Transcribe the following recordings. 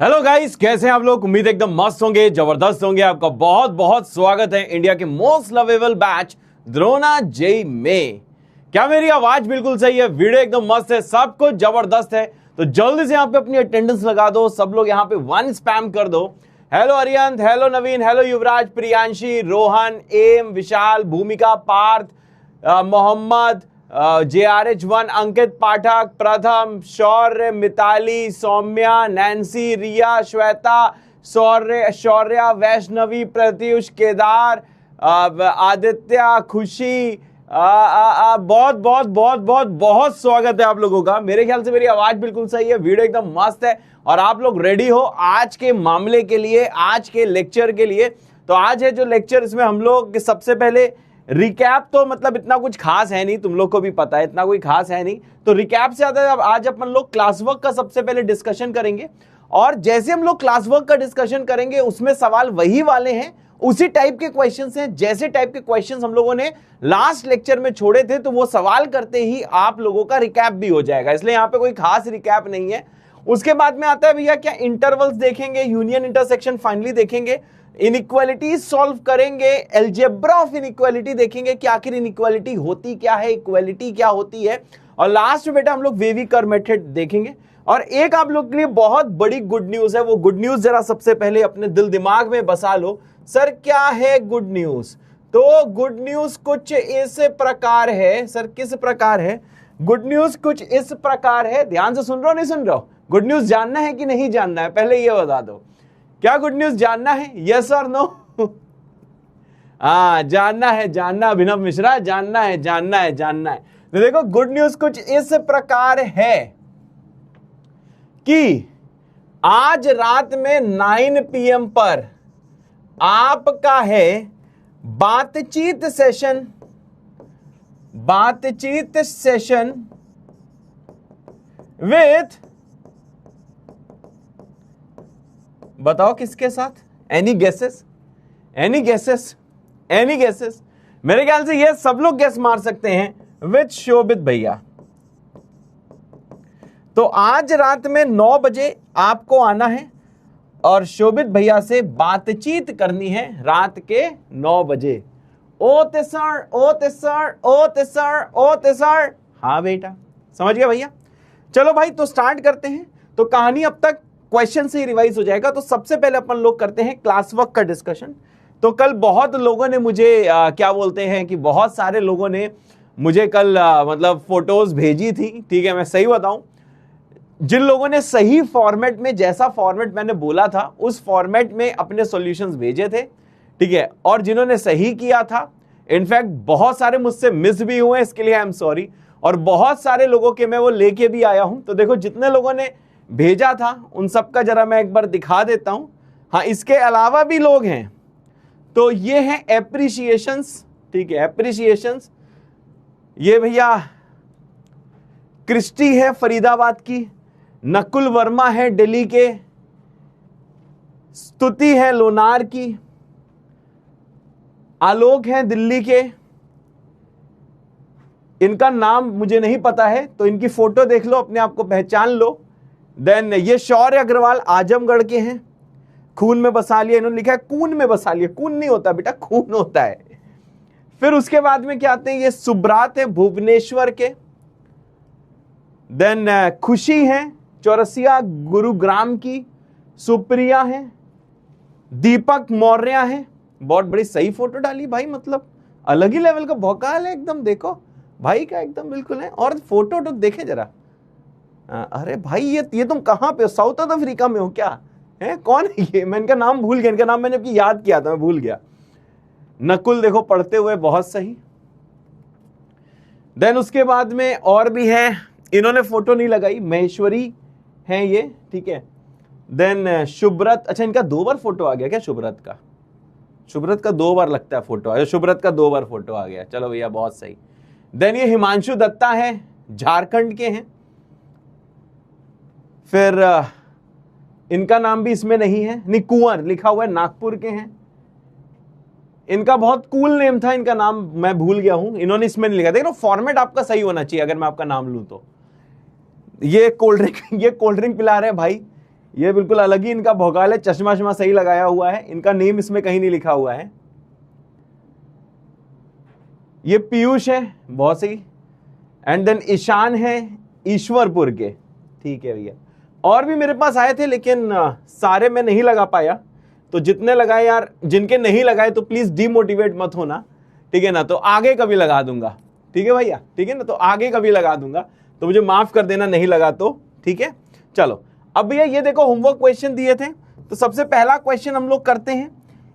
Hello guys, कैसे हैं आप लोग। उम्मीद एकदम मस्त होंगे, जबरदस्त होंगे। आपका बहुत बहुत स्वागत है इंडिया के most lovable batch Drona JEE में। क्या मेरी आवाज बिल्कुल सही है? वीडियो एकदम मस्त है, सब कुछ जबरदस्त है। तो जल्दी से यहाँ पे अपनी अटेंडेंस लगा दो। सब लोग यहाँ पे 1 स्पैम कर दो। हेलो अरियंत, हेलो नवीन, हेलो युवराज, प्रियांशी, रोहन, एम, विशाल, भूमिका, पार्थ, मोहम्मद, JRH1, अंकित पाठक, प्रथम, शौर्य, मिताली, सौम्या, नैन्सी, रिया, श्वेता, शौर्या, वैष्णवी, प्रत्युष, केदार, आदित्य, खुशी, बहुत बहुत बहुत बहुत बहुत स्वागत है आप लोगों का। मेरे ख्याल से मेरी आवाज बिल्कुल सही है, वीडियो एकदम मस्त है और आप लोग रेडी हो आज के मामले के लिए, आज के लेक्चर के लिए। तो आज है जो लेक्चर, इसमें हम लोग सबसे पहले रिकैप, तो मतलब इतना कुछ खास है नहीं, तुम लोग को भी पता है इतना कोई खास है नहीं। तो रिकैप से आता है, आज अपन लोग क्लास वर्क का सबसे पहले डिस्कशन करेंगे। और जैसे हम लोग क्लास वर्क का डिस्कशन करेंगे उसमें सवाल वही वाले हैं, उसी टाइप के क्वेश्चंस हैं जैसे टाइप के क्वेश्चंस हम लोगों ने लास्ट लेक्चर में छोड़े थे। तो वो सवाल करते ही आप लोगों का रिकैप भी हो जाएगा, इसलिए यहाँ पे कोई खास रिकैप नहीं है। उसके बाद में आता है भैया क्या, इंटरवल्स देखेंगे, यूनियन इंटरसेक्शन फाइनली देखेंगे, इनइक्वालिटी सॉल्व करेंगे, अलजेब्रा ऑफ इनइक्वालिटी देखेंगे कि आखिर इनइक्वालिटी होती क्या है, इक्वालिटी क्या होती है, और लास्ट में बेटा हम लोग वेवी कर्व मेथड देखेंगे। और एक आप लोग के लिए बहुत बड़ी गुड न्यूज है, वो गुड न्यूज जरा सबसे पहले अपने दिल दिमाग में बसा लो। सर क्या है गुड न्यूज? तो गुड न्यूज कुछ इस प्रकार है। सर किस प्रकार है? गुड न्यूज कुछ इस प्रकार है, ध्यान से सुन रहे हो नहीं सुन रहे हो? गुड न्यूज जानना है कि नहीं जानना है, पहले ये बता दो। क्या गुड न्यूज जानना है? यस और नो? हाँ जानना है, जानना अभिनव मिश्रा, जानना है जानना है जानना है। तो देखो गुड न्यूज कुछ इस प्रकार है कि आज रात में 9 PM पर आपका है बातचीत सेशन विथ, बताओ किसके साथ? Any guesses? मेरे ख्याल से ये सब लोग गेस मार सकते हैं, विथ शोभित भैया। तो आज रात में 9 बजे आपको आना है और शोभित भैया से बातचीत करनी है रात के 9 बजे। ओ तेसर। हाँ बेटा, समझ गया भैया? चलो भाई, तो स्टार्ट करते हैं। तो कहानी अब तक क्वेश्चन से ही रिवाइज हो जाएगा। तो सबसे पहले अपन लोग करते हैं क्लास वर्क का डिस्कशन। तो कल बहुत लोगों ने मुझे क्या बोलते हैं कि बहुत सारे लोगों ने मुझे कल मतलब फोटोज भेजी थी। ठीक है, मैं सही बताऊं, जिन लोगों ने सही फॉर्मेट में, जैसा फॉर्मेट मैंने बोला था उस फॉर्मेट में अपने सॉल्यूशंस भेजे थे, ठीक है, और जिन्होंने सही किया था, इनफैक्ट बहुत सारे मुझसे मिस भी हुए, इसके लिए आई एम सॉरी। और बहुत सारे लोगों के मैं वो लेके भी आया हूं। तो देखो जितने लोगों ने भेजा था उन सबका जरा मैं एक बार दिखा देता हूं। हाँ, इसके अलावा भी लोग हैं। तो ये है एप्रिसिएशंस, ठीक है, एप्रिसिएशंस। ये भैया क्रिस्टी है फरीदाबाद की, नकुल वर्मा है दिल्ली के, स्तुति है लोनार की, आलोक है दिल्ली के। इनका नाम मुझे नहीं पता है, तो इनकी फोटो देख लो, अपने आप को पहचान लो। देन ये शौर्य अग्रवाल आजमगढ़ के हैं, खून में बसा लिया, इन्होंने लिखा है कून में बसा लिया। कून नहीं होता बेटा, खून होता है। फिर उसके बाद में क्या आते हैं, ये सुब्रात है भुवनेश्वर के। देन खुशी है चौरसिया गुरुग्राम की, सुप्रिया है, दीपक मौर्य है। बहुत बड़ी सही फोटो डाली भाई, मतलब अलग ही लेवल का भौकाल है एकदम, देखो भाई का एकदम बिल्कुल है। और फोटो तो देखे जरा। अरे भाई ये तुम कहां पे हो? साउथ अफ्रीका में हो क्या? है कौन है ये? मैं इनका नाम भूल गया, इनका नाम मैंने अभी याद किया था, मैं भूल गया। नकुल देखो पढ़ते हुए, बहुत सही। देन उसके बाद में और भी है, इन्होंने फोटो नहीं लगाई, महेश्वरी है ये, ठीक है। देन शुभ्रत, अच्छा इनका 2 बार फोटो आ गया क्या? शुभ्रत का 2 बार लगता है फोटो आया, शुभ्रत का 2 बार फोटो आ गया। चलो भैया बहुत सही। देन ये हिमांशु दत्ता है, झारखंड के हैं। फिर इनका नाम भी इसमें नहीं है, नहीं कुंवर लिखा हुआ है, नागपुर के हैं। इनका बहुत कूल नेम था, इनका नाम मैं भूल गया हूं, इन्होंने इसमें नहीं लिखा। देखो फॉर्मेट आपका सही होना चाहिए अगर मैं आपका नाम लूं तो। ये कोल्ड ड्रिंक पिला रहे हैं भाई, ये बिल्कुल अलग ही इनका भौकाल है, चश्मा शमा सही लगाया हुआ है, इनका नेम इसमें कहीं नहीं लिखा हुआ है। ये पीयूष है, बहुत सही। एंड देन ईशान है ईश्वरपुर के, ठीक है भैया। और भी मेरे पास आए थे लेकिन सारे मैं नहीं लगा पाया, तो जितने लगाए यार, जिनके नहीं लगाए तो प्लीज डिमोटिवेट मत होना, ठीक है ना, तो आगे कभी लगा दूंगा, ठीक है भैया, ठीक है ना, तो आगे कभी लगा दूंगा, तो मुझे माफ कर देना नहीं लगा तो, ठीक है। चलो अब भैया ये देखो होमवर्क क्वेश्चन दिए थे, तो सबसे पहला क्वेश्चन हम लोग करते हैं।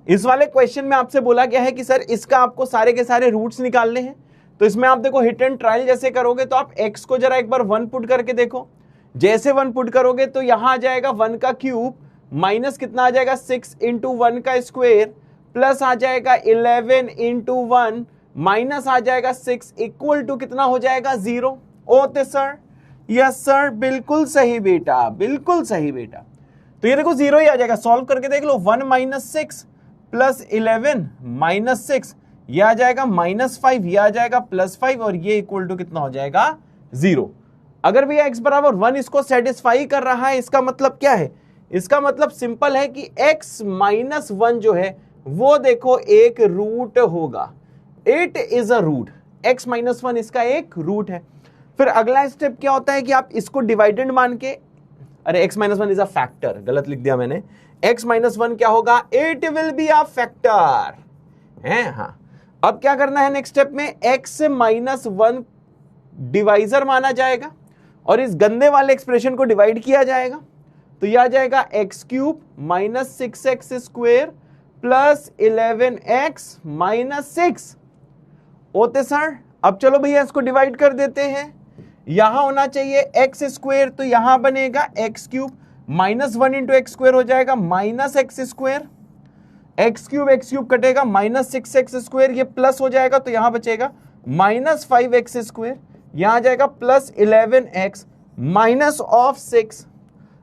इस वाले क्वेश्चन में आपसे बोला गया है कि सर इसका आपको सारे के सारे रूट्स निकालने हैं। तो इसमें आप देखो हिट एंड ट्रायल जैसे करोगे तो आप x को जरा एक बार 1 पुट करके देखो। जैसे 1 पुट करोगे तो यहां आ जाएगा 1 का क्यूब माइनस कितना आ जाएगा 6 इंटू 1 का स्क्वायर प्लस आ जाएगा 11 इंटू 1 माइनस आ जाएगा 6 इक्वल टू कितना हो जाएगा 0। ओके सर, यस सर, बिल्कुल सही बेटा, बिल्कुल सही बेटा। तो ये देखो 0 ही आ जाएगा, सॉल्व करके देख लो। 1 माइनस 6 प्लस 11 माइनस 6, ये आ जाएगा -5, ये आ जाएगा +5 और ये इक्वल टू कितना हो जाएगा 0। अगर भैया x बराबर 1 इसको सेटिस्फाई कर रहा है, इसका मतलब क्या है? इसका मतलब सिंपल है कि x माइनस 1 जो है वो देखो एक रूट होगा, it is a root. x minus 1 इसका एक रूट है। फिर अगला स्टेप क्या होता है कि आप इसको डिवाइडेंड मान के, अरे x minus 1 is a factor, गलत लिख दिया मैंने। x माइनस 1 क्या होगा? It will be a factor है। हाँ, अब क्या करना है नेक्स्ट स्टेप में? x माइनस 1 डिवाइजर माना जाएगा और इस गंदे वाले एक्सप्रेशन को डिवाइड किया जाएगा। तो यह आ जाएगा x cube minus 6x square plus 11x minus 6। होते सर, अब चलो भैया इसको डिवाइड कर देते हैं। यहां होना चाहिए x स्क्वेयर, तो यहां बनेगा x cube minus 1 into x square हो जाएगा minus x square, x cube कटेगा माइनस 6x स्क्वेयर, ये प्लस हो जाएगा तो यहां बचेगा माइनस 5x स्क्वेयर, यहां आ जाएगा प्लस 11x माइनस ऑफ 6।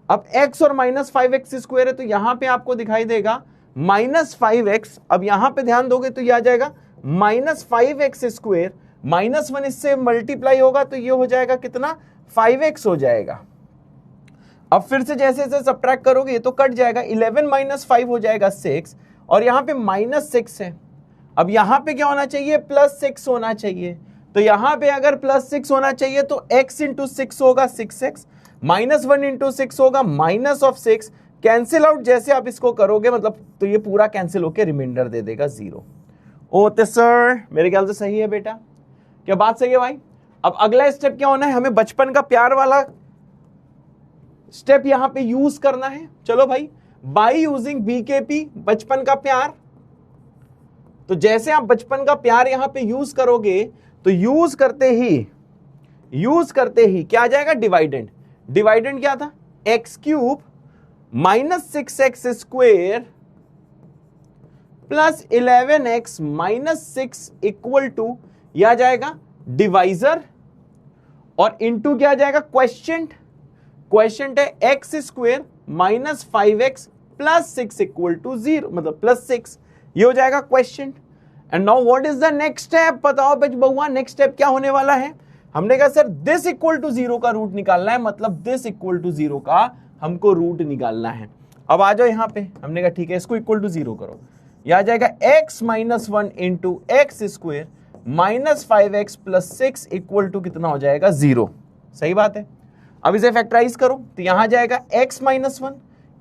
अब x और माइनस 5x स्क्वेयर है तो यहां पे आपको दिखाई देगा माइनस 5x। अब यहां पे ध्यान दोगे तो यह आ जाएगा माइनस 5x स्क्वेयर, माइनस 1 इससे मल्टीप्लाई होगा तो ये हो जाएगा कितना 5x हो जाएगा। अब फिर से जैसे जैसे सब्ट्रैक्ट करोगे ये तो कट जाएगा, 11 माइनस 5 हो जाएगा 6 और यहां पे माइनस 6 है। अब यहां पे क्या होना चाहिए? प्लस 6 होना चाहिए। तो यहां पे अगर प्लस 6 होना चाहिए तो x इंटू 6 होगा 6x, माइनस 1 इंटू 6 होगा माइनस ऑफ 6, कैंसिल आउट जैसे आप इसको करोगे मतलब तो ये पूरा कैंसिल होकर रिमाइंडर दे देगा 0। ओते सर, मेरे ख्याल से सही है बेटा, क्या बात सही है भाई? अब अगला स्टेप क्या होना है? हमें बचपन का प्यार वाला स्टेप यहां पे यूज करना है। चलो भाई, बाई यूजिंग बीकेपी, बचपन का प्यार। तो जैसे आप बचपन का प्यार यहां पे यूज करोगे तो यूज करते ही क्या आ जाएगा? डिवाइडेंड। डिवाइडेंड क्या था? X cube minus 6x square plus 11x minus 6 equal to, यह आ जाएगा डिवाइजर और इनटू क्या आ जाएगा? क्वेश्चंट। क्वेश्चंट है x square minus 5x plus 6 equal to 0, मतलब प्लस 6, ये हो जाएगा quotient. And now what is the next step? बताओ बच बहुआ, नेक्स्ट स्टेप क्या होने वाला है? हमने कहा सर दिस इक्वल टू 0 का रूट निकालना है, मतलब दिस इक्वल टू 0 का हमको रूट निकालना है। अब आ जाओ यहां पे, हमने कहा ठीक है इसको इक्वल टू 0 करो, यह आ जाएगा x minus 1 into x square minus 5x plus 6 equal to कितना हो जाएगा 0। सही बात है। अब इसे फैक्टराइज करो तो यहां जाएगा x माइनस 1,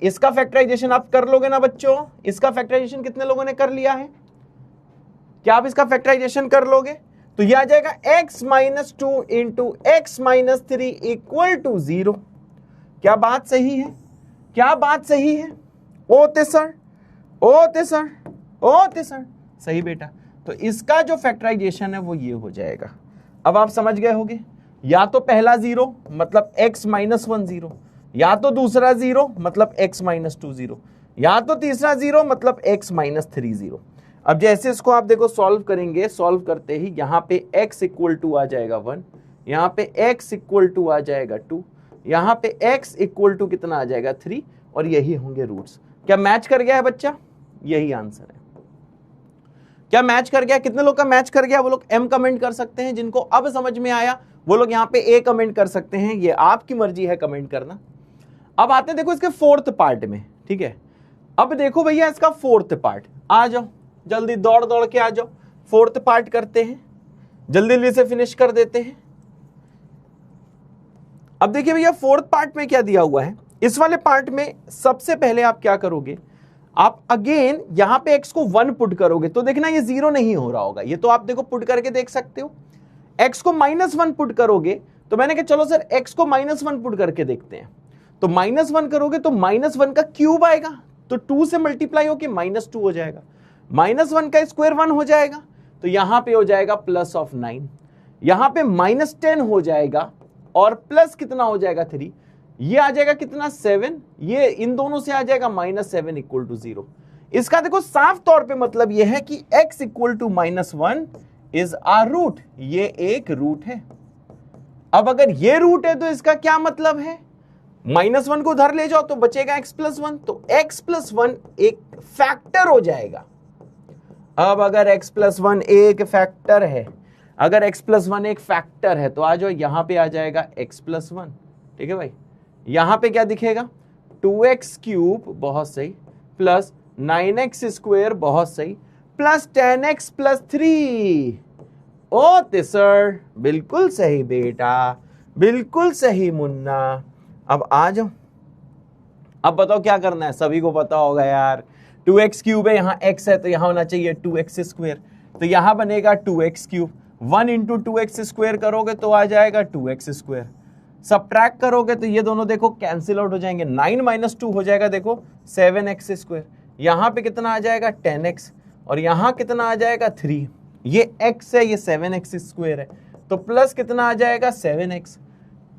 इसका फैक्टराइजेशन आप कर लोगे ना बच्चों? इसका फैक्टराइजेशन कितने लोगों ने कर लिया है? क्या आप इसका फैक्टराइजेशन कर लोगे? तो यह आ जाएगा x minus 2 into x minus 3 equal to 0। क्या बात सही है? क्या बात सही है? ओते सर, ओते सर, ओते सर, सही बेटा। तो इसका जो फैक्टराइजेशन है वो ये हो जाएगा। अब आप समझ गए होगे, या तो पहला 0 मतलब x माइनस 1 0, या तो दूसरा 0 मतलब x माइनस 2 0, या तो तीसरा 0 मतलब x माइनस 3 0। अब जैसे इसको आप देखो सॉल्व करेंगे, सॉल्व करते ही यहाँ पे x इक्वल टू आ जाएगा 1, यहाँ पे x इक्वल टू आ जाएगा 2, यहाँ पे x इक्वल टू कितना आ जाएगा 3 और यही होंगे रूट्स। क्या मैच कर गया है बच्चा? यही आंसर है। क्या मैच कर गया? कितने लोग का मैच कर गया? वो लोग M कमेंट कर सकते हैं, जिनको अब समझ में आया वो लोग यहाँ पे A कमेंट कर सकते हैं, ये आपकी मर्जी है कमेंट करना। अब आते हैं देखो इसके फोर्थ पार्ट में, ठीक है। अब देखो भैया इसका फोर्थ पार्ट, आ जाओ जल्दी दौड़ दौड़ के आ जाओ, फोर्थ पार्ट करते हैं, जल्दी जल्दी से फिनिश कर देते हैं। अब देखिए भैया फोर्थ पार्ट में क्या दिया हुआ है। इस वाले पार्ट में सबसे पहले आप क्या करोगे, आप अगेन यहां पे x को 1 पुट करोगे तो देखना ये 0 नहीं हो रहा होगा, ये तो आप देखो पुट करके देख सकते हो। x को -1 पुट करोगे तो मैंने कहा चलो सर x को -1 पुट करके देखते हैं, तो -1 करोगे तो -1 का क्यूब आएगा, तो 2 से मल्टीप्लाई होके -2 हो जाएगा, -1 का स्क्वायर 1 हो जाएगा, तो यहां पे हो जाएगा +9, यहां पे -10 हो जाएगा और प्लस कितना हो जाएगा 3, ये आ जाएगा कितना 7, ये इन दोनों से आ जाएगा -7 = 0। इसका देखो साफ तौर पे मतलब ये है कि x = -1 इज आवर रूट, ये एक रूट है। अब अगर ये रूट है तो इसका क्या मतलब है, -1 को उधर ले जाओ तो बचेगा x + 1, तो x + 1 एक फैक्टर हो जाएगा। अब अगर x + 1 एक फैक्टर है, अगर x + 1 एक फैक्टर है तो आ जाओ यहां पे आ जाएगा x + 1, ठीक है भाई। यहां पे क्या दिखेगा 2x³ बहुत सही, प्लस 9x² बहुत सही, प्लस 10x + 3। ओ तिसर बिल्कुल सही बेटा, बिल्कुल सही मुन्ना। अब आ जाओ, अब बताओ क्या करना है, सभी को पता होगा यार 2x³ है, यहां x है तो यहां होना चाहिए 2x², तो यहां बनेगा 2x³, 1 × 2x² करोगे तो आ जाएगा 2x², सबट्रैक्ट करोगे तो ये दोनों देखो कैंसिल आउट हो जाएंगे, 9 - 2 हो जाएगा देखो 7x², यहां पे कितना आ जाएगा 10x, और यहां कितना आ जाएगा 3, ये x है ये 7x² है, तो प्लस कितना आ जाएगा 7x,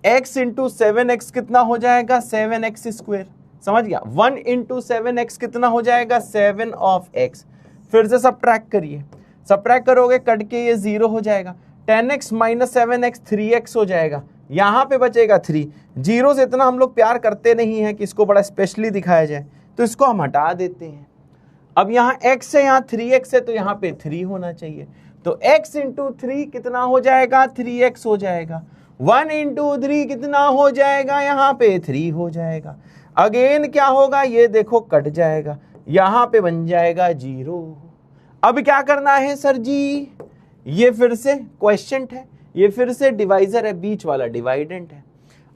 x × 7x कितना हो जाएगा 7x², समझ गया। 1 × 7x कितना हो जाएगा 7 of x, फिर से सबट्रैक्ट करिए, सबट्रैक्ट करोगे कट के ये 0 हो जाएगा, 10x - 7x 3x हो जाएगा, यहां पे बचेगा 3। 0 से इतना हम लोग प्यार करते नहीं है कि इसको बड़ा स्पेशली दिखाया जाए, तो इसको हम हटा देते हैं। अब यहाँ x है, यहाँ 3x है, तो यहाँ पे 3 होना चाहिए, तो x × 3 कितना हो जाएगा 3x हो जाएगा, 1 × 3 कितना हो जाएगा, यहाँ पे 3 हो जाएगा। अगेन क्या होगा, ये देखो कट जाएगा, यहाँ पे बन जाएगा 0। अब क्या करना है सर जी, ये फिर से क्वेश्चन है, ये फिर से डिवाइजर है, बीच वाला डिवाइडेंट है।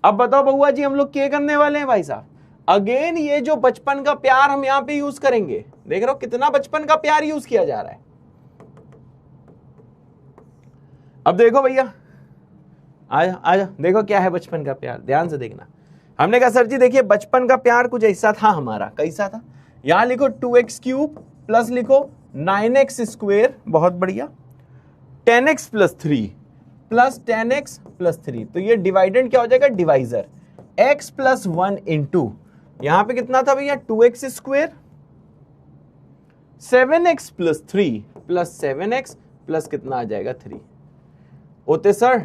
अब बताओ बउआ जी हम लोग क्या करने वाले हैं भाई साहब, अगेन ये जो बचपन का प्यार हम यहाँ पे यूज करेंगे, देख रहे हो कितना बचपन का प्यार यूज किया जा रहा है। अब देखो भैया आजा आजा, देखो क्या है बचपन का प्यार, ध्यान से देखना। हमने कहा सर जी देखिए बचपन का प्यार कुछ ऐसा था हमारा, कैसा था, यहां लिखो 2x³ प्लस लिखो 9x², बहुत बढ़िया, 10x + 3 प्लस 10x + 3, तो ये डिवाइडेंड क्या हो जाएगा डिवाइजर, x + 1 × यहां पे कितना था भैया 2x², 7x + 3 plus 7x plus कितना आ जाएगा 3। ओते सर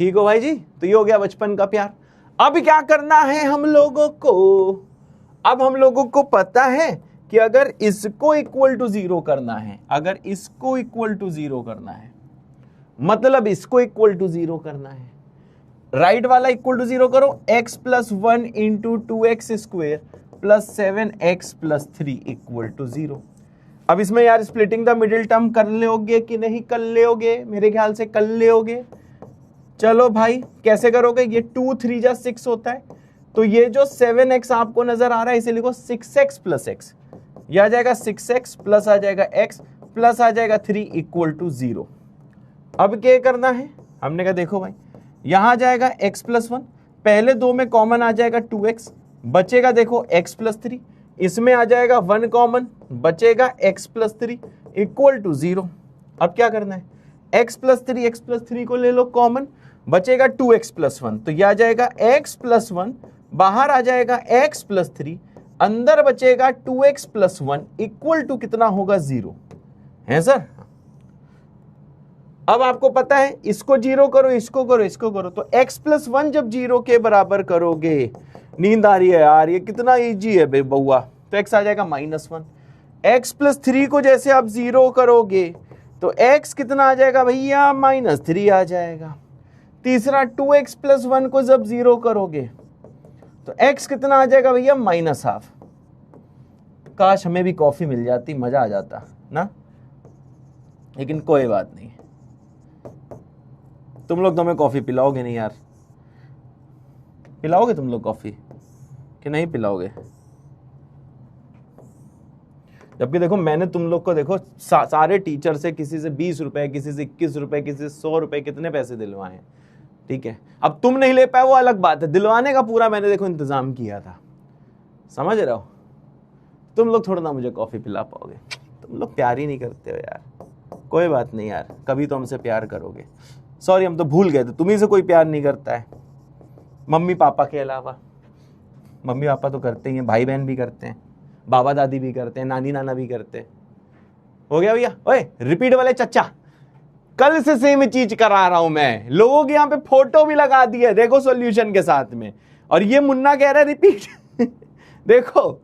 ठीक हो भाई जी, तो ये हो गया बचपन का प्यार। अब क्या करना है हम लोगों को, अब हम लोगों को पता है कि अगर इसको = 0 करना है, अगर इसको = 0 करना है, मतलब इसको = 0 करना है, राइट वाला = 0 करो, x + 1 × 2x² प्लस 7x + 3 = 0। अब इसमें यार स्प्लिटिंग द मिडिल टर्म कर लोगे कि नहीं कर लोगे, मेरे ख्याल से कर लोगे। चलो भाई कैसे करोगे, ये 2 × 3 = 6 होता है, तो ये जो 7x आपको नजर आ रहा है इसे लिखो 6x + x, यह आ जाएगा 6x प्लस आ जाएगा x प्लस आ जाएगा 3 = 0। अब क्या करना है, हमने कहा देखो भाई यहां जाएगा x + 1, पहले दो में कॉमन आ जाएगा 2x, बचेगा देखो x + 3, इसमें आ जाएगा 1 कॉमन, बचेगा x + 3 = 0। अब क्या करना है, x + 3 को ले लो कॉमन, बचेगा 2x + 1, तो यह आ जाएगा x + 1, बाहर आ जाएगा x + 3, अंदर बचेगा 2x + 1 = कितना होगा 0 है सर। अब आपको पता है इसको 0 करो, इसको करो, इसको करो, तो x + 1 जब 0 के बराबर करोगे, नींद आ रही है यार, ये कितना इजी है बे बउआ, तो x आ जाएगा -1। x + 3 को जैसे आप 0 करोगे तो x कितना आ जाएगा भैया -3 आ जाएगा। तीसरा 2x + 1 को जब 0 करोगे तो x कितना आ जाएगा भैया, -12। काश हमें भी कॉफी मिल जाती, मजा आ जाता ना, लेकिन कोई बात नहीं। तुम लोग तो हमें कॉफी पिलाओगे नहीं यार, पिलाओगे तुम लोग कॉफी कि नहीं पिलाओगे? जबकि देखो मैंने तुम लोग को देखो सारे टीचर से किसी से 20 रुपए, किसी से 21 रुपए, किसी से 100 रुपए, कितने पैसे दिलवाए हैं, ठीक है। अब तुम नहीं ले पाए वो अलग बात है, दिलवाने का पूरा मैंने देखो इंतजाम किया था, समझ रहे हो। तुम लोग थोड़ा ना मुझे कॉफी पिला पाओगे, तुम लोग प्यार ही नहीं करते हो यार। कोई बात नहीं यार, कभी तो हमसे प्यार करोगे। सॉरी, हम तो भूल गए थे, तुम्ही से कोई प्यार नहीं करता है, मम्मी पापा के अलावा। मम्मी पापा तो करते ही हैं, भाई बहन भी करते हैं, बाबा दादी भी करते हैं, नानी नाना भी करते हैं। हो गया भैया? ओए रिपीट वाले चच्चा, कल से सेम चीज करा रहा हूं मैं, लोगों के यहाँ पे फोटो भी लगा दी है, देखो सॉल्यूशन के साथ में, और ये मुन्ना कह रहा है रिपीट। देखो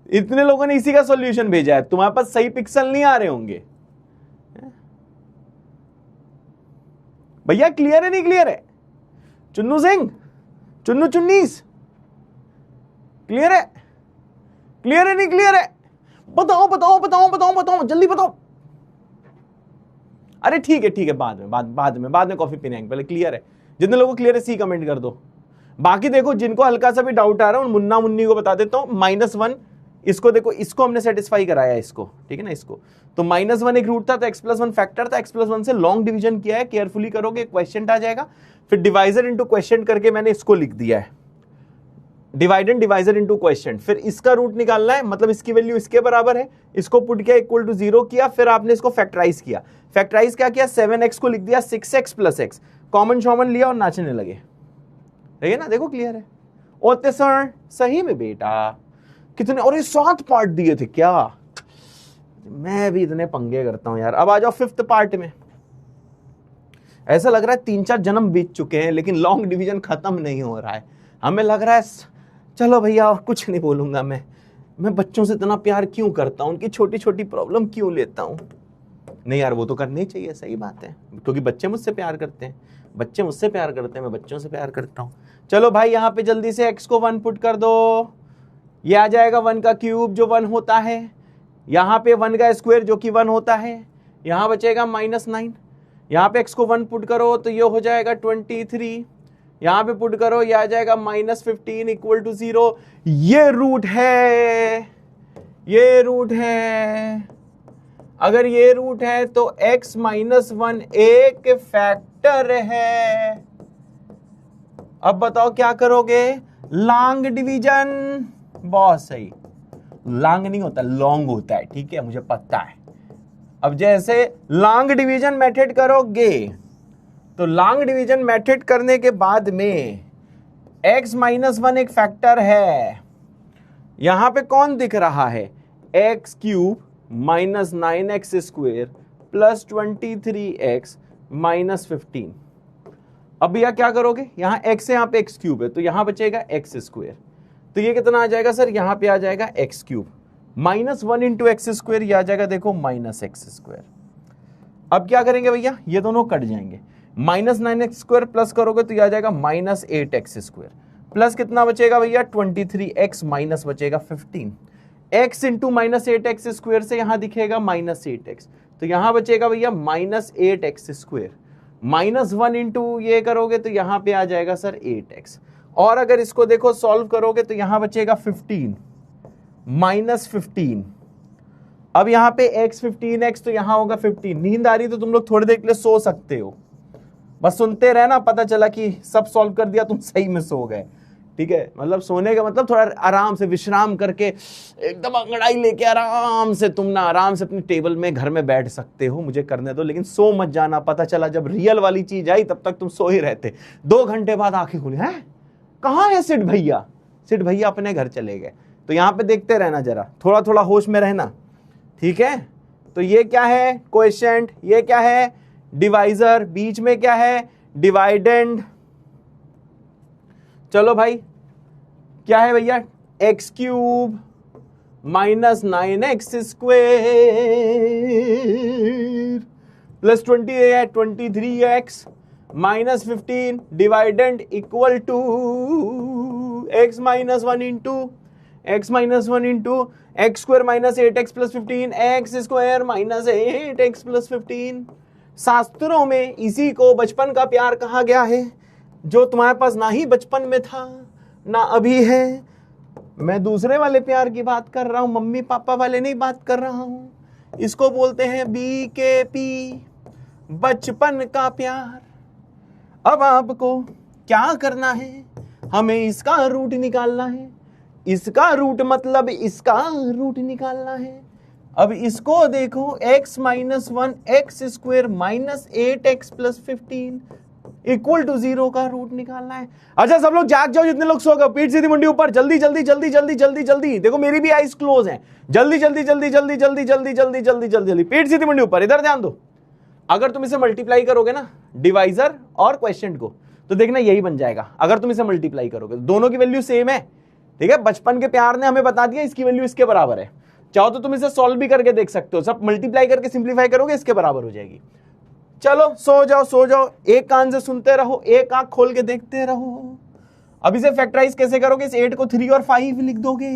इतने लोगों ने इसी का सॉल्यूशन भेजा है, तुम्हारे पास सही पिक्सल नहीं आ रहे होंगे भैया। क्लियर है नहीं क्लियर है? चुन्नू सिंह, चुन्नू चुन्नीस, क्लियर है? क्लियर है नहीं क्लियर है? बताओ बताओ बताओ बताओ बताओ, जल्दी बताओ। अरे ठीक है, बाद में कॉफी पीने आएंगे, पहले क्लियर है? जितने लोगों को क्लियर है सी कमेंट कर दो। बाकी देखो जिनको हल्का सा भी डाउट आ रहा है उन मुन्ना मुन्नी को बता देता हूं, -1 इसको देखो, इसको हमने सेटिस्फाई कराया इसको, ठीक है ना। इसको तो -1 एक रूट था, तो x+1 फैक्टर था, x+1 से लॉन्ग डिवीजन किया है, केयरफुली करोगे क्वेश्चन आ जाएगा। फिर डिवाइजर इनटू क्वेश्चन करके मैंने इसको लिख दिया है, डिवाइडेंड डिवाइजर इनटू क्वेश्चन। फिर इसका रूट निकालना है, मतलब इसकी वैल्यू इसके बराबर है, इसको पुट किया इक्वल टू 0 किया, फिर आपने इसको फैक्टराइज किया। फैक्टराइज क्या किया, 7x को लिख दिया 6x + x, कॉमन शॉमन लिया और नाचने लगे, ठीक है ना। देखो क्लियर है? ओते सर सही में बेटा, कितने, और ये 7 पार्ट दिए थे क्या? मैं भी इतने पंगे करता हूं यार। अब आ जाओ 5th पार्ट में। ऐसा लग रहा है 3-4 जन्म बीत चुके हैं लेकिन लॉन्ग डिवीजन खत्म नहीं हो रहा है। हमें लग रहा है चलो भैया कुछ नहीं बोलूंगा, मैं बच्चों से इतना प्यार क्यों करता हूं, उनकी छोटी छोटी प्रॉब्लम क्यों लेता हूं। नहीं यार वो तो करनी चाहिए, सही बात है, क्योंकि बच्चे मुझसे प्यार करते हैं, बच्चे मुझसे प्यार करते हैं, मैं बच्चों से प्यार करता हूं। चलो भाई यहाँ पे जल्दी से x को 1 पुट कर दो, ये आ जाएगा 1 का क्यूब जो 1 होता है, यहाँ पे 1 का स्क्वायर जो कि 1 होता है, यहाँ बचेगा -9, यहाँ पे x को 1 पुट करो तो ये हो जाएगा 23, यहाँ पे पुट करो ये आ जाएगा -15 इक्वल टू 0। ये रूट है, ये रूट है। अगर ये रूट है तो x - 1 एक फैक्टर है। अब बताओ क्या करोगे, लॉन्ग डिवीजन। बहुत सही, लॉन्ग नहीं होता लॉन्ग होता है, ठीक है मुझे पता है। अब जैसे लॉन्ग डिवीजन मेथड करोगे तो लॉन्ग डिवीजन मेथड करने के बाद में x - 1 एक फैक्टर है, यहां पे कौन दिख रहा है, x³ -9x² + 23x -15। अब भैया क्या करोगे, यहां x है, यहां पे x³ है, तो यहां बचेगा x²। तो ये कितना आ जाएगा सर, यहां पे आ जाएगा x³ -1 × x², ये आ जाएगा देखो -x²। अब क्या करेंगे भैया, ये दोनों कट जाएंगे, -9x² प्लस करोगे तो ये आ जाएगा -8x², प्लस कितना बचेगा भैया 23x, माइनस बचेगा 15। x इंटू -8x² से यहां दिखेगा -8x, तो यहां बचेगा भैया -8x²। -1 इंटू ये करोगे तो यहां पे आ जाएगा सर 8x, और अगर इसको देखो सॉल्व करोगे तो यहां बचेगा 15 -15। अब यहां पे x 15x तो यहां होगा 15। नींद आ रही तो तुम लोग थोड़ी देर के लिए सो सकते हो, बस सुनते रहना, पता चला कि सब सॉल्व कर दिया तुम सही में सो गए, ठीक है। मतलब सोने का मतलब थोड़ा आराम से विश्राम करके एकदम अंगड़ाई लेके आराम से तुम ना आराम से अपनी टेबल में घर में बैठ सकते हो, मुझे करने दो, लेकिन सो मत जाना। पता चला जब रियल वाली चीज आई तब तक तुम सो ही रहते, 2 घंटे बाद आंखें खुली, हैं कहाँ है सिड भैया, सिड भैया अपने घर चले गए। तो यहां पे देखते रहना, जरा थोड़ा थोड़ा होश में रहना, ठीक है। तो ये क्या है कोएफिशिएंट, ये क्या है डिवाइजर, बीच में क्या है डिवाइडेंड। चलो भाई क्या है भैया, x³ -9x² plus 23x -15 dividend equal to x minus one into x square minus 8x plus 15 x square minus 8x plus 15। शास्त्रों में इसी को बचपन का प्यार कहा गया है, जो तुम्हारे पास ना ही बचपन में था ना अभी है। मैं दूसरे वाले प्यार की बात कर रहा हूं, मम्मी पापा वाले नहीं बात कर रहा हूं। इसको बोलते हैं BKP, बचपन का प्यार। अब आपको क्या करना है, हमें इसका रूट निकालना है। इसका रूट मतलब इसका रूट निकालना है। अब इसको देखो, x minus 1 x square minus 8x plus 15 equal to 0 का रूट निकालना है। अच्छा सब लोग जाग जाओ, जितने लोग सो गए पीठ सीधी मुंडी ऊपर, जल्दी जल्दी जल्दी जल्दी जल्दी जल्दी। देखो मेरी भी आईज क्लोज है, जल्दी जल्दी जल्दी जल्दी जल्दी जल्दी जल्दी जल्दी जल्दी जल्दी पीठ सीधी मुंडी ऊपर। इधर ध्यान दो, अगर तुम इसे मल्टीप्लाई करोगे ना डिवाइजर और क्वेश्चन को, तो देखना यही बन जाएगा। अगर तुम इसे मल्टीप्लाई करोगे, दोनों की वैल्यू सेम है, ठीक है। बचपन के प्यार ने हमें बता दिया इसकी वैल्यू इसके बराबर है। चाहो तो तुम इसे सॉल्व भी करके देख सकते हो, सब मल्टीप्लाई करके सिंप्लीफाई करोगे इसके बराबर हो जाएगी। चलो सो जाओ सो जाओ, एक कान से सुनते रहो, एक आंख खोल के देखते रहो। अब इसे फैक्टराइज कैसे करोगे, इस 8 को 3 और 5 लिख दोगे।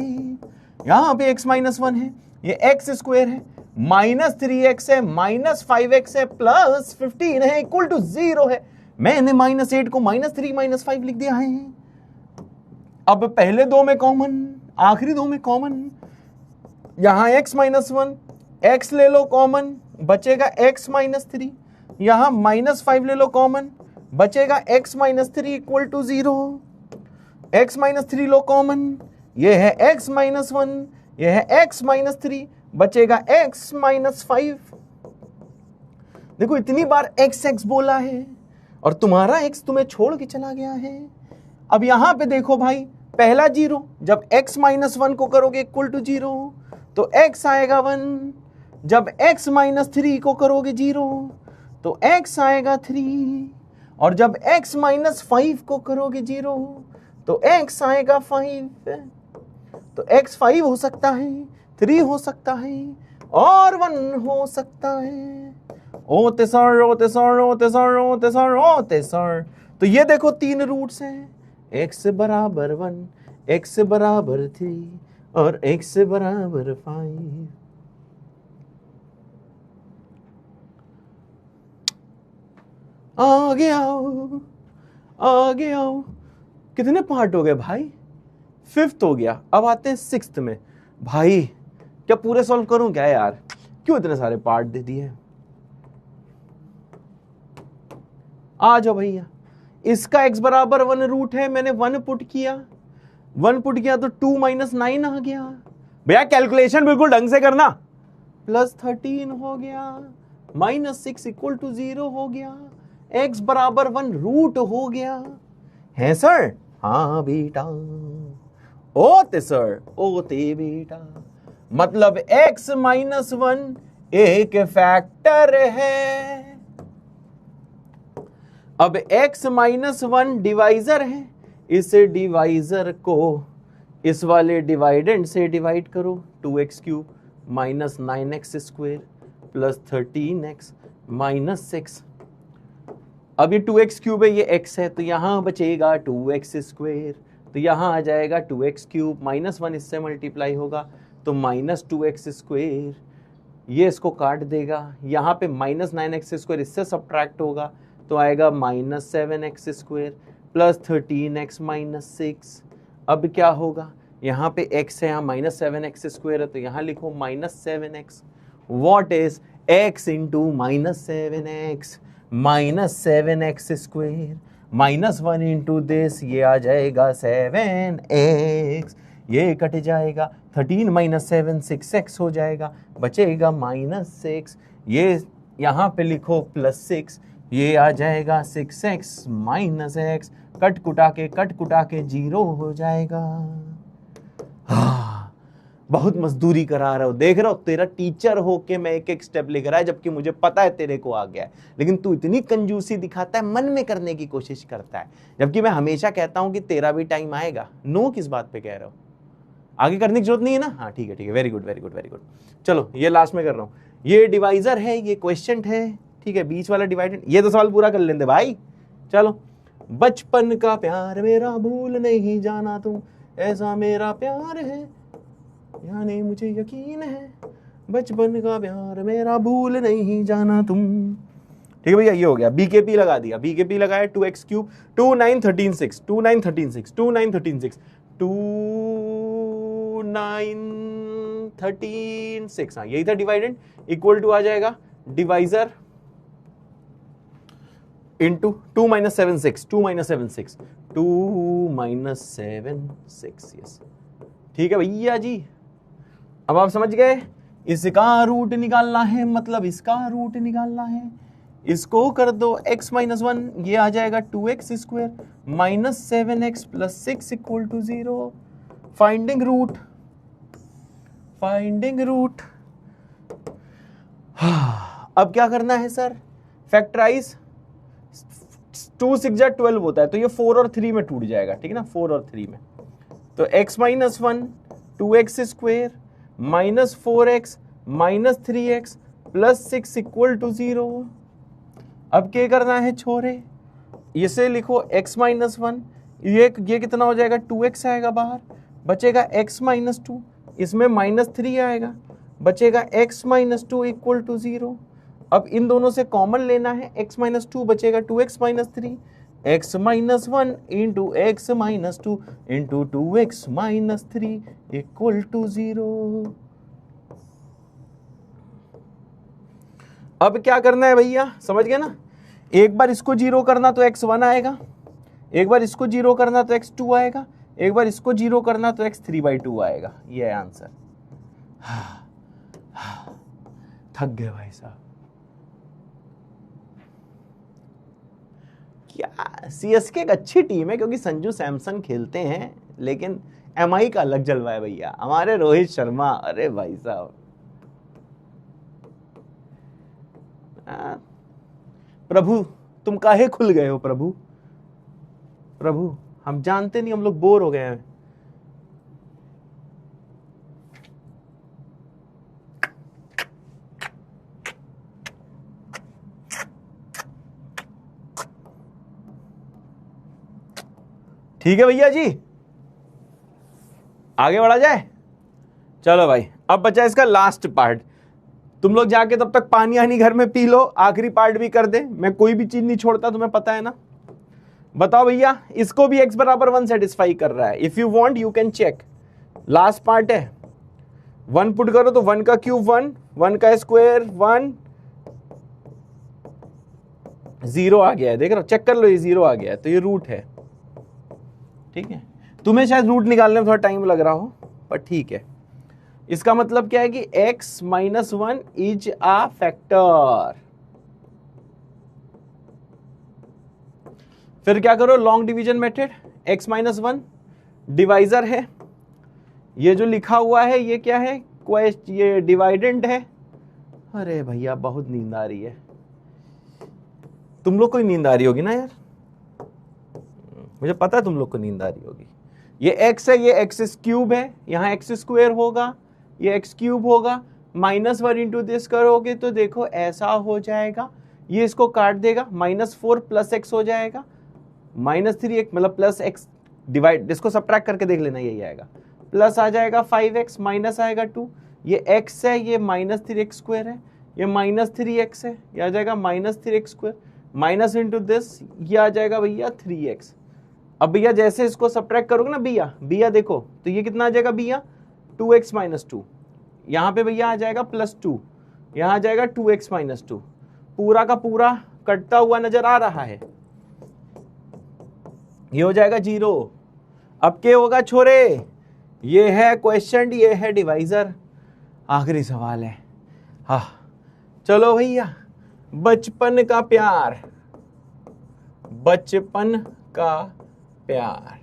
यहां पे x माइनस 1 है, ये x स्क्वायर है, माइनस 3x है, माइनस 5x है, प्लस 15 है, इक्वल टू 0 है। मैंने माइनस 8 को माइनस 3 माइनस 5 लिख दिया है। अब पहले दो में कॉमन, आखिरी दो में कॉमन। यहां x माइनस 1, x ले लो कॉमन, बचेगा x माइनस 3। यहां माइनस 5 ले लो कॉमन, बचेगा x minus 3 equal to 0। x minus 3 लो कॉमन, ये है x माइनस 1, ये है x माइनस 3, बचेगा x माइनस 5। देखो इतनी बार x बोला है और तुम्हारा x तुम्हें छोड़ के चला गया है। अब यहां पे देखो भाई, पहला 0, जब x माइनस 1 को करोगे इक्वल टू 0 तो x आएगा 1। जब x माइनस 3 को करोगे 0 तो x आएगा 3। और जब x माइनस 5 को करोगे 0 तो x आएगा 5। तो x 5 हो सकता है, 3 हो सकता है और 1 हो सकता है। ओ तेसर ओ तेसर ओ तेसर ओ तेसर ओ तेसर। तो ये देखो 3 रूट्स हैं, x बराबर 1, x बराबर 3 और x बराबर 5। आगे आओ आगे आओ। कितने पार्ट हो गए भाई, 5th हो गया। अब आते हैं 6th में। भाई क्या पूरे सॉल्व करूं क्या यार, क्यों इतने सारे पार्ट दे दिए। आ जाओ भैया, इसका x बराबर 1 रूट है, मैंने 1 पुट किया, 1 पुट किया तो 2 माइनस 9 आ गया। भैया कैलकुलेशन बिल्कुल ढंग से करना। प्लस 13 हो गया, माइनस 6 इक्वल टू 0 हो गया, x बराबर 1 रूट हो गया है सर। हाँ बेटा, ओते सर ओते बेटा। मतलब x माइनस 1 एक फैक्टर है। अब x माइनस 1 डिवाइजर है, इस डिवाइजर को इस वाले डिवाइडेंड से डिवाइड करो। 2x cube minus 9x square plus 13x minus 6। अब ये 2x क्यूब है, ये x है, तो यहां बचेगा 2x स्क्वायर। तो यहां आ जाएगा 2x क्यूब, माइनस 1 इससे मल्टीप्लाई होगा तो माइनस 2x स्क्वायर। ये इसको काट देगा, यहाँ पे माइनस 9x स्क्वायर इससे सब्ट्रैक्ट होगा तो आएगा minus 7x square plus 13x minus 6। अब क्या होगा, यहाँ पे x है, यहाँ माइनस 7x स्क्वायर है, तो यहाँ लिखो minus 7x। What is x into minus 7x, minus 7x square minus 1 into this, ये आ जाएगा 7x। ये कट जाएगा, 13 माइनस 7 6x हो जाएगा, बचेगा माइनस 6। ये यहाँ पे लिखो प्लस 6, ये आ जाएगा 6x माइनस x। कट कुटा के 0 हो जाएगा। बहुत मजदूरी करा रहा हो, देख रहा हो, तेरा टीचर हो के मैं एक एक स्टेप लिख रहा है, जबकि मुझे पता है तेरे को आ गया है, लेकिन तू इतनी कंजूसी दिखाता है, मन में करने की कोशिश करता है, जबकि मैं हमेशा कहता हूं कि तेरा भी टाइम आएगा। नो किस बात पे कह रहे हो, आगे करने की जरूरत नहीं है ना। हाँ ठीक है, very good very good very good. चलो ये लास्ट में कर रहा हूं, ये डिवाइजर है, ये क्वेश्चन है, ठीक है, बीच वाला डिवाइडेड। ये तो सवाल पूरा कर लेंगे भाई। चलो बचपन का प्यार मेरा भूल नहीं जाना तुम, ऐसा मेरा प्यार है यानी मुझे यकीन है, बचपन का प्यार मेरा भूल नहीं जाना तुम। ठीक है भैया, ये हो गया। बीकेपी लगा दिया, बीकेपी लगाया 2x क्यूब 2 9 13 6 2 9 13 6 2 9 13 6 2 9 13 6, हाँ यही था डिवाइडेंड, इक्वल टू आ जाएगा डिवाइजर इंटू 2 - 7 6 2 - 7 6 2 - 7 6, यस ठीक है भैया जी। अब आप समझ गए, इसका रूट निकालना है मतलब इसका रूट निकालना है, इसको कर दो x - 1, ये आ जाएगा 2x square minus 7x plus 6 equal to 0। Finding root, finding root. अब क्या करना है सर, फैक्टराइज, 2 6 जा 12 होता है, तो ये 4 और 3 में टूट जाएगा, ठीक है ना, 4 और 3 में। तो x - 1 2x square minus 4x minus 3x plus 6 equal to 0। अब क्या करना है छोरे, इसे लिखो x - 1, ये कितना हो जाएगा, 2x आएगा बाहर, बचेगा x - 2, इसमें -3 आएगा, बचेगा x - 2 इक्वल टू 0। अब इन दोनों से कॉमन लेना है, x - 2 बचेगा 2x - 3, x - 1 into x - 2 into 2x - 3 equal to 0। अब क्या करना है भैया, समझ गए ना, एक बार इसको 0 करना तो x 1 आएगा, एक बार इसको 0 करना तो x 2 आएगा, एक बार इसको 0 करना तो x 3/2 आएगा। ये है आंसर। थक गए भाई साहब। क्या सीएसके एक अच्छी टीम है क्योंकि संजू सैमसन खेलते हैं, लेकिन एमआई का अलग जलवा है भैया, हमारे रोहित शर्मा, अरे भाई साहब। प्रभु तुम काहे खुल गए हो प्रभु, प्रभु हम जानते नहीं, हम लोग बोर हो गए हैं। ठीक है भैया जी, आगे बढ़ा जाए। चलो भाई, अब बचा इसका लास्ट पार्ट। तुम लोग जाके तब तक पानी आनी घर में पी लो, आखिरी पार्ट भी कर दे, मैं कोई भी चीज नहीं छोड़ता, तुम्हें पता है ना। बताओ भैया, इसको भी x = 1 सेटिस्फाई कर रहा है। If you want you can check, last part है। 1 पुट करो तो 1 का क्यूब 1, 1 का स्क्वायर 1, 0 आ गया है, देख रहे हो, चेक कर लो, ये 0 आ गया है, तो ये रूट है। ठीक है, तुम्हें शायद रूट निकालने में थोड़ा टाइम लग रहा हो, पर ठीक है। इसका मतलब क्या है कि x - 1 इज अ फैक्टर। फिर क्या करो, long division method, x - 1 divisor है, ये जो लिखा हुआ है ये क्या है, ये डिवाइडेंड है। अरे भैया बहुत नींद आ रही है, तुम लोग को नींद आ रही होगी ना यार, मुझे पता है तुम लोग को नींद आ रही होगी। ये x है, ये x क्यूब है, यहाँ x स्क्वायर होगा, ये x क्यूब होगा, -1 इंटू दिस करोगे तो देखो ऐसा हो जाएगा, ये इसको काट देगा, -4 प्लस x हो जाएगा, -3x मतलब प्लस x डिवाइड, इसको सब्ट्रैक्ट करके देख लेना, यही आएगा, प्लस आ जाएगा 5x, माइनस आएगा 2, ये x है, ये -3x स्क्वायर है, ये -3x है, ये आ जाएगा -3x square, minus into this, ये आ जाएगा भैया 3x। अब भैया जैसे इसको सब्ट्रैक्ट करोगे ना भैया देखो, तो ये कितना आ जाएगा भैया 2x - 2, यहाँ पे भैया आ जाएगा +2, यहाँ आ जाएगा 2x - 2, पूरा का पूरा कटता हुआ नजर आ रहा है, ये हो जाएगा 0। अब क्या होगा छोरे, ये है क्वेश्चन, ये है डिवाइजर, आखिरी सवाल है। हाँ चलो भैया, बचपन का प्यार, बचपन का प्यार,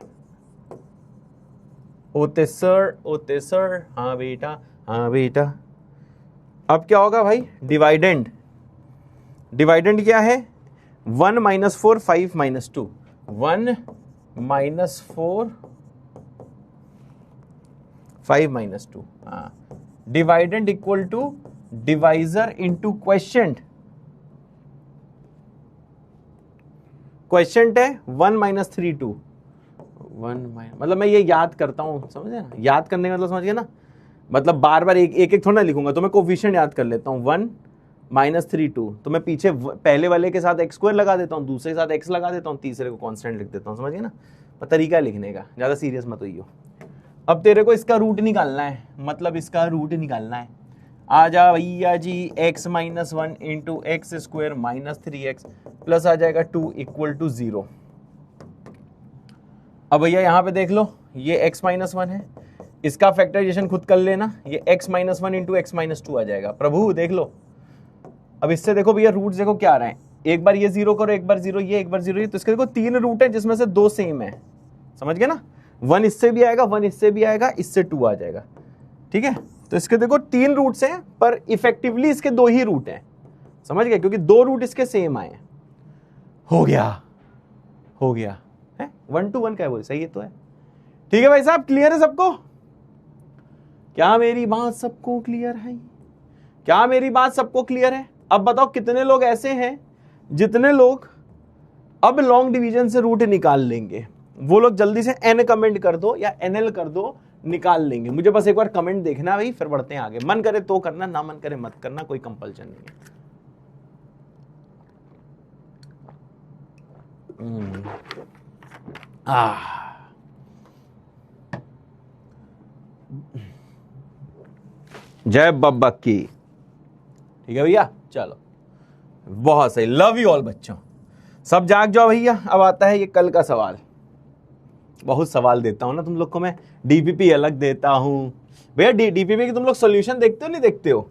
ओते सर, हाँ बेटा, हाँ बेटा। अब क्या होगा भाई, डिवाइडेंड, डिवाइडेंड क्या है, 1 - 4 5 - 2, 1 - 4 5 - 2, हाँ, dividend equal to divisor into question. Question है 1 - 3 2 मतलब मैं ये याद करता हूँ, समझे ना, याद करने का मतलब समझ गया ना, मतलब बार बार एक एक थोड़ा ना लिखूंगा, तो मैं कोफिशिएंट याद कर लेता हूँ 1 - 3 2, तो मैं पीछे पहले वाले के साथ x² लगा देता हूँ, दूसरे के साथ x लगा देता हूँ, तीसरे को कांस्टेंट लिख देता हूँ, समझ गया ना, पर तरीका लिखने का, ज्यादा सीरियस मत होइयो। अब तेरे को इसका रूट निकालना है, मतलब इसका रूट निकालना है, आ जा भैया जी, x - 1 × x² - 3x प्लस आ जाएगा 2 = 0। अब भैया यहाँ पे देख लो, ये x - 1 है, इसका फैक्टराइजेशन खुद कर लेना, ये x - 1 × x - 2 आ जाएगा। प्रभु देख लो, अब इससे देखो भैया रूट देखो क्या आ रहे हैं, एक बार ये 0 करो, एक बार 0 ये, एक बार 0 ये, तो इसके देखो 3 रूट है जिसमें से 2 सेम है, समझ गए ना, 1 इससे भी आएगा, 1 इससे भी आएगा, इससे 2 आ जाएगा, ठीक है। तो इसके देखो 3 रूट्स हैं, पर इफेक्टिवली इसके 2 ही रूट हैं, समझ गए, क्योंकि 2 रूट इसके सेम आए हैं। हो गया है 1 to 1 क्या बोल, सही है तो है, ठीक है भाई साहब, क्लियर है सबको? क्या मेरी बात सबको क्लियर है? क्या मेरी बात सबको क्लियर है? अब बताओ कितने लोग ऐसे हैं जितने लोग अब लॉन्ग डिवीजन से रूट निकाल लेंगे, वो लोग जल्दी से n कमेंट कर दो या nl कर दो, निकाल लेंगे। मुझे बस एक बार कमेंट देखना भाई, फिर बढ़ते हैं आगे, मन करे तो करना, ना मन करे मत करना, कोई कंपल्शन नहीं है। जय बब्बा की, ठीक है भैया, चलो बहुत सही, लव यू ऑल बच्चों, सब जाग जाओ भैया। अब आता है ये कल का सवाल, बहुत सवाल देता हूं ना तुम लोग को मैं, डीपीपी अलग देता हूं भैया, डीपीपी की तुम लोग सॉल्यूशन देखते हो नहीं देखते हो,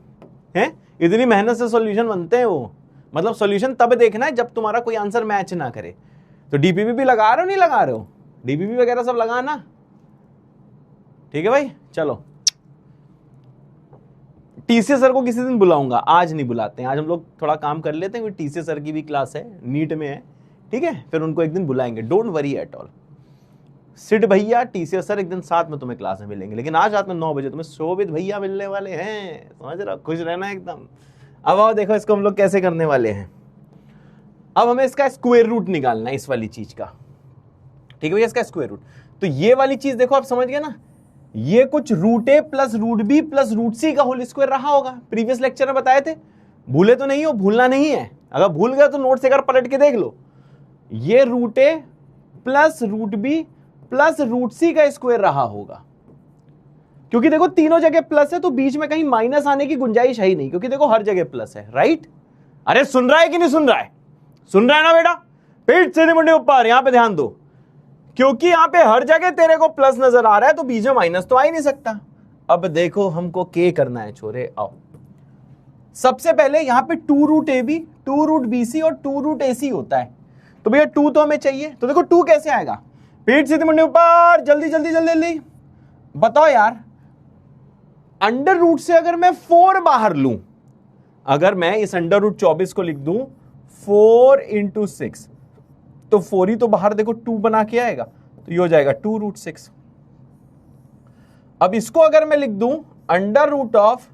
हैं? इतनी मेहनत से सॉल्यूशन बनते हैं वो, मतलब सॉल्यूशन तब देखना है जब तुम्हारा कोई आंसर मैच ना करे। तो डीपीपी भी लगा रहे हो नहीं लगा रहे हो, डीपीपी वगैरह सब लगाना, ठीक है भाई। चलो टीसीएस सर को किसी दिन बुलाऊंगा, आज नहीं बुलाते हैं, आज हम लोग थोड़ा काम कर लेते हैं, टीसीएस सर की भी क्लास है, नीट में है, ठीक है, फिर उनको एक दिन बुलाएंगे, don't worry at all. Sid भैया, टीसीएस सर एक दिन साथ में तुम्हें क्लास में मिलेंगे, लेकिन आज रात में 9 बजे तुम्हें शोभित भैया मिलने वाले हैं, समझ रहे हो, खुश रहना एकदम। अब आओ देखो इसको हम लोग कैसे करने वाले हैं। अब हमें इसका स्क्वायर रूट निकालना है इस वाली चीज का, ठीक है भैया, इसका स्क्वायर रूट। तो ये वाली चीज देखो आप समझ गए ना, ये कुछ root A plus root B plus root C का होल स्क्वायर रहा होगा, प्रीवियस लेक्चर में बताए थे, भूले तो नहीं हो, भूलना नहीं है, अगर भूल गए तो नोट से अगर पलट के देख लो, ये root A plus root B plus root C का स्क्वायर रहा होगा, क्योंकि देखो तीनों जगह प्लस है, तो बीच में कहीं माइनस आने की गुंजाइश है ही नहीं, क्योंकि देखो हर जगह प्लस है, राइट? अरे सुन रहा है कि नहीं सुन रहा है? सुन रहा है ना बेटा, पेट सीधे मुंडे ऊपर, यहां पे ध्यान दो, क्योंकि यहां पे हर जगह तेरे को प्लस नजर आ रहा है, तो बीच में माइनस तो आ ही नहीं सकता। अब देखो हमको के करना है छोरे, आओ सबसे पहले यहां पे 2 root A B, 2 root B C और 2 रूट ए सी होता है, तो भैया 2 तो हमें चाहिए, तो देखो 2 कैसे आएगा, पेट सीधे मुंडे ऊपर, जल्दी जल्दी जल्दी जल्दी बताओ यार। अंडर रूट से अगर मैं 4 बाहर लूं, अगर मैं इस अंडर रूट 24 को लिख दूं 4 × 6, तो 4 ही तो बाहर देखो 2 बना के आएगा, तो ये हो जाएगा 2 रूट 6। अब इसको अगर मैं लिख दूं अंडर रूट ऑफ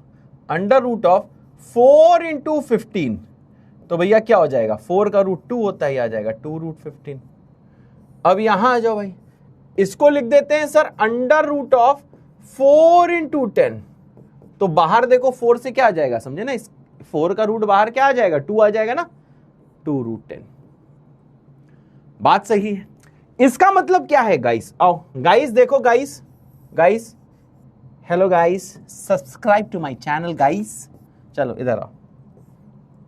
4 × 15, तो भैया क्या हो जाएगा, 4 का रूट 2 होता है, आ जाएगा 2 रूट 15। अब यहां आ जाओ भाई, इसको लिख देते हैं सर अंडर रूट ऑफ 4 × 10, तो बाहर देखो 4 से क्या आ जाएगा, समझे ना, इस 4 का रूट बाहर क्या आ जाएगा, 2 आ जाएगा ना, 2 रूट 10। बात सही है। इसका मतलब क्या है गाइस, आओ गाइस देखो, guys hello guys, subscribe to my channel guys, चलो इधर आओ,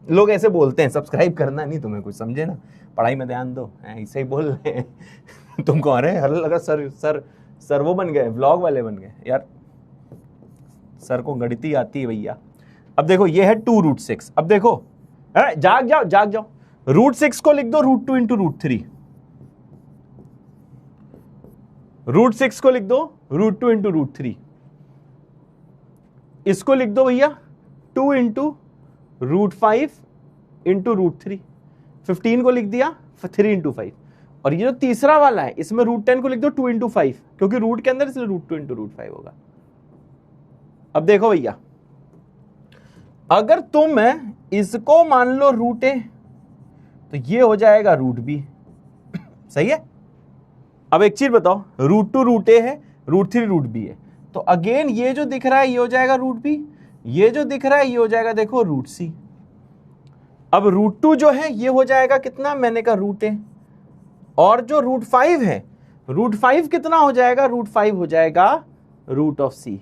लोग ऐसे बोलते हैं सब्सक्राइब करना नहीं तुम्हें कुछ, समझे ना, पढ़ाई में ध्यान दो, ऐसे ही बोल रहे हैं तुम कौन है, हर लगा सर वो बन गए, व्लॉग वाले बन गए यार, सर को गणिती आती है भैया। अब देखो ये है 2 रूट 6, अब देखो जाग जाओ, रूट 6 को लिख दो रूट 2 × रूट 3, रूट 6 को लिख दो रूट 2 × रूट 3, इसको लिख दो भैया 2 × रूट 5 × रूट 3, 15 को लिख दिया 3 × 5, और ये जो तीसरा वाला है इसमें रूट 10 को लिख दो 2 × 5, क्योंकि रूट के अंदर इसलिए रूट 2 × रूट 5 होगा। अब देखो भैया, अगर तुम इसको मान लो रूट ए, तो ये हो जाएगा रूट बी, सही है। अब एक चीज बताओ, √2 √a है, √3 √b है, तो अगेन ये जो दिख रहा है ये हो जाएगा √b, ये जो दिख रहा है ये हो जाएगा देखो √c। अब √2 जो है ये हो जाएगा कितना, मैंने कहा √a, और जो √5 है, √5 कितना हो जाएगा, √5 हो जाएगा √c।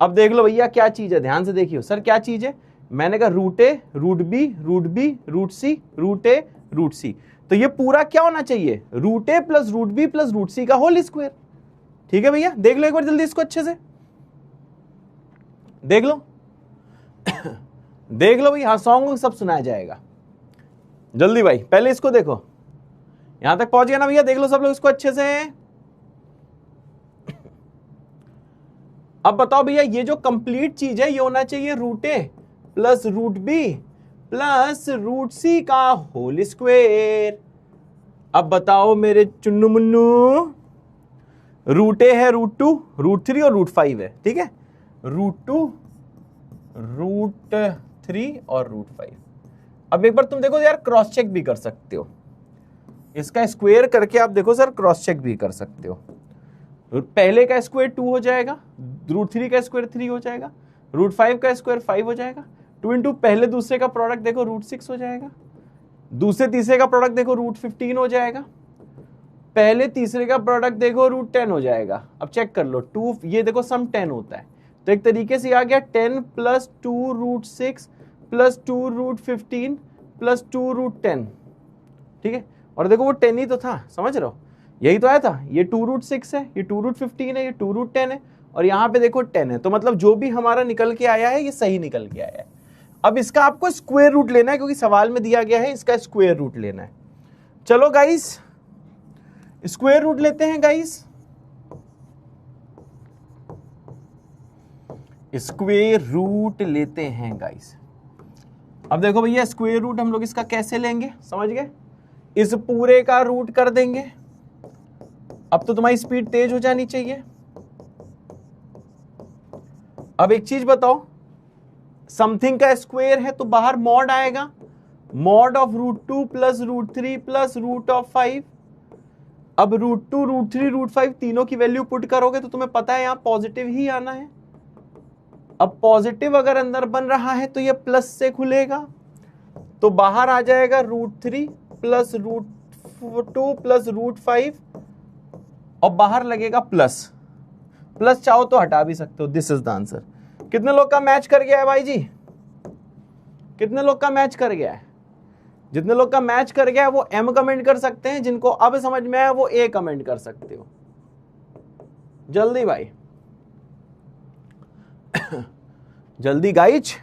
अब देख लो भैया क्या चीज है, ध्यान से देखियो सर क्या चीज है, मैंने कहा √a √b √b √c √a √c, तो ये पूरा क्या होना चाहिए, √a plus √b plus √c का होल स्क्वायर। ठीक है भैया, देख लो एक बार जल्दी इसको अच्छे से देख लो देख लो भैया, सॉन्ग सब सुनाया जाएगा जल्दी भाई, पहले इसको देखो, यहां तक पहुंच गया ना भैया, देख लो सब लोग इसको अच्छे से। अब बताओ भैया ये जो कंप्लीट चीज है ये होना चाहिए √a plus √b plus √c का होल स्क्वायर। अब बताओ मेरे चुन्नू मुन्नू, √a है √2 √3 और √5 है, ठीक है, √2 √3 और √5। अब एक बार तुम देखो यार, क्रॉस चेक भी कर सकते हो, इसका स्क्वायर करके आप देखो सर, क्रॉस चेक भी कर सकते हो। पहले का स्क्वायर 2 हो जाएगा, √3 का स्क्वायर 3 हो जाएगा, √5 का स्क्वायर 5 हो जाएगा, 2 इंटू पहले दूसरे का प्रोडक्ट देखो √6 हो जाएगा, दूसरे तीसरे का प्रोडक्ट देखो √15 हो जाएगा, पहले तीसरे का प्रोडक्ट देखो √10 हो जाएगा। अब चेक कर लो, 2 ये देखो सम 10 होता है, तो एक तरीके से आ गया 10 प्लस 2 √6 प्लस 2 √15 प्लस 2 √10, ठीक है, और देखो वो 10 ही तो था, समझ रहे हो, यही तो आया था, ये 2 √6 है, ये 2 √15 है, ये 2 √10 है, और यहाँ पे देखो 10 है, तो मतलब जो भी हमारा निकल के आया है ये सही निकल के आया है। अब इसका आपको स्क्वायर रूट लेना है, क्योंकि सवाल में दिया गया है इसका स्क्वायर रूट लेना है। चलो गाइस स्क्वायर रूट लेते हैं गाइस, स्क्वायर रूट लेते हैं गाइस। अब देखो भैया स्क्वायर रूट हम लोग इसका कैसे लेंगे, समझ गए, इस पूरे का रूट कर देंगे। अब तो तुम्हारी स्पीड तेज हो जानी चाहिए। अब एक चीज बताओ, समथिंग का स्क्वायर है तो बाहर मॉड आएगा, मॉड ऑफ √2 प्लस √3 प्लस √5। अब √2 √3 √5 तीनों की वैल्यू पुट करोगे तो तुम्हें पता है यहां पॉजिटिव ही आना है। अब पॉजिटिव अगर अंदर बन रहा है तो ये प्लस से खुलेगा, तो बाहर आ जाएगा √3 प्लस √2 प्लस √5, और बाहर लगेगा प्लस। प्लस चाहो तो हटा भी सकते हो। This is the answer. कितने लोग का मैच कर गया है भाई जी, कितने लोग का मैच कर गया है? जितने लोग का मैच कर गया है वो M कमेंट कर सकते हैं, जिनको अब समझ में आया वो A कमेंट कर सकते हो। जल्दी भाई जल्दी गाइज,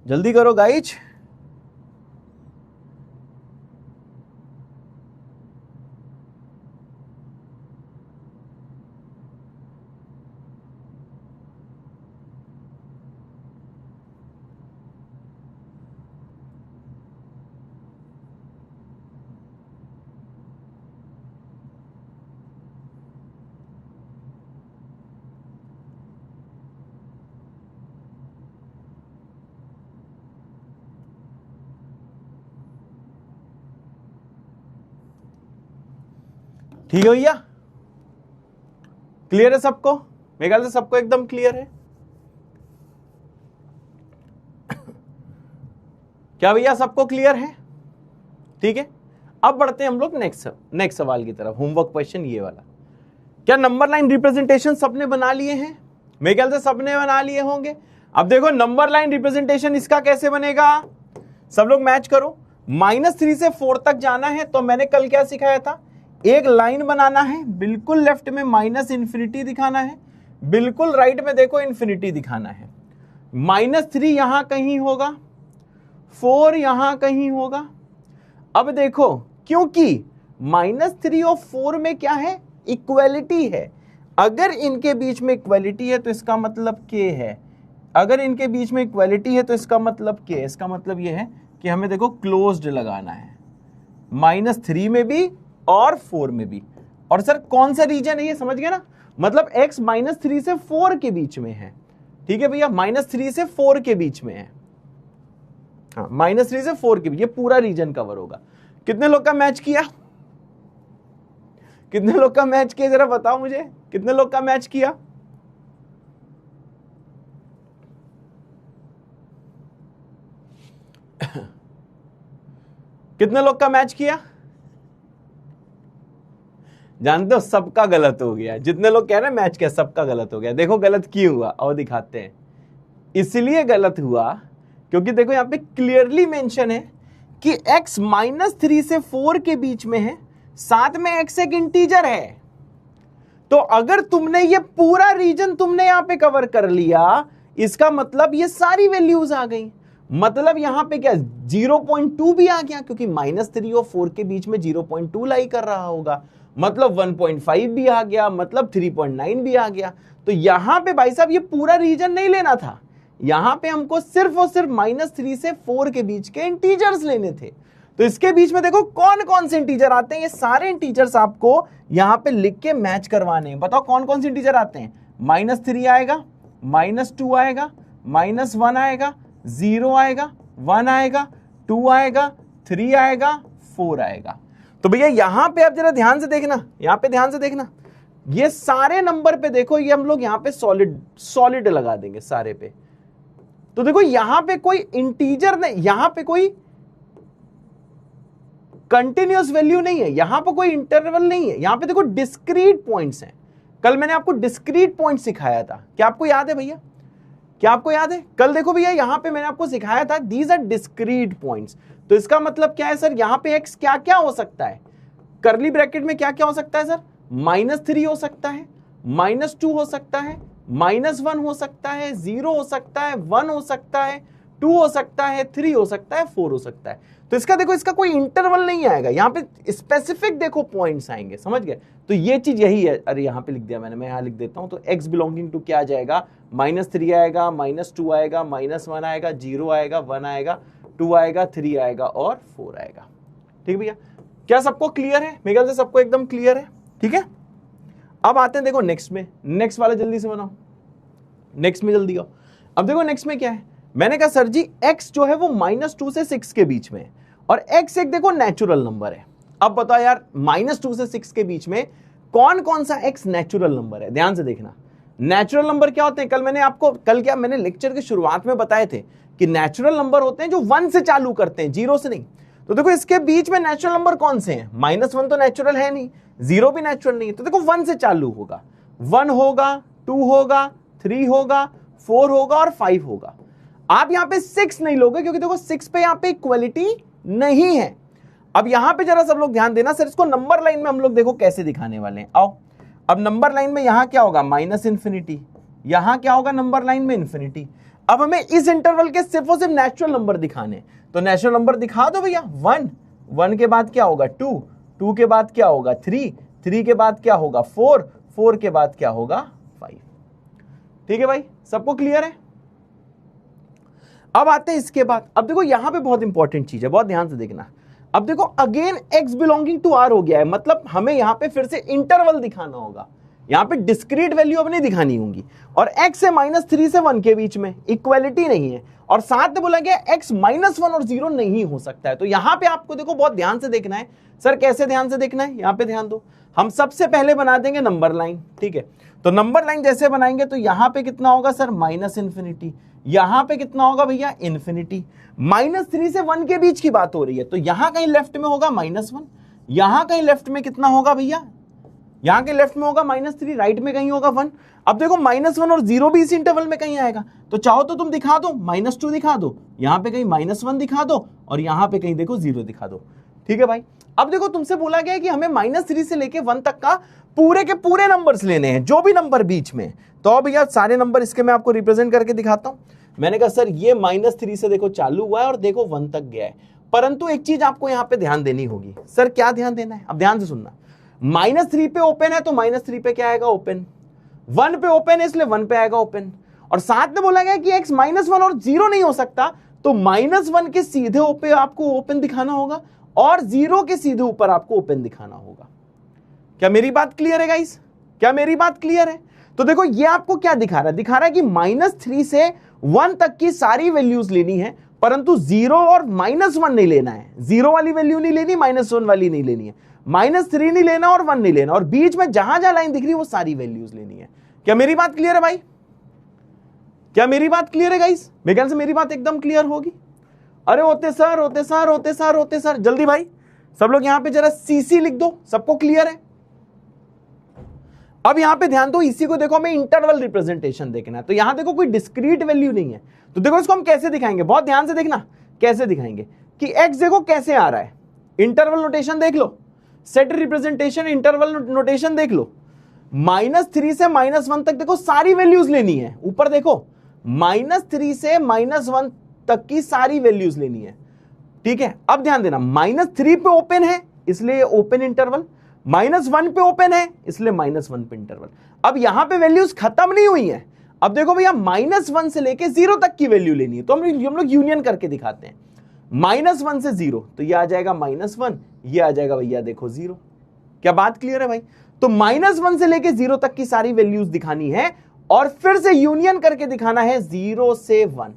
जल्दी करो गाइज। ठीक है भैया, क्लियर है सबको? मेरे ख्याल से सबको एकदम क्लियर है। क्या भैया सबको क्लियर है? ठीक है, अब बढ़ते हैं हम लोग नेक्स्ट सवाल की तरफ। होमवर्क क्वेश्चन ये वाला, क्या नंबर लाइन रिप्रेजेंटेशन सबने बना लिए हैं? मेरे ख्याल से सबने बना लिए होंगे। अब देखो नंबर लाइन रिप्रेजेंटेशन इसका कैसे बनेगा, सब लोग मैच करो। -3 से 4 तक जाना है, तो मैंने कल क्या सिखाया था, एक लाइन बनाना है, बिल्कुल लेफ्ट में -∞ दिखाना है, बिल्कुल राइट में देखो इन्फिनिटी दिखाना है। -3 यहां कहीं होगा, 4 यहां कहीं होगा। अब देखो क्योंकि -3 और 4 में क्या है, इक्वलिटी है। अगर इनके बीच में इक्वलिटी है तो इसका मतलब k है, अगर इनके बीच में इक्वलिटी है तो इसका मतलब k है। इसका मतलब यह है कि हमें देखो क्लोज्ड लगाना है, -3 में भी और 4 में भी। और सर कौन सा रीजन है ये समझ गए ना, मतलब x -3 से 4 के बीच में है। ठीक है भैया, -3 से 4 के बीच में है, हाँ -3 से 4 के बीच, ये पूरा रीजन कवर होगा। कितने लोग का मैच किया? कितने लोग का मैच किया जरा बताओ मुझे, कितने लोग का मैच किया? कितने लोग का मैच किया? जानते हो सबका गलत हो गया। जितने लोग कह रहे हैं मैच किया, सबका गलत हो गया। देखो गलत क्यों हुआ और दिखाते हैं। इसलिए गलत हुआ क्योंकि देखो यहां पे क्लियरली मेंशन है कि x -3 से 4 के बीच में है, साथ में x एक इंटीजर है। तो अगर तुमने ये पूरा रीजन तुमने यहां पे कवर कर लिया, इसका मतलब ये सारी वैल्यूज आ गई। मतलब यहां पे क्या 0.2 भी आ गया, क्योंकि -3 और 4 के बीच में 0.2 लाई कर रहा होगा। मतलब 1.5 भी आ गया, मतलब 3.9 भी आ गया। तो यहां पे भाई साहब ये पूरा रीजन नहीं लेना था, यहां पे हमको सिर्फ और सिर्फ -3 से 4 के बीच के इंटीजर्स लेने थे। तो इसके बीच में देखो कौन कौन से इंटीजर आते हैं, ये सारे इंटीजर्स आपको यहां पे लिख के मैच करवाने हैं। बताओ कौन कौन से इंटीजर आते हैं? -3 आएगा, -2 आएगा, -1 आएगा, 0 आएगा, 1 आएगा, 2 आएगा, 3 आएगा, 4 आएगा। तो भैया यहां पे आप जरा ध्यान से देखना, यहां पे ध्यान से देखना, ये सारे नंबर पे देखो, ये हम लोग यहां पे सॉलिड लगा देंगे सारे पे। तो देखो यहां पे कोई इंटीजर नहीं, यहां पे कोई कंटिन्यूअस वैल्यू नहीं है, यहां पे कोई इंटरवल नहीं है, यहां पे देखो डिस्क्रीट पॉइंट्स हैं। कल मैंने आपको डिस्क्रीट पॉइंट सिखाया था, क्या आपको याद है भैया? क्या आपको याद है? कल देखो भैया यहां पे मैंने आपको सिखाया था दीज आर डिस्क्रीट पॉइंट्स। तो इसका मतलब क्या है सर? यहां पे x क्या क्या हो सकता है? करली ब्रैकेट में क्या क्या हो सकता है सर? -3 हो सकता है, -2 हो सकता है, -1 हो सकता है, 0 हो सकता है, 1 हो सकता है, 2 हो सकता है, 3 हो सकता है, 4 हो सकता है। तो इसका देखो, इसका कोई इंटरवल नहीं आएगा, यहां पे स्पेसिफिक देखो पॉइंट्स आएंगे, समझ गए? तो ये चीज यही है। अरे यहां पे लिख दिया मैंने, मैं यहां लिख देता हूं। तो x बिलोंगिंग टू क्या आ जाएगा? -3 आएगा, -2 आएगा, -1 आएगा, 0 आएगा, 1 आएगा, 2 आएगा, 3 आएगा और 4 आएगा। ठीक भैया, क्या सबको क्लियर है? मेरे ख्याल से सबको एकदम क्लियर है। ठीक है, अब आते हैं देखो नेक्स्ट में। नेक्स्ट वाला जल्दी से बनाओ, नेक्स्ट में जल्दी आओ। अब देखो नेक्स्ट में क्या है, मैंने कहा सर जी x जो है वो -2 से 6 के बीच में है, और x एक देखो नेचुरल नंबर है। अब बताओ यार -2 से 6 के बीच में कौन कौन सा x नेचुरल नंबर है? ध्यान से देखना, नेचुरल नंबर क्या होते हैं? कल मैंने आपको, कल क्या मैंने लेक्चर की शुरुआत में बताए थे कि नेचुरल नंबर होते हैं जो 1 से चालू करते हैं, 0 से नहीं। तो देखो इसके बीच में नेचुरल नंबर कौन से हैं? -1 तो नेचुरल है नहीं, 0 भी नेचुरल नहीं है। तो देखो 1 से चालू होगा, 1 होगा, 2 होगा, 3 होगा, 4 होगा और 5 होगा। आप यहां पे 6 नहीं लोगे, क्योंकि देखो 6 पे यहां पे इक्वलिटी नहीं है। अब यहां पे जरा सब लोग ध्यान देना, सर इसको नंबर लाइन में हम लोग देखो कैसे दिखाने वाले हैं। आओ, अब नंबर लाइन में यहां क्या होगा? -∞। यहां क्या होगा नंबर लाइन में? ∞। अब हमें इस इंटरवल के सिर्फ और सिर्फ नेचुरल नंबर दिखाने, तो नेचुरल नंबर दिखा दो भैया। 1 के बाद क्या होगा? 2 के बाद क्या होगा? 3 के बाद क्या होगा? 4 के बाद क्या होगा? 5। ठीक है भाई, सबको क्लियर है? अब आते हैं इसके बाद। अब देखो यहां पे बहुत इंपॉर्टेंट चीज है, बहुत ध्यान से देखना। अब देखो again x belonging to r हो गया है, मतलब हमें यहां पे फिर से इंटरवल दिखाना होगा। यहां पे डिस्क्रीट वैल्यू अब नहीं दिखानी होंगी, और x है -3 से 1 के बीच में, इक्वालिटी नहीं है, और साथ में बोला गया x -1 और 0 नहीं हो सकता है। तो यहां पे आपको देखो बहुत ध्यान से देखना है। सर कैसे ध्यान से देखना है? यहां पे ध्यान दो। हम सबसे पहले बना देंगे नंबर लाइन, ठीक है? तो नंबर लाइन जैसे बनाएंगे तो यहां पे कितना होगा सर? -∞। यहां पे कितना होगा भैया? ∞। -3 से 1 के बीच की बात हो रही है, तो यहां कहीं लेफ्ट में होगा -1, यहां कहीं लेफ्ट में कितना होगा भैया? यहां के लेफ्ट में होगा -3, राइट में कहीं होगा 1। अब देखो -1 और 0 भी इसी इंटरवल में कहीं आएगा, तो चाहो तो तुम दिखा दो, -2 दिखा दो, यहां पे कहीं -1 दिखा दो, और यहां पे कहीं देखो 0 दिखा दो। ठीक है भाई, अब देखो तुमसे बोला गया है कि हमें -3 से लेके 1 तक का पूरे के पूरे नंबर्स लेने हैं, जो भी नंबर बीच में। तो भैया सारे नंबर इसके मैं आपको रिप्रेजेंट करके दिखाता हूं। मैंने कहा सर ये -3 से देखो चालू हुआ है और देखो 1 तक गया है, परंतु एक चीज आपको यहां पे ध्यान देनी होगी। सर क्या ध्यान देना है? अब ध्यान से सुनना। -3 पे ओपन है तो -3 पे क्या आएगा? ओपन। 1 पे ओपन है इसलिए 1 पे आएगा ओपन, और साथ में बोला गया कि x -1 और 0 नहीं हो सकता, तो -1 के सीधे ऊपर आपको ओपन दिखाना होगा और 0 के सीधे ऊपर आपको ओपन दिखाना होगा। क्या मेरी बात क्लियर है गाइस? क्या मेरी बात क्लियर है? तो देखो ये आपको क्या दिखा रहा है? दिखा रहा है कि -3 से 1 तक की सारी वैल्यूज लेनी है, परंतु 0 और -1 नहीं लेना है। 0 वाली वैल्यू नहीं लेनी, -1 वाली नहीं लेनी है। -3 नहीं लेना और 1 नहीं लेना, और बीच में जहां जहां लाइन दिख रही है वो सारी वैल्यूज लेनी है। क्या मेरी बात क्लियर है भाई? क्या मेरी बात क्लियर है गाइस? मेरे ख्याल से मेरी बात एकदम क्लियर होगी। अरे होते सर जल्दी भाई सब लोग यहां पे जरा सीसी लिख दो, सबको क्लियर है? अब यहां पे ध्यान दो, इसी को देखो हमें इंटरवल रिप्रेजेंटेशन देखना है। तो यहां देखो कोई डिस्क्रीट वैल्यू नहीं है, तो देखो इसको हम कैसे दिखाएंगे, बहुत ध्यान से देखना कैसे दिखाएंगे कि x देखो कैसे आ रहा है, इंटरवल नोटेशन देख लो, सेट रिप्रेजेंटेशन इंटरवल नोटेशन देख लो। -3 से -1 तक देखो सारी वैल्यूज लेनी है, ऊपर देखो -3 से -1 तक की सारी वैल्यूज लेनी है, ठीक है। अब ध्यान देना, -3 पे ओपन है इसलिए ओपन इंटरवल, -1 पे ओपन है इसलिए -1 पे इंटरवल। अब यहां पे वैल्यूज खत्म नहीं हुई है, अब देखो भैया -1 से लेके 0 तक की वैल्यू लेनी है, तो हम लोग यूनियन करके दिखाते हैं। -1 से 0 तो ये आ जाएगा -1, ये आ जाएगा भैया देखो 0। क्या बात क्लियर है भाई? तो -1 से लेके 0 तक की सारी वैल्यूज दिखानी है और फिर से यूनियन करके दिखाना है 0 से 1।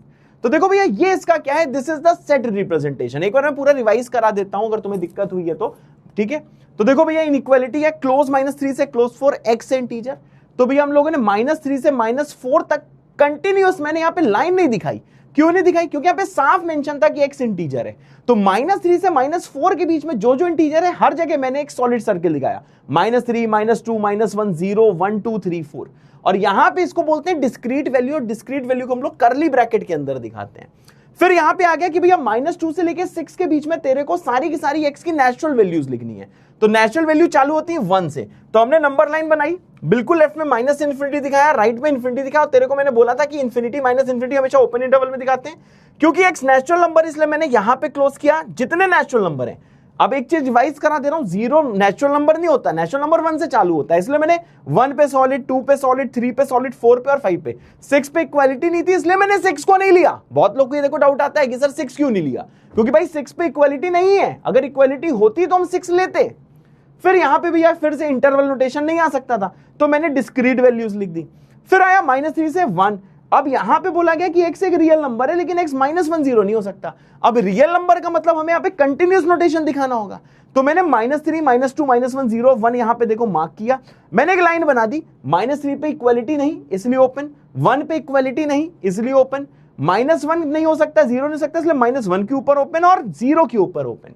तो देखो भैया ये इसका क्या है, this is the set representation. एक बार मैं पूरा रिवाइज करा देता हूं अगर तुम्हें दिक्कत हुई है तो, ठीक है। तो देखो भैया इनइक्वालिटी है क्लोज -3 से क्लोज 4 x इंटीजर। तो भैया हम लोगों ने -3 से -4 तक कंटिन्यूअस, मैंने यहां पे लाइन नहीं दिखाई, क्यों नहीं दिखाई? क्योंकि यहां पे साफ मेंशन था कि x इंटीजर है। तो -3 से -4 के बीच में जो जो इंटीजर है हर जगह मैंने एक सॉलिड सर्किल दिखाया, -3 -2 -1 0 1 2 3 4। और यहां पे इसको बोलते हैं डिस्क्रीट वैल्यू, और डिस्क्रीट वैल्यू को हम लोग करली ब्रैकेट के अंदर दिखाते हैं। फिर यहां पे आ गया कि भैया -2 से लेके 6 के बीच में तेरे को सारी की सारी x की नेचुरल वैल्यूज लिखनी है। तो नेचुरल वैल्यू चालू होती है 1 से, तो हमने नंबर लाइन बनाई, बिल्कुल लेफ्ट में -∞ दिखाया, राइट में इन्फिनिटी दिखाया। और तेरे को मैंने बोला था कि इन्फिनिटी -∞ हमेशा ओपन इंटरवल में दिखाते हैं, क्योंकि x नेचुरल नंबर, इसलिए मैंने यहां पे क्लोज किया जितने नेचुरल नंबर है। अब एक चीज रिवाइज करा दे रहा हूं, 0 नेचुरल नंबर नहीं होता, नेचुरल नंबर 1 से चालू होता है, इसलिए मैंने 1 पे सॉलिड, 2 पे सॉलिड, 3 पे सॉलिड, 4 पे और 5 पे। 6 पे इक्वालिटी नहीं थी इसलिए मैंने 6 को नहीं लिया। बहुत लोग को ये देखो डाउट आता है कि सर 6 क्यों नहीं लिया, क्योंकि भाई 6 पे इक्वालिटी नहीं है, अगर इक्वालिटी होती तो हम 6 लेते। फिर यहां पे भैया फिर से इंटरवल नोटेशन नहीं आ सकता था, तो मैंने डिस्क्रीट वैल्यूज लिख दी। फिर आया -3 से 1। अब यहां पे बोला गया कि x एक रियल नंबर है, लेकिन x -1 0 नहीं हो सकता। अब रियल नंबर का मतलब हमें यहां पे कंटिन्यूअस नोटेशन दिखाना होगा, तो मैंने -3 -2 -1 0 1 यहां पे देखो मार्क किया। मैंने एक लाइन बना दी, -3 पे इक्वालिटी नहीं इसलिए ओपन, 1 पे इक्वालिटी नहीं इसलिए ओपन, -1 नहीं हो सकता, 0 नहीं हो सकता, इसलिए -1 के ऊपर ओपन और 0 के ऊपर ओपन।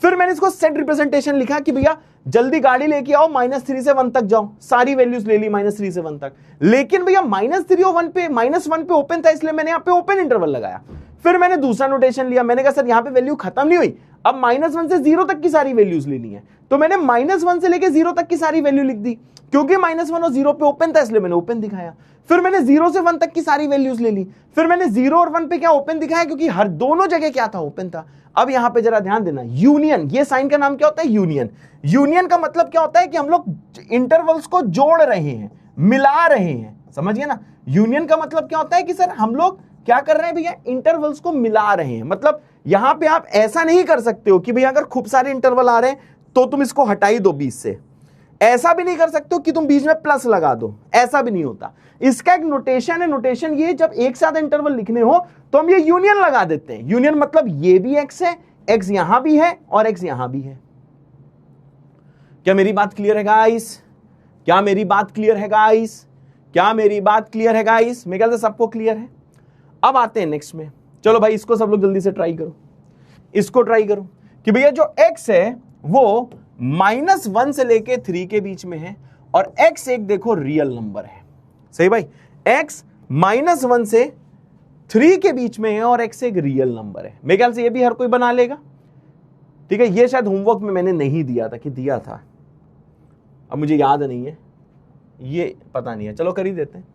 फिर मैंने इसको सेट रिप्रेजेंटेशन लिखा कि भैया जल्दी गाड़ी लेके आओ, -3 से 1 तक जाओ, सारी वैल्यूज ले ली -3 से 1 तक। लेकिन भैया -3 और 1 पे -1 पे ओपन था, इसलिए मैंने यहां पे ओपन इंटरवल लगाया। फिर मैंने दूसरा नोटेशन लिया, मैंने कहा सर यहां पे वैल्यू खत्म नहीं हुई, अब -1 से 0 तक की सारी वैल्यूज लेनी है। तो मैंने -1 से लेके 0 तक की सारी वैल्यू लिख दी, क्योंकि -1 और 0 पे ओपन था इसलिए मैंने ओपन दिखाया। फिर मैंने 0 से 1 तक की सारी वैल्यूज ले ली। फिर मैंने 0 और 1 पे क्या ओपन दिखाया, क्योंकि हर दोनों जगह क्या था, ओपन था। अब यहां पे जरा ध्यान देना, यूनियन, ये साइन का नाम क्या होता है, यूनियन। यूनियन का मतलब क्या होता है कि हम लोग इंटरवल्स को जोड़ रहे हैं, मिला रहे हैं, समझिए ना। यूनियन का मतलब क्या होता है कि सर हम लोग क्या कर रहे हैं भैया, इंटरवल्स को मिला रहे हैं। मतलब यहां पे आप ऐसा नहीं कर सकते हो कि भैया अगर खूब सारे इंटरवल आ रहे हैं तो तुम इसको हटाई दो बीच से, ऐसा भी नहीं कर सकते हो कि तुम बीच में प्लस लगा दो, ऐसा भी नहीं होता। इसका एक नोटेशन है, नोटेशन ये जब एक साथ इंटरवल लिखने हो तो हम ये यूनियन लगा देते हैं। यूनियन मतलब ये भी x है, x यहां भी है और x यहां भी है। क्या मेरी बात क्लियर है गाइस? क्या मेरी बात क्लियर है गाइस? क्या मेरी बात क्लियर है गाइस? मेरे ख्याल से सबको क्लियर है। अब आते हैं नेक्स्ट में, चलो भाई इसको सब लोग जल्दी से ट्राई करो, इसको ट्राई करो कि भैया जो x है वो -1 से लेके 3 के बीच में है और x एक देखो रियल नंबर है, सही भाई, x -1 से 3 के बीच में है और x एक रियल नंबर है। मेरे ख्याल से ये भी हर कोई बना लेगा, ठीक है। ये शायद होमवर्क में मैंने नहीं दिया था कि दिया था, अब मुझे याद नहीं है, ये पता नहीं है, चलो कर ही देते हैं।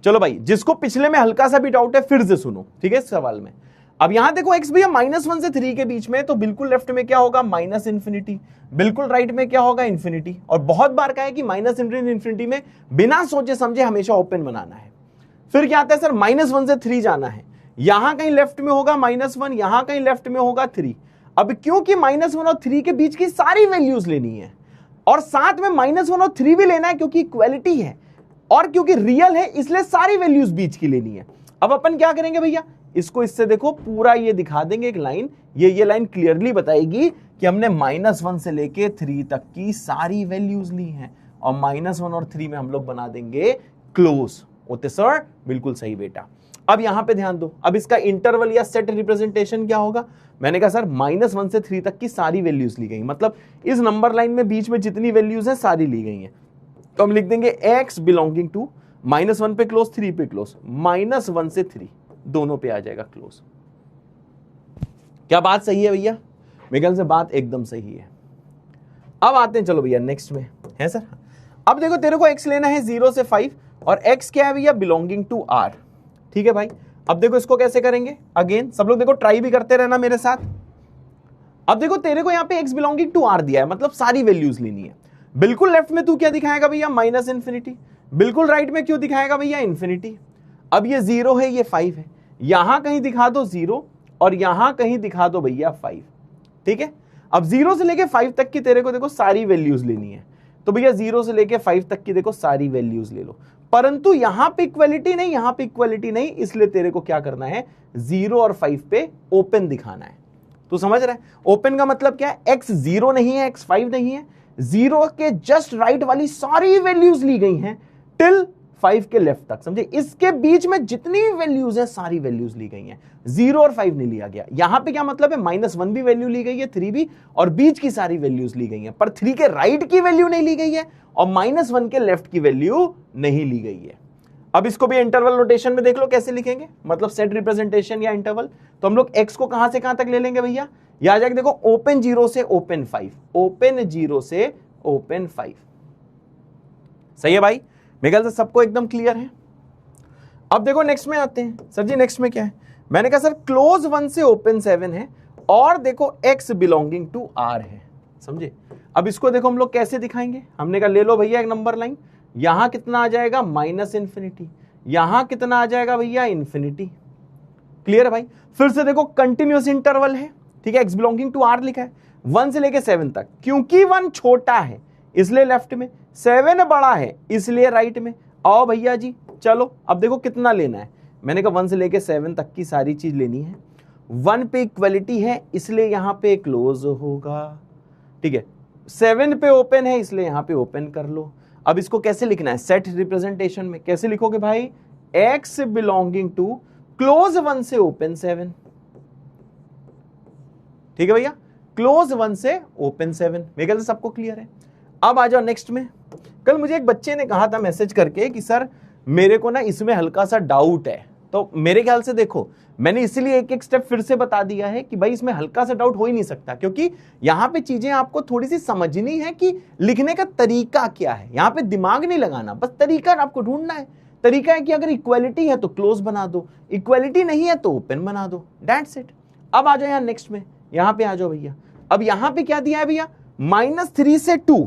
चलो भाई जिसको पिछले में हल्का सा भी डाउट है फिर से सुनो, ठीक है, इस सवाल में। अब यहां देखो x भैया -1 से 3 के बीच में, तो बिल्कुल लेफ्ट में क्या होगा, -∞, बिल्कुल राइट में क्या होगा, इन्फिनिटी। और बहुत बार कहा है कि -∞ में बिना सोचे समझे हमेशा ओपन बनाना है। फिर क्या आता है सर, -1 से 3 जाना है, यहां कहीं लेफ्ट में होगा -1, यहां कहीं लेफ्ट में होगा 3। अब क्योंकि -1 और 3 के बीच की सारी वैल्यूज लेनी है और साथ में -1 और 3 भी लेना है, क्योंकि इक्वालिटी है और क्योंकि रियल है इसलिए सारी वैल्यूज बीच की लेनी है। अब अपन क्या करेंगे भैया, इसको इससे देखो पूरा ये दिखा देंगे एक लाइन, ये लाइन क्लियरली बताएगी कि हमने -1 से लेके 3 तक की सारी वैल्यूज ली हैं और -1 और 3 में हम लोग बना देंगे क्लोज। ओके सर, बिल्कुल सही बेटा। अब यहां पे ध्यान दो, अब इसका इंटरवल या सेट रिप्रेजेंटेशन क्या होगा? मैंने कहा सर -1 से 3 तक की सारी वैल्यूज ली गई, मतलब इस नंबर लाइन में बीच में जितनी वैल्यूज हैं सारी ली गई हैं। तो हम लिख देंगे x बिलोंगिंग टू -1 पे क्लोज, 3 पे क्लोज, -1 से 3 दोनों पे आ जाएगा क्लोज। क्या बात सही है भैया? मेरे ख्याल से बात एकदम सही है। अब आते हैं, चलो भैया नेक्स्ट में है सर। अब देखो तेरे को x लेना है 0 से 5 और x क्या है भैया? Belonging to r। ठीक है भाई, अब देखो इसको कैसे करेंगे, अगेन सब लोग देखो ट्राई भी करते रहना मेरे साथ। अब देखो तेरे को यहाँ पे x बिलोंगिंग टू r दिया है, मतलब सारी वैल्यूज लेनी है। बिल्कुल लेफ्ट में तू क्या दिखाएगा भैया? -इन्फिनिटी। बिल्कुल राइट में क्यों दिखाएगा भैया? इन्फिनिटी। अब ये 0 है, ये 5 है, यहां कहीं दिखा दो 0 और यहां कहीं दिखा दो भैया 5। ठीक है, अब 0 से लेके 5 तक की तेरे को देखो सारी वैल्यूज लेनी है, तो भैया 0 से लेके 5 तक की देखो सारी वैल्यूज ले लो, परंतु यहां पे इक्वलिटी नहीं, यहां पे इक्वलिटी नहीं, इसलिए तेरे को क्या करना है? 0 और 5 पे ओपन दिखाना है। तू समझ रहा है? ओपन का मतलब क्या है? x 0 नहीं है, x 5 नहीं है, 0 के जस्ट राइट वाली सारी वैल्यूज ली गई हैं टिल 5 के लेफ्ट तक, समझे? इसके बीच में जितनी वैल्यूज है सारी वैल्यूज ली गई हैं, 0 और 5 नहीं लिया गया। यहां पे क्या मतलब है? -1 भी वैल्यू ली गई है, 3 भी, और बीच की सारी वैल्यूज ली गई हैं, पर 3 के राइट की वैल्यू नहीं ली गई है और -1 के लेफ्ट की वैल्यू नहीं ली गई है। अब इसको भी इंटरवल नोटेशन में देख लो कैसे लिखेंगे, मतलब सेट रिप्रेजेंटेशन या इंटरवल। तो हम लोग x को कहां से कहां तक ले लेंगे भैया? यह आ जाएगा देखो ओपन 0 से ओपन 5, ओपन 0 से ओपन 5। सही है भाई? मेरे ख्याल से सबको एकदम क्लियर है। अब देखो नेक्स्ट में आते हैं। सर जी नेक्स्ट में क्या है? मैंने कहा सर क्लोज 1 से ओपन 7 है और देखो x बिलोंगिंग टू r है, समझे? अब इसको देखो हम लोग कैसे दिखाएंगे। हमने कहा ले लो भैया एक नंबर लाइन, यहां कितना आ जाएगा? -इन्फिनिटी, यहां कितना आ जाएगा भैया? इन्फिनिटी। क्लियर है भाई? फिर से देखो कंटिन्यूअस इंटरवल है, ठीक है, x बिलोंगिंग टू r लिखा है 1 से लेके 7 तक, क्योंकि 1 छोटा है इसलिए लेफ्ट में, 7 बड़ा है इसलिए राइट में। आओ भैया जी चलो, अब देखो कितना लेना है। मैंने कहा 1 से लेके 7 तक की सारी चीज लेनी है। 1 पे इक्वलिटी है इसलिए यहां पे क्लोज होगा, ठीक है। 7 पे ओपन है इसलिए यहां पे ओपन कर लो। अब इसको कैसे लिखना है? सेट रिप्रेजेंटेशन में कैसे लिखोगे भाई? x बिलोंगिंग टू क्लोज 1 से ओपन 7, ठीक है भैया, क्लोज 1 से ओपन 7। मेरे ख्याल से सबको क्लियर है। अब आ जाओ नेक्स्ट में। कल मुझे एक बच्चे ने कहा था मैसेज करके कि सर मेरे को ना इसमें हल्का सा डाउट है, तो मेरे ख्याल से देखो मैंने इसीलिए एक एक स्टेप फिर से बता दिया है कि भाई इसमें हल्का सा डाउट हो ही नहीं सकता, क्योंकि यहां पे चीजें आपको थोड़ी सी समझनी है कि लिखने का तरीका क्या है। यहां पे दिमाग नहीं लगाना, बस तरीका आपको ढूंढना है। तरीका है कि अगर इक्वालिटी है तो क्लोज बना दो, इक्वालिटी नहीं है तो ओपन बना दो, दैट्स इट। अब आ जाओ यहाँ नेक्स्ट में, यहां पे आ जाओ भैया। अब यहां पे क्या दिया है भैया? -3 से 2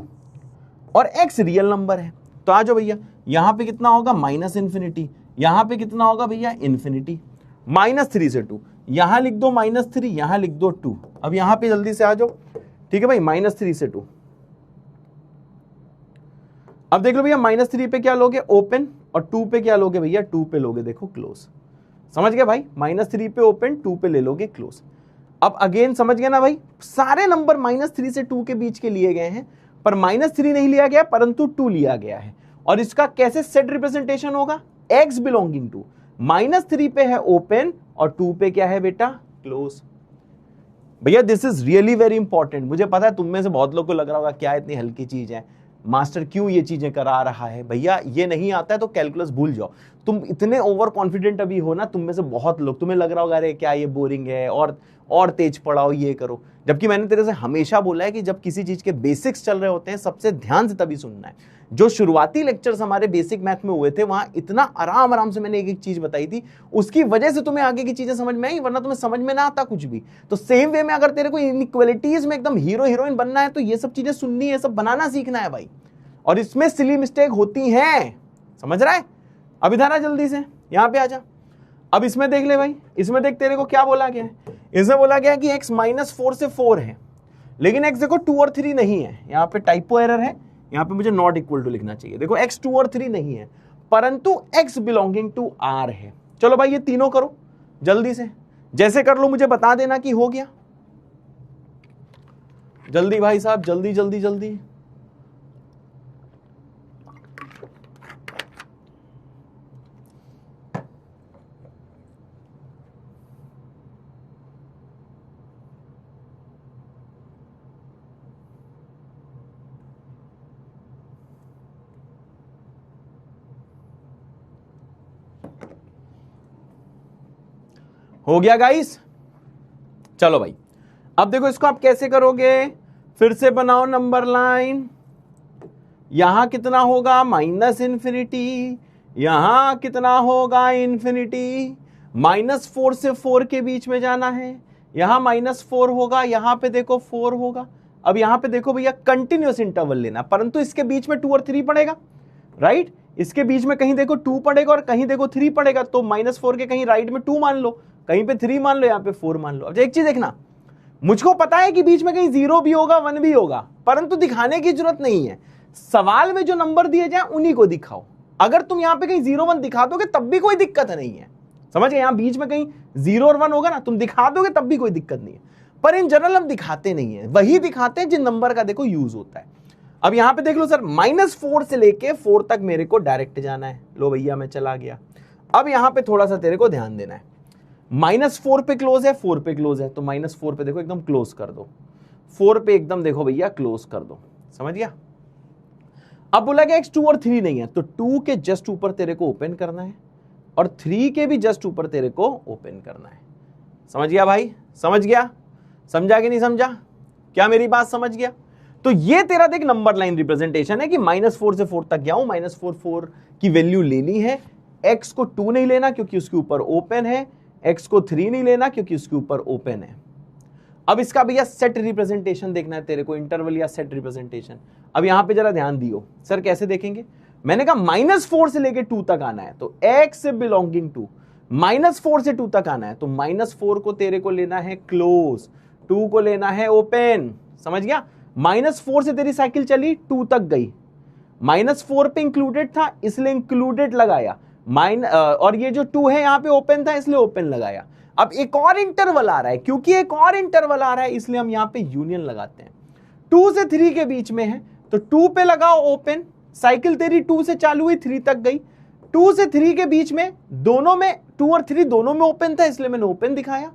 और x रियल नंबर है, तो आ जाओ भैया यहां पे कितना होगा? -इन्फिनिटी, यहां पे कितना होगा भैया? इन्फिनिटी। -3 से 2, यहां लिख दो -3, यहां लिख दो 2। अब यहां पे जल्दी से आ जाओ, ठीक है भाई, -3 से 2। अब देख लो भैया -3 पे क्या लोगे? ओपन, और 2 पे क्या लोगे भैया? 2 पे लोगे देखो क्लोज। समझ गए भाई? -3 पे ओपन, 2 पे ले लोगे क्लोज। अब अगेन समझ गए ना भाई? सारे नंबर -3 से 2 के बीच के लिए गए हैं, पर -3 नहीं लिया गया परंतु 2 लिया गया है। और इसका कैसे सेट रिप्रेजेंटेशन होगा? x बिलोंगिंग टू -3 पे है ओपन और 2 पे क्या है बेटा? क्लोज। भैया this is really very important. मुझे पता है तुम में से बहुत लोग को लग रहा होगा क्या इतनी हल्की चीज है, मास्टर क्यों ये चीजें करा रहा है। भैया ये नहीं आता है तो कैलकुलस भूल जाओ। तुम इतने ओवर कॉन्फिडेंट अभी हो ना, तुम में से बहुत लोग, तुम्हें लग रहा होगा अरे क्या ये बोरिंग है, और तेज पढ़ाओ, ये करो। जबकि मैंने तेरे से हमेशा बोला है कि जब किसी चीज के बेसिक्स चल रहे होते हैं सबसे ध्यान से तभी सुनना है। जो शुरुआती लेक्चर्स हमारे बेसिक मैथ में हुए थे वहां इतना आराम से मैंने एक एक चीज बताई थी, उसकी वजह से तुम्हें आगे की चीजें समझ में आई, वरना तुम्हें समझ में ना आता कुछ भी। तो सेम वे में अगर तेरे को इनइक्वालिटीज में एकदम हीरो हीरोइन बनना है तो ये सब चीजें सुननी है, सब बनाना सीखना है भाई। और इसमें सिली मिस्टेक होती हैं, समझ रहा है? अब इधर आ जल्दी से, यहां पे आ जा। अब इसमें देख ले भाई, इसमें देख तेरे को क्या बोला गया है। इसमें बोला गया कि x -4 से 4 है, लेकिन x देखो 2 और 3 नहीं है। यहाँ पे टाइपो एरर है, यहाँ पे मुझे नॉट इक्वल टू लिखना चाहिए। देखो x 2 और 3 नहीं है, परंतु x बिलोंगिंग टू r है। चलो भाई ये तीनों करो जल्दी से, जैसे कर लो मुझे बता देना कि हो गया। जल्दी भाई साहब, जल्दी जल्दी जल्दी। हो गया गाइस? चलो भाई, अब देखो इसको आप कैसे करोगे, फिर से बनाओ नंबर लाइन। यहां कितना होगा माइनस इन्फिनिटी, यहां कितना होगा इन्फिनिटी, -4 से 4 के बीच में जाना है, यहां -4 होगा, यहां पे देखो 4 होगा। अब यहां पे देखो भैया कंटिन्यूअस इंटरवल लेना, परंतु इसके बीच में 2 और 3 पड़ेगा, राइट? इसके बीच में कहीं देखो 2 पड़ेगा और कहीं देखो 3 पड़ेगा, तो -4 के कहीं राइट में 2 मान लो, कहीं पे 3 मान लो, यहां पे 4 मान लो। अब एक चीज देखना, मुझको पता है कि बीच में कहीं 0 भी होगा 1 भी होगा, परंतु दिखाने की जरूरत नहीं है। सवाल में जो नंबर दिए जाए उन्हीं को दिखाओ। अगर तुम यहां पे कहीं 0 1 दिखा दोगे तब भी कोई दिक्कत नहीं है, समझ गए? यहां बीच में कहीं 0 और 1 होगा ना, तुम दिखा दोगे तब भी कोई दिक्कत नहीं है, पर इन जनरल हम दिखाते नहीं है, वही दिखाते हैं जिन नंबर का देखो यूज होता है। अब यहां पे देख लो सर, -4 से लेके 4 तक मेरे को डायरेक्ट जाना है। लो भैया मैं चला गया। अब यहां पे थोड़ा सा तेरे को ध्यान देना है, -4 पे क्लोज है, 4 पे क्लोज है, तो -4 पे देखो एकदम क्लोज कर दो, 4 पे एकदम देखो भैया क्लोज कर दो, समझ गया? अब बोला गया x 2 और 3 नहीं है, तो 2 के जस्ट ऊपर तेरे को ओपन करना है और 3 के भी जस्ट ऊपर तेरे को ओपन करना है। समझ गया भाई? समझ गया? समझा कि नहीं समझा? क्या मेरी बात समझ गया? तो ये तेरा देख नंबर लाइन रिप्रेजेंटेशन है कि -4 से 4 तक गया हूं, -4 की वैल्यू लेनी है, x को 2 नहीं लेना क्योंकि उसके ऊपर ओपन है, x को 3 नहीं लेना क्योंकि उसके ऊपर ओपन है। अब इसका भैया सेट रिप्रेजेंटेशन देखना है तेरे को, इंटरवल या सेट रिप्रेजेंटेशन। अब यहां पे जरा ध्यान दियो, सर कैसे देखेंगे? मैंने कहा -4 से लेके 2 तक आना है, तो x बिलोंगिंग टू -4 से 2 तक आना है, तो -4 को तेरे को लेना है क्लोज, 2 को लेना है ओपन। समझ गया? -4 से तेरी साइकिल चली 2 तक गई, -4 पे इंक्लूडेड था इसलिए इंक्लूडेड लगाया, और ये जो 2 है यहां पे ओपन था इसलिए ओपन लगाया। अब एक और इंटरवल आ रहा है, क्योंकि एक और इंटरवल आ रहा है इसलिए हम यहां पे यूनियन लगाते हैं। 2 से 3 के बीच में है तो 2 पे लगाओ ओपन, साइकिल तेरी 2 से चालू हुई 3 तक गई, 2 से 3 के बीच में दोनों में 2 और 3 दोनों में ओपन था इसलिए मैंने ओपन दिखाया,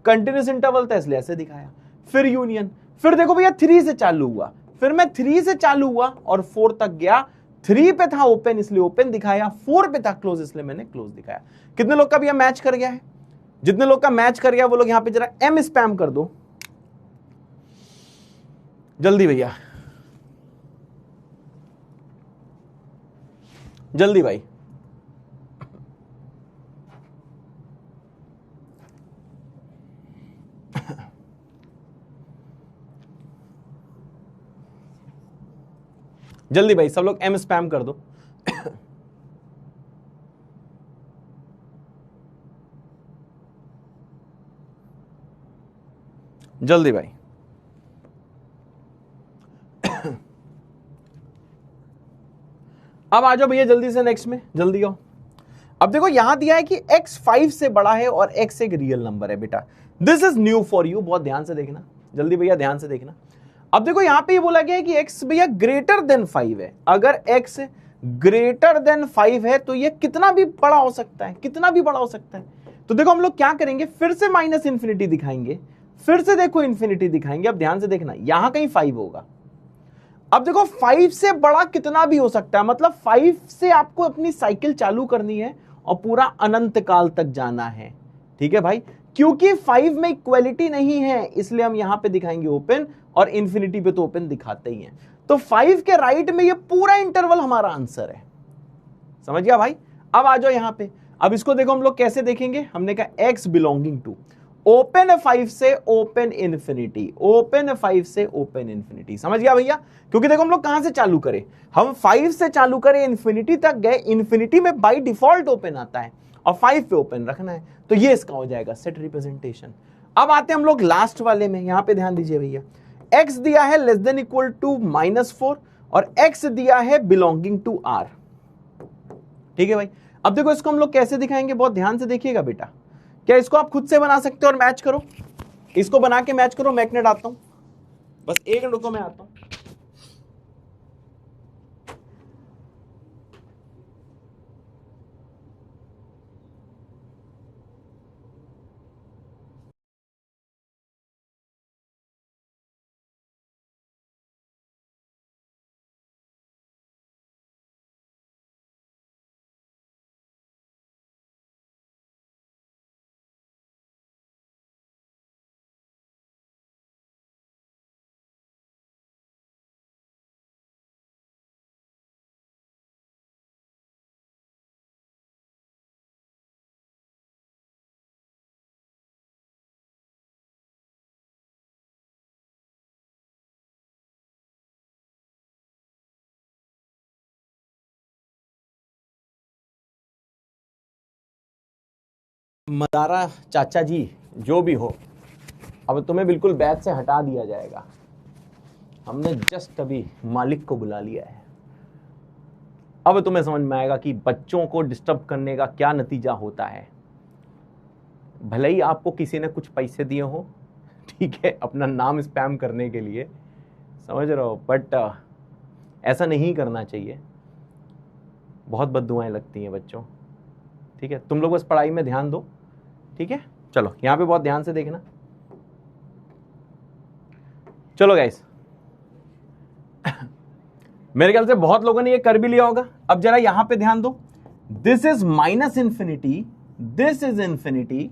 कंटिन्यूअस इंटरवल था इसलिए ऐसे दिखाया। फिर यूनियन, फिर देखो भैया 3 से चालू हुआ, फिर मैं 3 से चालू हुआ और 4 तक गया, 3 पे था ओपन इसलिए ओपन दिखाया, 4 पे था क्लोज इसलिए मैंने क्लोज दिखाया। कितने लोग का भैया मैच कर गया है? जितने लोग का मैच कर गया वो लोग यहां पे जरा M स्पैम कर दो जल्दी भैया, जल्दी भाई। जल्दी भाई सब लोग M स्पैम कर दो। जल्दी भाई। अब आ जाओ भैया जल्दी से नेक्स्ट में, जल्दी आओ। अब देखो यहां दिया है कि x 5 से बड़ा है और x एक रियल नंबर है बेटा, this is new for you, बहुत ध्यान से देखना, जल्दी भैया ध्यान से देखना। अब देखो यहां पे ये बोला गया है कि x भैया ग्रेटर देन 5 है, अगर x ग्रेटर देन 5 है तो ये कितना भी बड़ा हो सकता है, कितना भी बड़ा हो सकता है। तो देखो हम लोग क्या करेंगे, फिर से माइनस इंफिनिटी दिखाएंगे, फिर से देखो इंफिनिटी दिखाएंगे। अब ध्यान से देखना, यहां कहीं 5 होगा। अब देखो 5 से बड़ा कितना भी हो सकता है, मतलब 5 से आपको अपनी साइकिल चालू करनी है और पूरा अनंत काल तक जाना है, ठीक है भाई? क्योंकि 5 में इक्वलिटी नहीं है इसलिए हम यहां पे दिखाएंगे ओपन, और इंफिनिटी पे तो ओपन दिखाते ही हैं। तो 5 के राइट में ये पूरा इंटरवल हमारा आंसर है, समझ गया भाई? अब आ जाओ यहां पे, अब इसको देखो हम लोग कैसे देखेंगे। हमने कहा x बिलोंगिंग टू ओपन 5 से ओपन इंफिनिटी, ओपन 5 से ओपन इंफिनिटी, समझ गया भैया? क्योंकि देखो हम लोग कहां से चालू करें, हम 5 से चालू करें इंफिनिटी तक गए, इंफिनिटी में बाय डिफॉल्ट ओपन आता है और 5 पे ओपन रखना है, तो ये इसका हो जाएगा सेट रिप्रेजेंटेशन। अब आते हैं हम लोग लास्ट वाले में, यहां पे ध्यान दीजिए भैया, x दिया है लेस देन इक्वल टू -4 और x दिया है बिलोंगिंग टू r, ठीक है भाई? अब देखो इसको हम लोग कैसे दिखाएंगे, बहुत ध्यान से देखिएगा बेटा। क्या इसको आप खुद से बना सकते हो और मैच करो, इसको बना के मैच करो, मैं एक मिनट आता हूं, बस एक मिनट रुको, मैं आता हूं। मदारा चाचा जी, जो भी हो, अब तुम्हें बिल्कुल बैच से हटा दिया जाएगा। हमने जस्ट अभी मालिक को बुला लिया है। अब तुम्हें समझ में आएगा कि बच्चों को डिस्टर्ब करने का क्या नतीजा होता है। भले ही आपको किसी ने कुछ पैसे दिए हो, ठीक है, अपना नाम स्पैम करने के लिए, समझ रहे हो, बट ऐसा नहीं करना चाहिए। बहुत बद्दुआएं लगती हैं बच्चों, ठीक है। तुम लोग बस पढ़ाई में ध्यान दो, ठीक है। चलो यहां पे बहुत ध्यान से देखना। चलो गाइस, मेरे ख्याल से बहुत लोगों ने ये कर भी लिया होगा। अब जरा यहां पे ध्यान दो, this is minus infinity, this is infinity.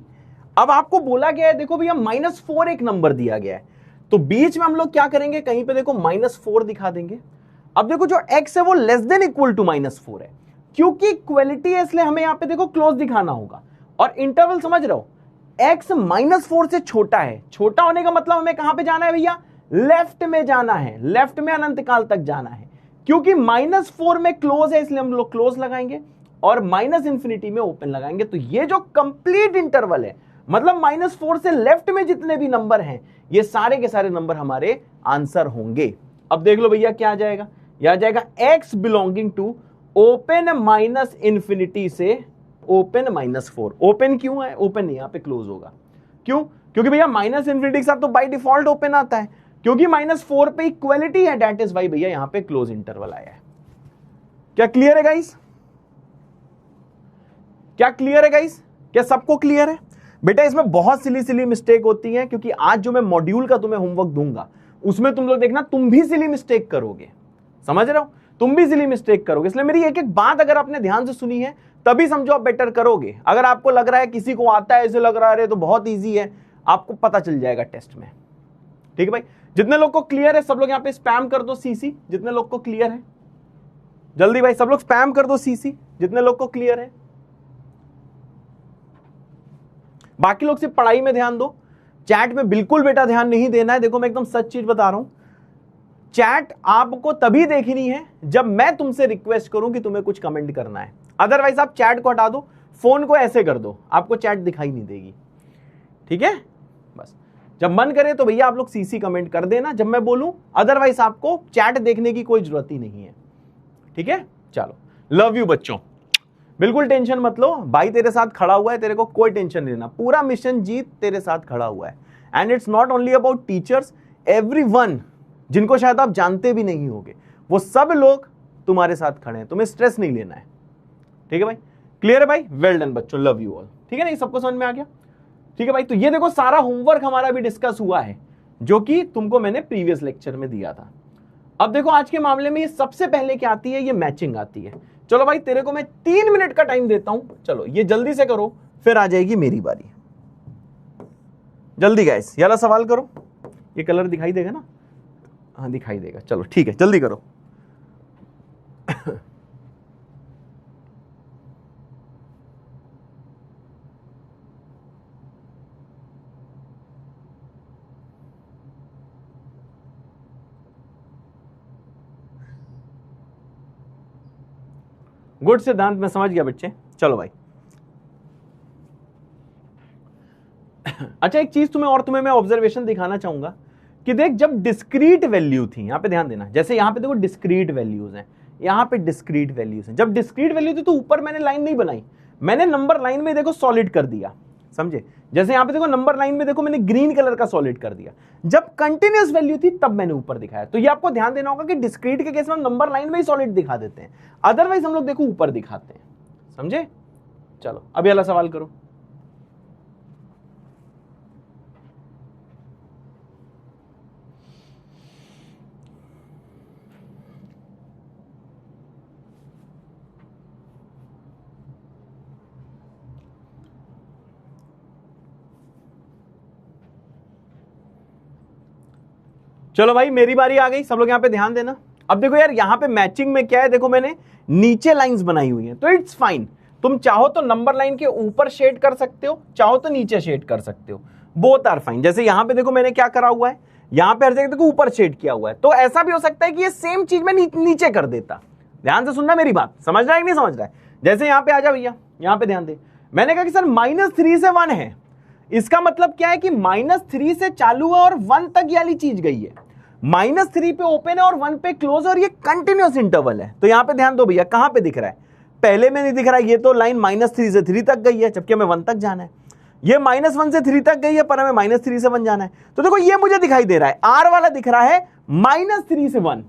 अब आपको बोला गया है, देखो भैया -4 एक नंबर दिया गया है, तो बीच में हम लोग क्या करेंगे, कहीं पे देखो -4 दिखा देंगे। अब देखो जो x है वो लेस देन इक्वल टू -4 है, क्योंकि इक्वलिटी है इसलिए हमें यहां पे देखो क्लोज दिखाना होगा। और इंटरवल समझ रहे हो, x -4 से छोटा है। छोटा होने का मतलब हमें कहां पे जाना है भैया, लेफ्ट में जाना है, लेफ्ट में अनंत काल तक जाना है। क्योंकि -4 में क्लोज है इसलिए हम लोग क्लोज लगाएंगे, और -इंफिनिटी में ओपन लगाएंगे। तो ये जो कंप्लीट इंटरवल है, मतलब -4 से लेफ्ट में जितने भी नंबर हैं, ये सारे के सारे नंबर हमारे आंसर होंगे। अब देख लो भैया क्या आ जाएगा, यह आ जाएगा x belonging to open -minus infinity से ओपन -4। ओपन क्यों है, ओपन नहीं, यहां पे क्लोज होगा। क्यों, क्योंकि भैया -इंफिनिटी के साथ तो बाय डिफॉल्ट ओपन आता है, क्योंकि -4 पे इक्वलिटी है, दैट इज वाई भैया यहां पे क्लोज इंटरवल आया है। क्या क्लियर है गाइस, क्या क्लियर है गाइस, क्या सबको क्लियर है? बेटा इसमें बहुत सिली मिस्टेक होती है, क्योंकि आज जो मैं मॉड्यूल का तुम्हें होमवर्क दूंगा उसमें तुम लोग देखना, तुम भी सिली मिस्टेक करोगे, समझ रहे हो, तुम भी सिली मिस्टेक करोगे। इसलिए मेरी एक एक बात अगर आपने ध्यान से सुनी है तभी समझो आप बेटर करोगे। अगर आपको लग रहा है किसी को आता है, ऐसे लग रहा है तो बहुत ईजी है, आपको पता चल जाएगा टेस्ट में, ठीक है भाई। जितने लोग को क्लियर है सब लोग यहां पे स्पैम कर दो सीसी, जितने लोग को क्लियर है जल्दी भाई सब लोग स्पैम कर दो सीसी, जितने लोग को क्लियर है। बाकी लोग सिर्फ पढ़ाई में ध्यान दो, चैट में बिल्कुल बेटा ध्यान नहीं देना है। देखो मैं एकदम सच चीज बता रहा हूं, चैट आपको तभी देखनी है जब मैं तुमसे रिक्वेस्ट करूं कि तुम्हें कुछ कमेंट करना है। अदरवाइज आप चैट को हटा दो, फोन को ऐसे कर दो, आपको चैट दिखाई नहीं देगी, ठीक है। बस जब मन करे तो भैया आप लोग सीसी कमेंट कर देना जब मैं बोलूं, अदरवाइज आपको चैट देखने की कोई जरूरत ही नहीं है, ठीक है। चलो लव यू बच्चों, बिल्कुल टेंशन मत लो, भाई तेरे साथ खड़ा हुआ है, तेरे को कोई टेंशन नहीं लेना, पूरा मिशन जीत तेरे साथ खड़ा हुआ है। And it's not only about teachers, everyone जिनको शायद आप जानते भी नहीं होगे, वो सब लोग तुम्हारे साथ खड़े हैं, तुम्हें स्ट्रेस नहीं लेना है, ठीक है भाई। क्लियर है भाई, वेल डन बच्चों, लव यू ऑल, ठीक है ना, ये सबको समझ में आ गया, ठीक है भाई। तो ये देखो सारा होमवर्क हमारा भी डिस्कस हुआ है, जो कि तुमको मैंने प्रीवियस लेक्चर में दिया था। अब देखो आज के मामले में ये सबसे पहले क्या आती है, ये मैचिंग आती है। चलो भाई तेरे को मैं 3 मिनट का टाइम देता हूं, चलो ये जल्दी से करो, फिर आ जाएगी मेरी बारी। जल्दी गाइस, ये वाला सवाल करो, ये कलर दिखाई देगा ना, हाँ दिखाई देगा, चलो ठीक है जल्दी करो। गुड सिद्धांत, मैं समझ गया बच्चे, चलो भाई। अच्छा एक चीज तुम्हें मैं ऑब्जर्वेशन दिखाना चाहूंगा कि देख, जब डिस्क्रीट वैल्यू थी, यहां पे ध्यान देना, जैसे यहां पे देखो डिस्क्रीट वैल्यूज हैं, यहां पे डिस्क्रीट वैल्यूज हैं। जब डिस्क्रीट वैल्यू थी तो ऊपर मैंने लाइन नहीं बनाई, मैंने नंबर लाइन में देखो सॉलिड कर दिया, समझे? जैसे यहां पे देखो नंबर लाइन में देखो मैंने ग्रीन कलर का सॉलिड कर दिया, जब कंटिन्यूअस वैल्यू थी तब मैंने ऊपर दिखाया। तो ये आपको ध्यान देना होगा कि डिस्क्रीट के केस में हम नंबर लाइन में ही सॉलिड दिखा देते हैं, अदरवाइज हम लोग देखो ऊपर दिखाते हैं। समझे? चलो अभी अगला सवाल करो। चलो भाई मेरी बारी आ गई, सब लोग यहां पे ध्यान देना। अब देखो यार यहां पे मैचिंग में क्या है, देखो मैंने नीचे लाइंस बनाई हुई हैं, तो इट्स फाइन। तुम चाहो तो नंबर लाइन के ऊपर शेड कर सकते हो, चाहो तो नीचे शेड कर सकते हो, बोथ आर फाइन। जैसे यहां पे देखो मैंने क्या करा हुआ है, यहां पे हर जगह देखो ऊपर शेड किया हुआ है, तो ऐसा भी हो सकता है कि ये सेम चीज मैं नीचे कर देता। ध्यान से सुनना मेरी बात, समझ रहा है कि नहीं समझ रहा है? जैसे यहां पे आ जा भैया, यहां पे ध्यान दे, मैंने कहा कि सर -3 से 1 है, इसका मतलब क्या है कि -3 से चालू है और 1 तक ये वाली चीज गई है, -3 पे ओपन है और 1 पे क्लोज है, और ये कंटिन्यूअस इंटरवल है। तो यहां पे ध्यान दो भैया, कहां पे दिख रहा है? पहले में नहीं दिख रहा है, ये तो लाइन -3 से 3 तक गई है, जबकि हमें 1 तक जाना है। ये -1 से 3 तक गई है, पर हमें -3 से 1 जाना है। तो देखो ये मुझे दिखाई दे रहा है, आर वाला दिख रहा है -3 से 1,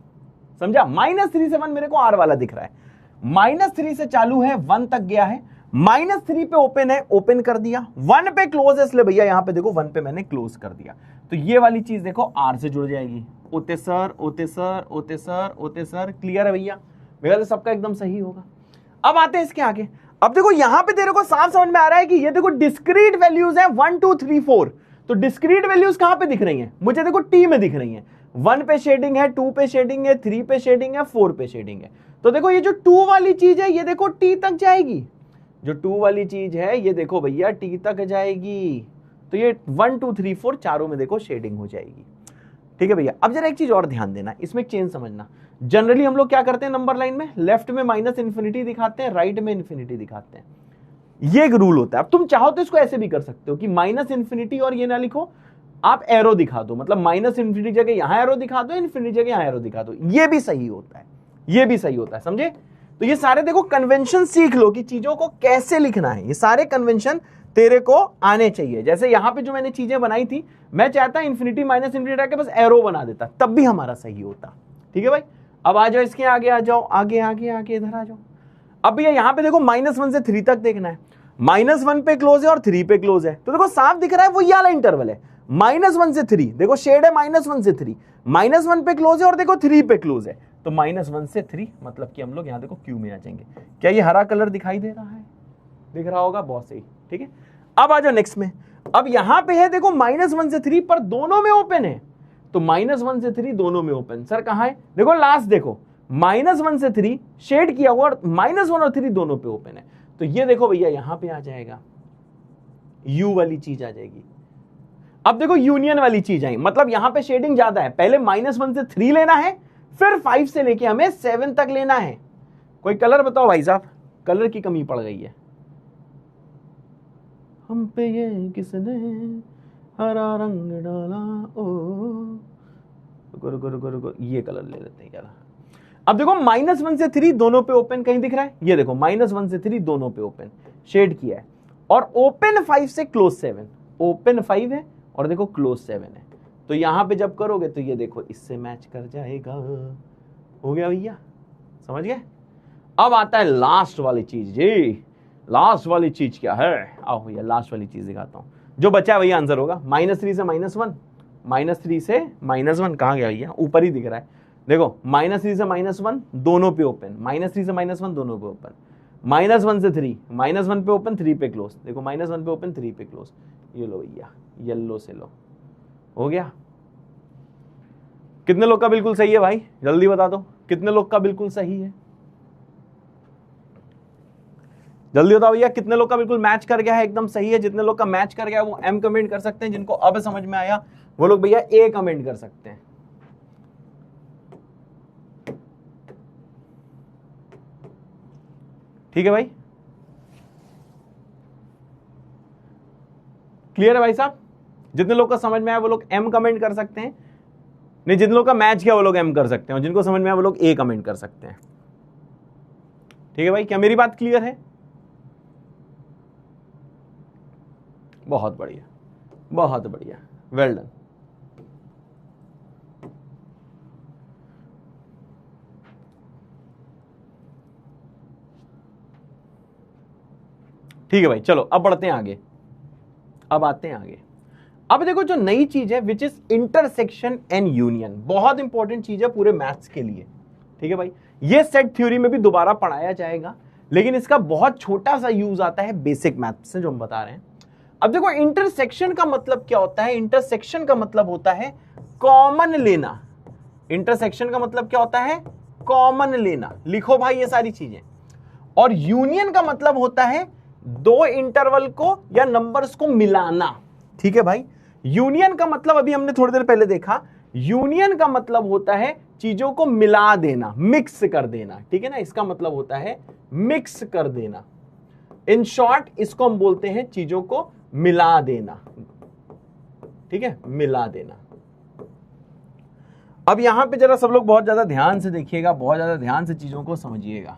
समझा? -3 से 1 मेरे को आर वाला दिख रहा है, -3 से चालू है, 1 तक गया है, -3 पे ओपन है, ओपन कर दिया, 1 पे क्लोज है, इसलिए भैया यहां पे देखो 1 पे मैंने क्लोज कर दिया। तो ये वाली चीज देखो आर से जुड़ जाएगी। ओते सर, ओते सर, ओते सर, ओते सर, क्लियर है भैया? मेरा तो सबका एकदम सही होगा। अब आते हैं इसके आगे। अब देखो यहां पे तेरे को साफ समझ में आ रहा है कि ये देखो डिस्क्रीट वैल्यूज है 1 2 3 4। तो डिस्क्रीट वैल्यूज कहां पे दिख रही हैं? मुझे देखो टी में दिख रही हैं। 1 पे शेडिंग है, 2 पे शेडिंग है, 3 पे शेडिंग है, 4 पे शेडिंग है। तो देखो ये जो 2 वाली चीज है ये देखो टी तक जाएगी, जो 2 वाली चीज है ये देखो भैया टी तक जाएगी। तो ये 1 2 3 4 चारों में देखो शेडिंग हो जाएगी। ठीक है भैया? अब जरा एक चीज और ध्यान देना, इसमें एक चेंज समझना। जनरली हम लोग क्या करते हैं नंबर लाइन में, लेफ्ट में -इन्फिनिटी दिखाते हैं, राइट में इन्फिनिटी दिखाते हैं। ये एक रूल होता है। अब तुम चाहो तो इसको ऐसे भी कर सकते हो कि -इन्फिनिटी और ये ना लिखो, आप एरो दिखा दो, मतलब -इन्फिनिटी जगह यहां एरो दिखा दो, इन्फिनिटी जगह यहां एरो दिखा दो, ये भी सही होता है, ये भी सही होता है। समझे? तो ये सारे देखो कन्वेंशन सीख लो कि चीजों को कैसे लिखना है, ये सारे कन्वेंशन तेरे को आने चाहिए। जैसे यहां पे जो मैंने चीजें बनाई थी, मैं चाहता इन्फिनिटी -इन्फिनिटी के बस एरो बना देता, तब भी हमारा सही होता। ठीक है भाई? अब आ जाओ इसके आगे, आ जाओ आगे आगे आगे, इधर आ जाओ। अब भैया यहां पे देखो -1 से 3 तक देखना है, -1 पे क्लोज है और 3 पे क्लोज है, तो देखो साफ दिख रहा है वो ये वाला इंटरवल है, -1 से 3, देखो शेड है -1 से 3, -1 पे क्लोज है और देखो 3 पे क्लोज है, तो -1 से 3 मतलब कि हम लोग यहां देखो क्यू में आ जाएंगे। क्या ये हरा कलर दिखाई दे रहा है? दिख रहा होगा, बहुत सही। ठीक है, अब आ जाओ नेक्स्ट में। अब यहां पे है देखो -1 से 3 पर दोनों में ओपन है, तो -1 से 3 दोनों में ओपन। सर कहां है? देखो लास्ट देखो, -1 से 3 शेड किया हुआ और -1 और 3 दोनों पे ओपन है, तो ये देखो भैया यहां पे आ जाएगा, यू वाली चीज आ जाएगी। अब देखो यूनियन वाली चीज आई, मतलब यहां पे शेडिंग ज्यादा है, पहले -1 से 3 लेना है, फिर 5 से लेके हमें 7 तक लेना है। कोई कलर बताओ भाई साहब, कलर की कमी पड़ गई है हम पे, ये किसने हरा रंग डाला, ओ रुको, ये कलर ले लेते हैं यार। अब देखो -1 से 3 दोनों पे ओपन, कहीं दिख रहा है? ये देखो -1 से 3 दोनों पे ओपन शेड किया है, और ओपन 5 से क्लोज 7, ओपन 5 है और देखो क्लोज 7 है, तो यहां पे जब करोगे तो ये देखो इससे मैच कर जाएगा। हो गया भैया? समझ गए? अब आता है लास्ट वाली चीज जी। लास्ट वाली चीज क्या है? आओ भैया लास्ट वाली चीज दिखाता हूं, जो बचा है भैया आंसर होगा। -3 से -1, -3 से -1 कहां गया भैया? ऊपर ही दिख रहा है, देखो -3 से -1 दोनों पे ओपन, -3 से -1 दोनों पे ओपन, -1 से 3, -1 पे ओपन 3 पे क्लोज, देखो -1 पे ओपन 3 पे क्लोज। ये लो भैया, येलो से लो। हो गया? कितने लोग का बिल्कुल सही है भाई? जल्दी बता दो, कितने लोग का बिल्कुल सही है? जल्दी बताओ भैया, कितने लोग का बिल्कुल मैच कर गया है, एकदम सही है? जितने लोग का मैच कर गया वो एम कमेंट कर सकते हैं, जिनको अब समझ में आया वो लोग भैया ए कमेंट कर सकते हैं। ठीक है भाई? क्लियर है भाई साहब? जितने लोग का समझ में आया वो लोग एम कमेंट कर सकते हैं, नहीं जितने लोग का मैच किया वो लोग एम कर सकते हैं, और जिनको समझ में आया वो लोग ए कमेंट कर सकते हैं। ठीक है भाई? क्या मेरी बात क्लियर है? बहुत बढ़िया, बहुत बढ़िया, वेल डन। ठीक है भाई, चलो अब बढ़ते हैं आगे, अब आते हैं आगे। अब देखो जो नई चीज है which is intersection and union, बहुत इंपॉर्टेंट चीज है पूरे मैथ्स के लिए। ठीक है भाई, ये सेट थ्योरी में भी दोबारा पढ़ाया जाएगा, लेकिन इसका बहुत छोटा सा यूज आता है बेसिक मैथ्स से जो हम बता रहे हैं। अब देखो इंटरसेक्शन का मतलब क्या होता है, इंटरसेक्शन का मतलब होता है कॉमन लेना। इंटरसेक्शन का मतलब क्या होता है, कॉमन लेना। लिखो भाई ये सारी चीजें। और यूनियन का मतलब होता है दो इंटरवल को या नंबर्स को मिलाना। ठीक है भाई, यूनियन का मतलब अभी हमने थोड़ी देर पहले देखा, यूनियन का मतलब होता है चीजों को मिला देना, मिक्स कर देना। ठीक है ना, इसका मतलब होता है मिक्स कर देना। इन शॉर्ट इसको हम बोलते हैं चीजों को मिला देना। ठीक है, मिला देना। अब यहां पे जरा सब लोग बहुत ज्यादा ध्यान से देखिएगा, बहुत ज्यादा ध्यान से चीजों को समझिएगा।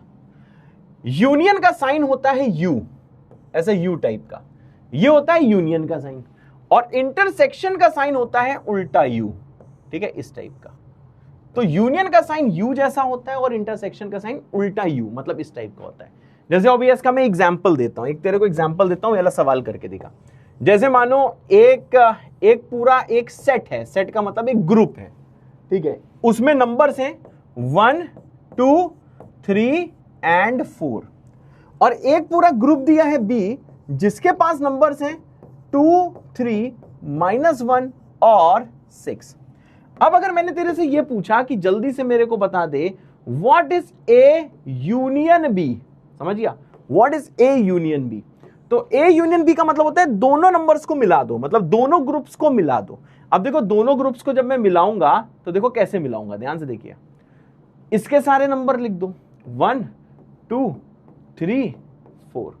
यूनियन का साइन होता है यू, ऐसा यू टाइप का, ये होता है यूनियन का साइन। और इंटरसेक्शन का साइन होता है उल्टा यू। ठीक है, इस टाइप का। तो यूनियन का साइन यू जैसा होता है और इंटरसेक्शन का साइन उल्टा यू, मतलब इस टाइप का होता है। जैसे ऑब्वियस का मैं एग्जांपल देता हूं, एक तेरे को एग्जांपल देता हूं, वाला सवाल करके दिखा। जैसे मानो एक पूरा एक सेट है, सेट का मतलब एक ग्रुप है। ठीक है, उसमें नंबर्स हैं 1 2 3 एंड 4, और एक पूरा ग्रुप दिया है बी जिसके पास नंबर्स हैं 2 3 -1 और 6। अब अगर मैंने तेरे से यह पूछा कि जल्दी से मेरे को बता दे what is A union B, समझ गया, what is A union B, तो ए यूनियन बी का मतलब होता है दोनों नंबर्स को मिला दो, मतलब दोनों ग्रुप्स को मिला दो। अब देखो दोनों ग्रुप्स को जब मैं मिलाऊंगा तो देखो कैसे मिलाऊंगा, ध्यान से देखिए। इसके सारे नंबर लिख दो, 1 2 3 4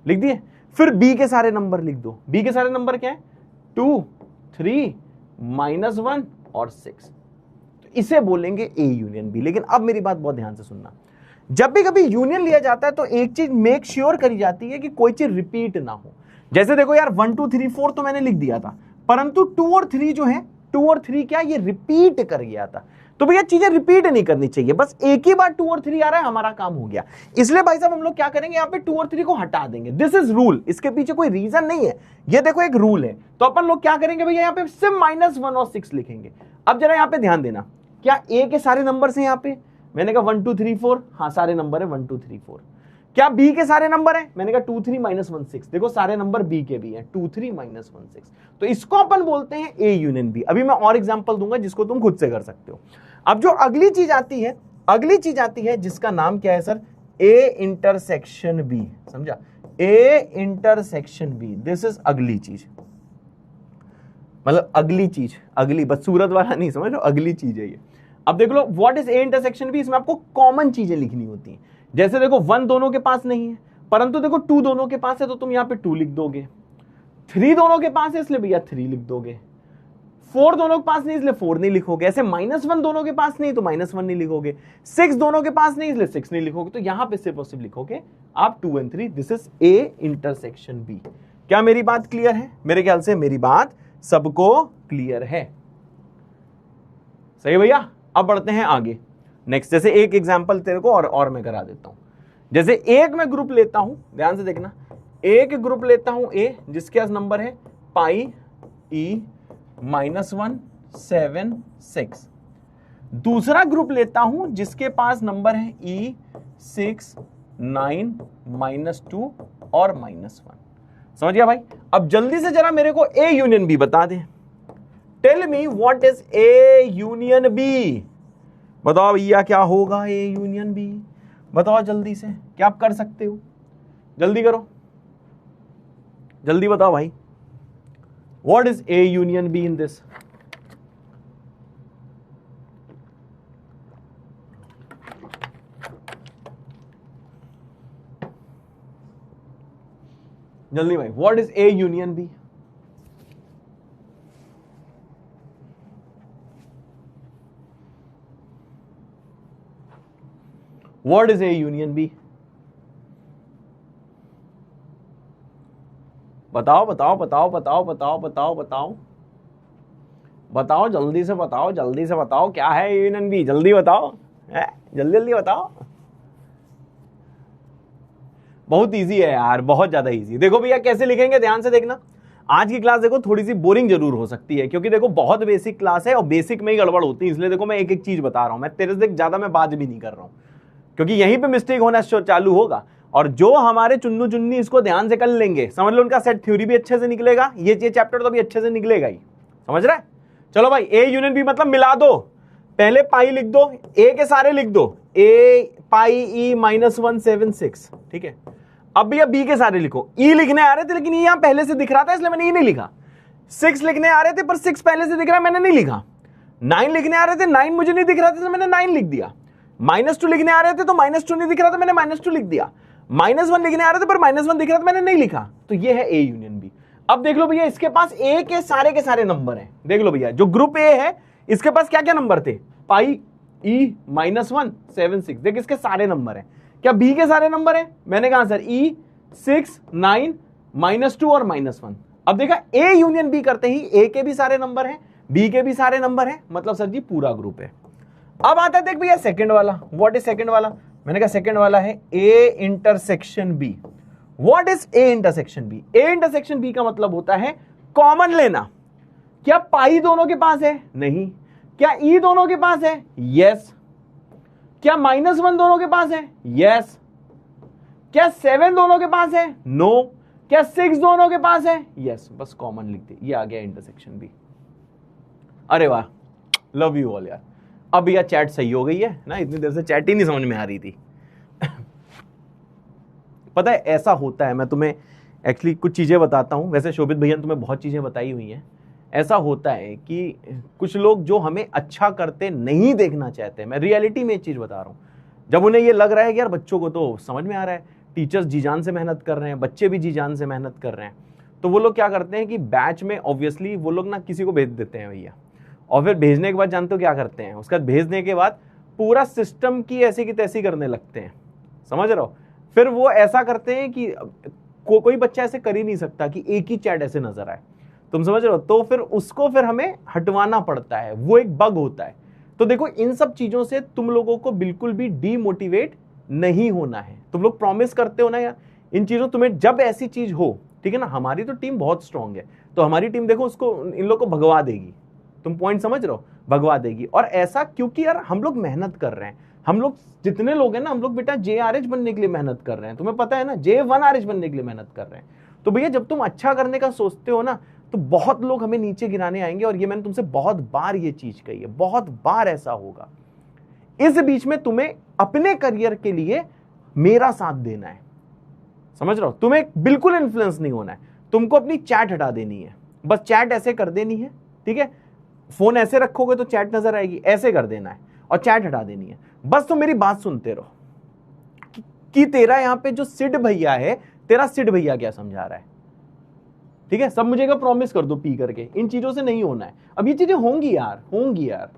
लिख दिए। फिर बी के सारे नंबर लिख दो। बी के सारे नंबर क्या है, 2 3 -1 और 6। तो इसे बोलेंगे ए यूनियन बी। लेकिन अब मेरी बात बहुत ध्यान से सुनना, जब भी कभी यूनियन लिया जाता है तो एक चीज मेक श्योर करी जाती है कि कोई चीज रिपीट ना हो। जैसे देखो यार 1 2 3 4 तो मैंने लिख दिया था, परंतु 2 और 3 जो है, 2 और 3 क्या ये रिपीट कर गया था। तो भैया चीजें रिपीट नहीं करनी चाहिए, बस एक ही बार 2 और 3 आ रहा है, हमारा काम हो गया। इसलिए भाई साहब हम लोग क्या करेंगे, यहाँ पे 2 और 3 को हटा देंगे। दिस इज रूल, इसके पीछे कोई रीजन नहीं है, ये देखो एक रूल है। तो अपन लोग क्या करेंगे भैया, यहाँ पे सिर्फ -1 और 6 लिखेंगे। अब जरा यहाँ पे ध्यान देना, क्या ए के सारे नंबर हैं यहाँ पे, मैंने कहा 1 2 3 4, हाँ सारे नंबर है 1 2 3 4। क्या बी के सारे नंबर हैं, मैंने कहा 2 3 -1 6, देखो सारे नंबर बी के भी हैं, 2 3 -1 6। तो इसको अपन बोलते हैं ए यूनियन बी। अभी मैं और एग्जांपल दूंगा जिसको तुम खुद से कर सकते हो। अब जो अगली चीज आती है, अगली चीज आती है जिसका नाम क्या है सर, ए इंटरसेक्शन बी। समझा, A intersection B, this is अगली चीज, मतलब अगली चीज, अगली, बस सूरत वाला नहीं, समझ लो, अगली चीज है ये। अब देख लो what is A intersection B, इसमें आपको कॉमन चीजें लिखनी होती हैं। जैसे देखो 1 दोनों के पास नहीं है, परंतु देखो 2 दोनों के पास है, तो तुम यहां पे 2 लिख दोगे। 3 दोनों के पास है इसलिए भैया 3 लिख दोगे। 4 दोनों के पास नहीं इसलिए 4 नहीं लिखोगे। ऐसे -1 दोनों के पास नहीं तो -1 नहीं लिखोगे। 6 दोनों के पास नहीं इसलिए 6 नहीं लिखोगे। तो यहां पे सिर्फ और सिर्फ लिखोगे आप 2 और 3। This is A intersection B. क्या मेरी बात क्लियर है? मेरे ख्याल से मेरी बात सबको क्लियर है, सही भैया। अब बढ़ते हैं आगे नेक्स्ट। जैसे एक एग्जांपल तेरे को और मैं करा देता हूं। जैसे एक मैं ग्रुप लेता हूं, ध्यान से देखना, एक ग्रुप लेता हूं ए जिसके पास नंबर है पाई ई -1 7 6। दूसरा ग्रुप लेता हूं जिसके पास नंबर है ई 6 9 -2 और -1। समझ गया भाई? अब जल्दी से जरा मेरे को ए यूनियन बी बता दे। Tell me what is A union B. बताओ भैया क्या होगा ए यूनियन बी, बताओ जल्दी से, क्या आप कर सकते हो? जल्दी करो, जल्दी बताओ भाई, what is A union B in this? जल्दी भाई, what is A union B? What is A union B? बताओ बताओ बताओ बताओ बताओ बताओ बताओ बताओ, जल्दी से बताओ, जल्दी से बताओ, क्या है ए यूनियन बी, जल्दी बताओ, जल्दी जल्दी बताओ। बहुत इजी है यार, बहुत ज्यादा इजी। देखो भैया कैसे लिखेंगे, ध्यान से देखना। आज की क्लास देखो थोड़ी सी बोरिंग जरूर हो सकती है, क्योंकि देखो बहुत बेसिक क्लास है और बेसिक में ही गड़बड़ होती है, इसलिए देखो मैं एक एक चीज बता रहा हूं। मैं तेरे से ज्यादा मैं बात भी नहीं कर रहा हूं, क्योंकि यहीं पे मिस्टेक होना चालू होगा। और जो हमारे चुन्नू चुन्नी इसको ध्यान से कर लेंगे, समझ लो उनका सेट थ्योरी भी अच्छे से निकलेगा, ये चैप्टर तो भी अच्छे से निकलेगा ही, समझ रहे? चलो भाई, ए यूनियन बी मतलब मिला दो, पहले पाई लिख दो, ए के सारे लिख दो, ए पाई ई -176, ठीक है। अब भैया बी के सारे लिखो। ई लिखने आ रहे थे लेकिन ये यहां पहले से दिख रहा था, इसलिए मैंने ई नहीं लिखा। 6 लिखने आ रहे थे पर 6 पहले से दिख रहा है, मैंने नहीं लिखा। 9 लिखने आ रहे थे, 9 मुझे नहीं दिख रहा था, इसलिए मैंने 9 लिख दिया। -2 लिखने आ रहे थे तो -2 नहीं दिख रहा था, मैंने -2 लिख दिया। -1 लिखने आ रहे थे पर -1 दिख रहा था, मैंने नहीं लिखा। तो ये है ए यूनियन बी। अब देख लो भैया, इसके पास ए के सारे नंबर हैं। देख लो भैया, जो ग्रुप ए है इसके पास क्या क्या नंबर थे, पाई ई -176, देख इसके सारे नंबर हैं। क्या बी के सारे नंबर हैं? मैंने कहा सर ई 6 9 -2 और -1। अब देखा ए यूनियन बी करते ही ए के भी सारे नंबर हैं, बी के भी सारे नंबर हैं, मतलब सर जी पूरा ग्रुप है। अब आता है देख भैया सेकंड वाला। व्हाट इज सेकंड वाला? मैंने कहा सेकंड वाला है A intersection B. What is A intersection B? A intersection B का मतलब होता है कॉमन लेना। क्या पाई दोनों के पास है? नहीं। क्या ई दोनों के पास है? यस। क्या -1 दोनों के पास है? यस। क्या 7 दोनों के पास है? नो। क्या 6 दोनों के पास है? यस। बस कॉमन लिख दे, ये आ गया इंटरसेक्शन बी। अरे वाह, लव यू ऑल यार। अब यह चैट सही हो गई है ना, इतनी देर से चैट ही नहीं समझ में आ रही थी। पता है ऐसा होता है, मैं तुम्हें एक्चुअली कुछ चीजें बताता हूं, वैसे शोभित भैया ने तुम्हें बहुत चीजें बताई हुई हैं। ऐसा होता है कि कुछ लोग जो हमें अच्छा करते नहीं देखना चाहते, मैं रियलिटी में एक चीज बता रहा हूं, जब उन्हें ये लग रहा है कि यार बच्चों को तो समझ में आ रहा है, टीचर्स जी जान से मेहनत कर रहे हैं, बच्चे भी जी जान से मेहनत कर रहे हैं, तो वो लोग क्या करते हैं कि बैच में ऑब्वियसली वो लोग ना किसी को भेज देते हैं भैया, और फिर भेजने के बाद जानते हो क्या करते हैं, उसके बाद भेजने के बाद पूरा सिस्टम की ऐसी की तैसी करने लगते हैं, समझ रहे हो? फिर वो ऐसा करते हैं कि कोई बच्चा ऐसे कर ही नहीं सकता कि एक ही चैट ऐसे नजर आए, तुम समझ रहे हो? तो फिर उसको फिर हमें हटवाना पड़ता है, वो एक बग होता है। तो देखो इन सब चीजों से तुम लोगों को बिल्कुल भी डीमोटिवेट नहीं होना है। तुम लोग प्रॉमिस करते हो ना यार इन चीजों, तुम्हें जब ऐसी चीज हो, ठीक है ना, हमारी तो टीम बहुत स्ट्रांग है, तो हमारी टीम देखो उसको, इन लोग को भगवा देगी, तुम पॉइंट समझ रहे हो, भगवा देगी। और ऐसा क्योंकि यार हम लोग मेहनत कर रहे हैं, हम लोग जितने लोग हैं ना, हम लोग बेटा JRH बनने के लिए मेहनत कर रहे हैं, तुम्हें पता है ना, J1RH बनने के लिए मेहनत कर रहे हैं। तो भैया जब तुम अच्छा करने का सोचते हो ना, तो बहुत लोग हमें नीचे गिराने आएंगे, और ये मैंने तुमसे बहुत बार ये चीज कही है, बहुत बार ऐसा होगा। इस बीच में तुम्हें अपने करियर के लिए मेरा साथ देना है, समझ रहे हो? तुम्हें बिल्कुल इन्फ्लुएंस नहीं होना है, तुमको अपनी चैट हटा देनी है, बस चैट ऐसे कर देनी है, ठीक है? फोन ऐसे रखोगे तो चैट नजर आएगी, ऐसे कर देना है और चैट हटा देनी है। बस तुम मेरी बात सुनते रहो कि तेरा यहां पे जो सिड भैया है, तेरा सिड भैया क्या समझा रहा है, ठीक है? सब मुझे का प्रॉमिस कर दो पी करके, इन चीजों से नहीं होना है। अब ये चीजें होंगी यार, होंगी यार,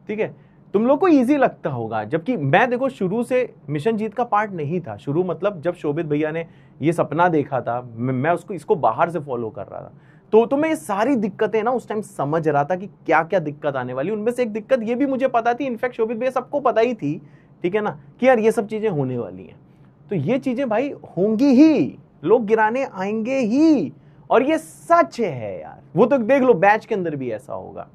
ठीक है? तुम लोग को इजी लगता होगा, जबकि मैं देखो शुरू से मिशन जीत का पार्ट नहीं था। शुरू मतलब जब शोभित भैया ने ये सपना देखा था, मैं उसको इसको बाहर से फॉलो कर रहा था, तो मैं ये सारी दिक्कतें ना उस टाइम समझ रहा था कि क्या क्या दिक्कत आने वाली। उनमें से एक दिक्कत ये भी मुझे पता थी, इनफैक्ट शोभित भैया सबको पता ही थी, ठीक है ना, कि यार ये सब चीजें होने वाली हैं। तो ये चीजें भाई होंगी ही, लोग गिराने आएंगे ही, और ये सच है यार। वो तो देख लो बैच के अंदर भी ऐसा होगा,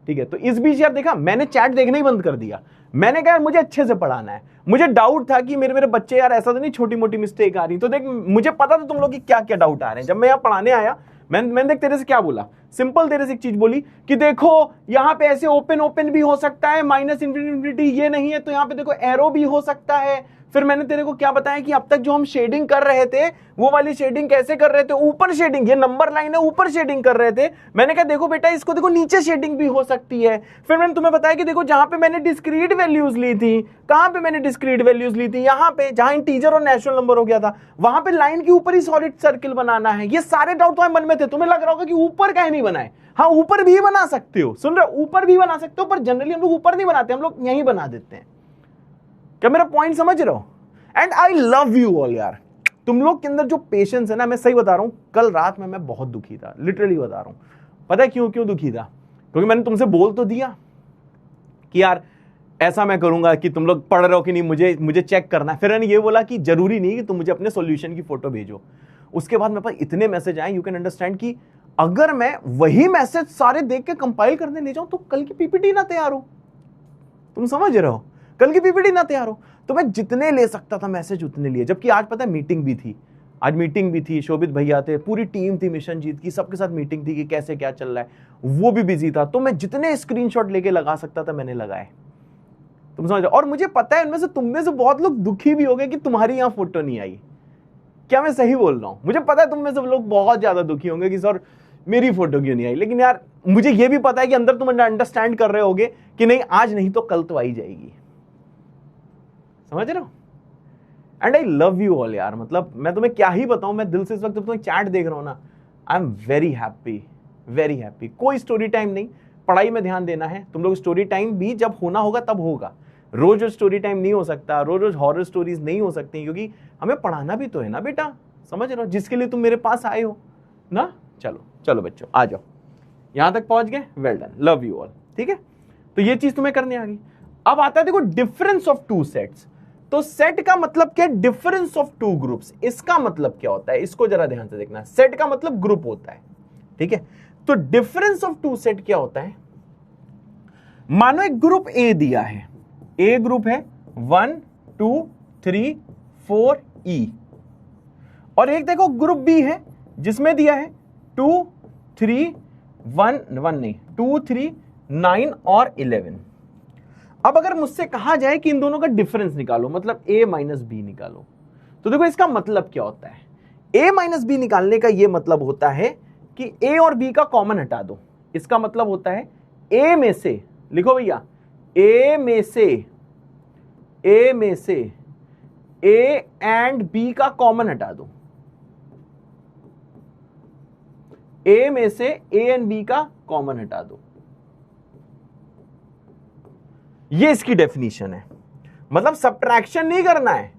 ठीक है? तो इस बीच यार देखा, मैंने चैट देखना ही बंद कर दिया। मैंने कहा मुझे अच्छे से पढ़ाना है, मुझे डाउट था कि मेरे बच्चे यार ऐसा तो नहीं छोटी मोटी मिस्टेक आ रही। तो देख मुझे पता था तुम लोग की क्या क्या डाउट आ रहे हैं। जब मैं यहाँ पढ़ाने आया, मैंने देख तेरे से क्या बोला, सिंपल तेरे से एक चीज बोली कि देखो यहाँ पे ऐसे ओपन भी हो सकता है, -∞ ये नहीं है, तो यहाँ पे देखो एरो भी हो सकता है। फिर मैंने तेरे को क्या बताया कि अब तक जो हम शेडिंग कर रहे थे, वो वाली शेडिंग कैसे कर रहे थे, ऊपर शेडिंग, ये नंबर लाइन है, ऊपर शेडिंग कर रहे थे। मैंने कहा देखो बेटा इसको देखो नीचे शेडिंग भी हो सकती है। फिर मैंने तुम्हें बताया कि देखो जहां पे मैंने डिस्क्रीट वैल्यूज ली थी, कहां पे मैंने डिस्क्रीट वैल्यूज ली थी, यहां पे जहां इंटीजर और नेचुरल नंबर हो गया था, वहां पे लाइन के ऊपर ही सॉलिड सर्किल बनाना है। ये सारे डाउट तुम्हारे मन में थे, तुम्हें लग रहा होगा कि ऊपर काहे नहीं बनाए। हाँ ऊपर भी बना सकते हो, सुन रहे हो, ऊपर भी बना सकते हो, पर जनरली हम लोग ऊपर नहीं बनाते, हम लोग यहीं बना देते हैं। क्या मेरा पॉइंट समझ रहे हो? And I love you all यार, तुम लोग के अंदर जो पेशेंस है ना, मैं सही बता रहा हूं, कल रात में मैं बहुत दुखी था, लिटरली बता रहा हूं। पता है क्यों दुखी था? क्योंकि मैंने तुमसे बोल तो दिया कि यार ऐसा मैं करूंगा कि तुम लोग पढ़ रहे हो कि नहीं, मुझे चेक करना है। फिर मैंने ये बोला कि जरूरी नहीं कि तुम मुझे अपने सॉल्यूशन की फोटो भेजो। उसके बाद मेरे पास इतने मैसेज आए, यू कैन अंडरस्टैंड कि अगर मैं वही मैसेज सारे देख के कंपाइल करने ले जाऊं तो कल की पीपीटी ना तैयार हो। तुम समझ रहे हो? कल की पीपीटी ना तैयार हो। तो मैं जितने ले सकता था मैसेज उतने लिए, जबकि आज पता है मीटिंग भी थी। आज मीटिंग भी थी, शोभित भैया थे, पूरी टीम थी मिशन जीत की, सबके साथ मीटिंग थी कि कैसे क्या चल रहा है, वो भी बिजी था। तो मैं जितने स्क्रीनशॉट लेके लगा सकता था मैंने लगाए। तुम समझ रहे हो? और मुझे पता है उनमें से, तुम में से बहुत लोग दुखी भी हो गए कि तुम्हारी यहां फोटो नहीं आई। क्या मैं सही बोल रहा हूं? मुझे पता है तुम में से लोग बहुत ज्यादा दुखी होंगे कि सर मेरी फोटो क्यों नहीं आई। लेकिन यार मुझे ये भी पता है कि अंदर तुम अंडरस्टैंड कर रहे होगे कि नहीं, आज नहीं तो कल तो आई जाएगी। समझ रहे हो? And I love you all यार। मतलब मैं तुम्हें क्या ही बताऊं, मैं दिल से इस वक्त जब तुम्हें चैट देख रहा हूं ना, I am very happy, very happy. कोई स्टोरी टाइम नहीं, पढ़ाई में ध्यान देना है। तुम लोग स्टोरी टाइम भी जब होना होगा तब होगा। रोज रोज स्टोरी टाइम नहीं हो सकता, रोज रोज हॉरर स्टोरीज नहीं हो सकती, क्योंकि हमें पढ़ाना भी तो है ना बेटा। समझ रहे हो? जिसके लिए तुम मेरे पास आए हो ना। चलो चलो बच्चों आ जाओ, यहां तक पहुंच गए, well done, love you all. ठीक है, तो ये चीज तुम्हें करने आ गई। अब आता है देखो डिफरेंस ऑफ टू सेट्स। तो सेट का मतलब क्या? Difference of two groups. इसका मतलब क्या होता है, इसको जरा ध्यान से देखना। सेट का मतलब ग्रुप होता है, ठीक है। तो डिफरेंस ऑफ टू सेट क्या होता है? मानो एक ग्रुप ए दिया है, ए ग्रुप है 1 2 3 4 E, और एक देखो ग्रुप बी है जिसमें दिया है 2 3 1 नहीं 2 3 9 और 11। अब अगर मुझसे कहा जाए कि इन दोनों का डिफरेंस निकालो, मतलब a माइनस बी निकालो, तो देखो इसका मतलब क्या होता है। a माइनस बी निकालने का यह मतलब होता है कि a और b का कॉमन हटा दो। इसका मतलब होता है a में से, लिखो भैया, a में से a एंड b का कॉमन हटा दो। a में से a एंड b का कॉमन हटा दो। ये इसकी डेफिनेशन है। मतलब सब्ट्रैक्शन नहीं करना है।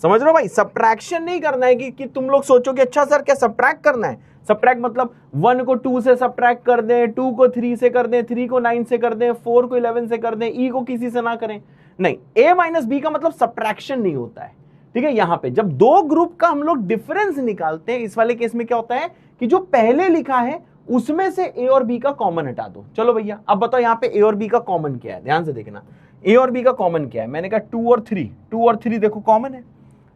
समझ रहे हो भाई? सब्ट्रैक्शन नहीं करना है कि तुम लोग सोचो कि अच्छा सर क्या सब्ट्रैक्ट करना है। सब्ट्रैक्ट मतलब 1 को 2 से सब्ट्रैक्ट कर दें, 2 को 3 से कर दें, 3 को 9 से कर दें, 4 को 11 से कर दें, E को किसी से ना करें। नहीं, a माइनस बी का मतलब सब्ट्रैक्शन नहीं होता है। ठीक है, यहां पे जब दो ग्रुप का हम लोग डिफरेंस निकालते हैं, इस वाले केस में क्या होता है कि जो पहले लिखा है उसमें से a और b का कॉमन हटा दो। चलो भैया अब बताओ यहां पे a और b का कॉमन क्या है, ध्यान से देखना। a और b का कॉमन क्या है? मैंने कहा 2 और 3 देखो कॉमन है,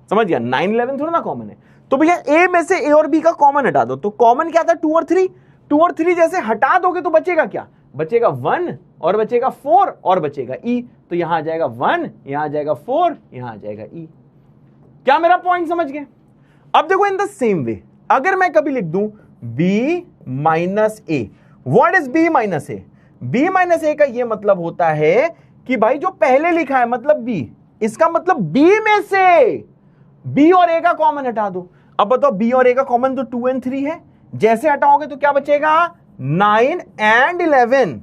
समझ गया। 9 11 थोड़ा ना कॉमन है। तो भैया a में से a और b का कॉमन हटा दो। तो कॉमन क्या था? 2 और 3। 2 और 3 जैसे हटा दोगे तो बचेगा क्या? बचेगा 1 और बचेगा 4 और बचेगा e। तो यहां आ जाएगा 1, यहां आ जाएगा 4, यहां आ जाएगा e। क्या मेरा पॉइंट समझ गए? अब देखो इन द सेम वे अगर मैं कभी लिख दूं b minus A, what is b minus A? b minus A का यह मतलब होता है कि भाई जो पहले लिखा है मतलब b, इसका मतलब b में से b और a का कॉमन हटा दो। अब बताओ b और a का कॉमन तो 2 और 3 है, जैसे हटाओगे तो क्या बचेगा? 9 और 11।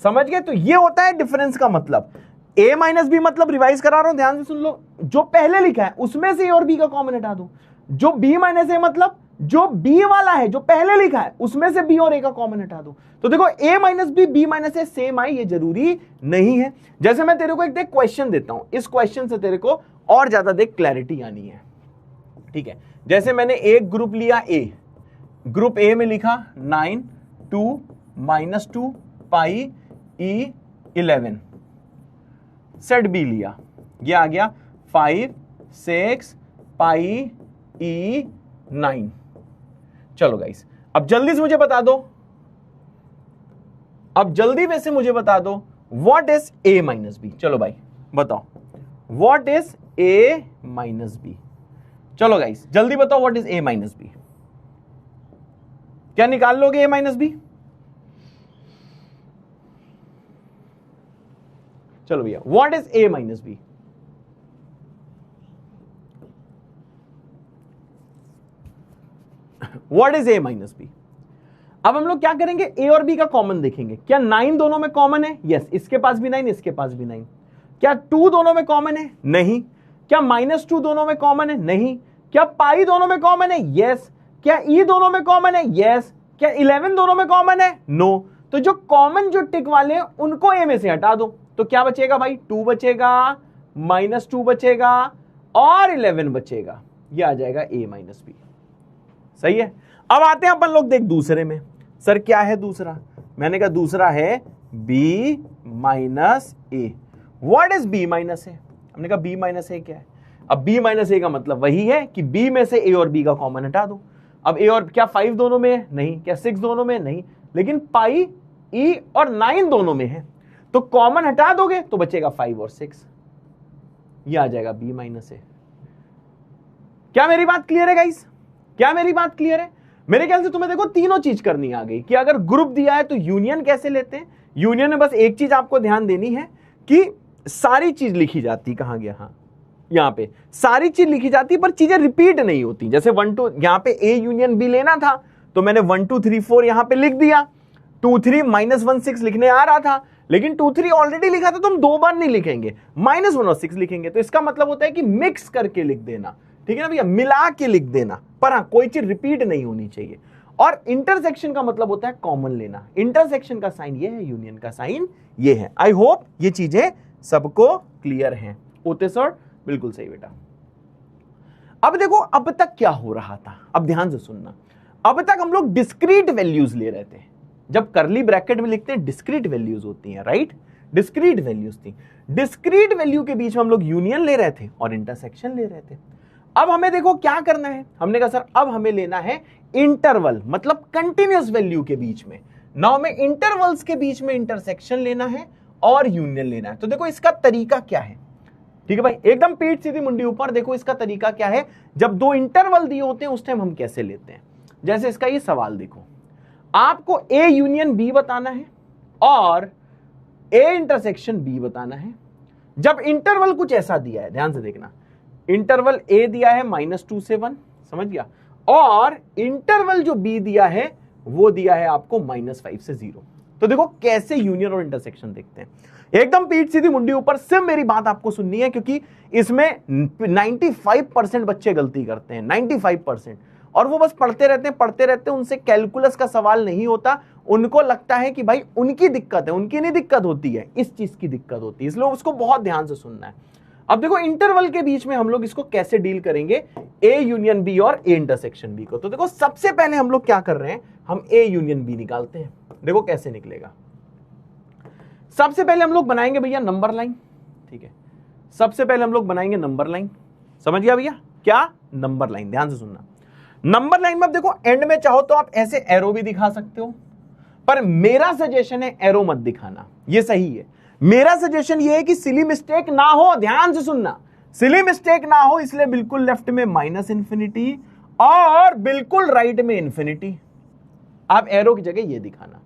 समझ गए? तो ये होता है डिफरेंस का मतलब। a माइनस बी मतलब रिवाइज करा रहा हूं, ध्यान से सुन लो। जो पहले लिखा है उसमें से a और b का कॉमन हटा दो। जो b माइनस a मतलब जो b वाला है जो पहले लिखा है उसमें से b और a का कॉमन हटा दो। तो देखो a minus b minus a same आए ये जरूरी नहीं है। जैसे मैं तेरे को एक देख क्वेश्चन देता हूं, इस क्वेश्चन से तेरे को और ज्यादा देख क्लैरिटी आनी है। ठीक है, जैसे मैंने एक ग्रुप लिया a, ग्रुप a में लिखा 9 2 -2 पाई e 11। सेट b लिया, ये आ गया 5 6 पाई e 9। चलो गाइस अब जल्दी से मुझे बता दो, अब जल्दी में से मुझे बता दो what is a minus B. चलो भाई बताओ what is a minus B. चलो गाइस जल्दी बताओ what is a minus B. क्या निकाल लोगे a माइनस बी? चलो भैया what is a minus B? What is a minus B? अब हम लोग क्या करेंगे? a और b का कॉमन देखेंगे। क्या 9 दोनों में कॉमन है? यस, इसके पास भी 9, इसके पास भी 9। क्या 2 दोनों में कॉमन है? नहीं। क्या -2 दोनों में कॉमन है? नहीं। क्या पाई दोनों में कॉमन है? यस। क्या ई दोनों में कॉमन है? यस। क्या 11 दोनों में कॉमन है? नो। तो जो कॉमन जो टिक वाले हैं उनको ए में से हटा दो, तो क्या बचेगा भाई? 2 बचेगा, -2 बचेगा और 11 बचेगा। ये आ जाएगा a माइनस बी। सही है। अब आते हैं अपन लोग देख दूसरे में। सर क्या है दूसरा? मैंने कहा दूसरा है b minus A. What is b minus A? हमने कहा b माइनस ए क्या है? अब b माइनस ए का मतलब वही है कि b में से a और b का कॉमन हटा दो। अब a और क्या 5 दोनों में है? नहीं। क्या 6 दोनों में? नहीं। लेकिन पाई, e और 9 दोनों में है, तो कॉमन हटा दोगे तो बचेगा 5 और 6। ये आ जाएगा b माइनस ए। क्या मेरी बात क्लियर है गाइस? क्या मेरी बात क्लियर है? मेरे ख्याल से तुम्हें देखो तीनों चीज करनी आ गई कि अगर ग्रुप दिया है तो यूनियन कैसे लेते हैं। यूनियन में बस एक चीज आपको ध्यान देनी है कि सारी चीज लिखी जाती, कहां गया, हाँ यहां पे सारी चीज लिखी जाती पर चीजें रिपीट नहीं होती। जैसे 1 2 यहां पे ए यूनियन बी लेना था तो मैंने 1 2 3 4 यहां पे लिख दिया। 2 3 -1 6 लिखने आ रहा था, लेकिन 2 3 ऑलरेडी लिखा था तो हम 2 बार नहीं लिखेंगे, -1 और 6 लिखेंगे। तो इसका मतलब होता है कि मिक्स करके लिख देना, ठीक है ना भैया, मिला के लिख देना, पर हाँ कोई चीज रिपीट नहीं होनी चाहिए। और इंटरसेक्शन का मतलब होता है कॉमन लेना। इंटरसेक्शन का साइन ये है, यूनियन का साइन ये है। आई होप ये चीजें सबको क्लियर हैं। ओते सर बिल्कुल सही बेटा। अब देखो अब तक क्या हो रहा था, अब ध्यान से सुनना। अब तक हम लोग डिस्क्रीट वैल्यूज ले रहे थे। जब करली ब्रैकेट में लिखते हैं डिस्क्रीट वैल्यूज होती हैं, राइट, डिस्क्रीट वैल्यूज थी। डिस्क्रीट वैल्यू के बीच में हम लोग यूनियन ले रहे थे और इंटरसेक्शन ले रहे थे। अब हमें देखो क्या करना है, हमने कहा सर अब हमें लेना है इंटरवल, मतलब कंटिन्यूअस वैल्यू के बीच में। नाउ हमें इंटरवल्स के बीच में इंटरसेक्शन लेना है और यूनियन लेना है। तो देखो इसका तरीका क्या है, ठीक है भाई, एकदम पीठ सीधी मुंडी ऊपर। देखो इसका तरीका क्या है, जब दो इंटरवल दिए होते हैं उस टाइम हम कैसे लेते हैं। जैसे इसका ये सवाल देखो, आपको ए यूनियन बी बताना है और ए इंटरसेक्शन बी बताना है। जब इंटरवल कुछ ऐसा दिया है, ध्यान से देखना, इंटरवल ए दिया है -2 से 1, समझ गया, और इंटरवल जो बी दिया है वो दिया है आपको -5 से 0। तो देखो कैसे यूनियन और इंटरसेक्शन देखते हैं। एकदम पीठ सीधी मुंडी ऊपर, सिर्फ मेरी बात आपको सुननी है, क्योंकि इसमें 95% बच्चे गलती करते हैं, 95%, और वो बस पढ़ते रहते हैं, उनसे कैलकुलस का सवाल नहीं होता। उनको लगता है कि भाई उनकी दिक्कत है, उनकी नहीं दिक्कत होती है, इस चीज की दिक्कत होती है, इसलिए उसको बहुत ध्यान से सुनना है। अब देखो इंटरवल के बीच में हम लोग इसको कैसे डील करेंगे, ए यूनियन बी और ए इंटरसेक्शन बी को। तो देखो सबसे पहले हम लोग क्या कर रहे हैं, हम ए यूनियन बी निकालते हैं। देखो कैसे निकलेगा। सबसे पहले हम लोग बनाएंगे भैया नंबर लाइन, ठीक है, सबसे पहले हम लोग बनाएंगे नंबर लाइन। समझ गया भैया, क्या नंबर लाइन, ध्यान से सुनना। नंबर लाइन में अब देखो एंड में चाहो तो आप ऐसे एरो भी दिखा सकते हो, पर मेरा सजेशन है एरो मत दिखाना, ये सही है। मेरा सजेशन ये है कि सिली मिस्टेक ना हो, ध्यान से सुनना, सिली मिस्टेक ना हो, इसलिए बिल्कुल लेफ्ट में -इंफिनिटी और बिल्कुल राइट में इंफिनिटी। आप एरो की जगह ये दिखाना,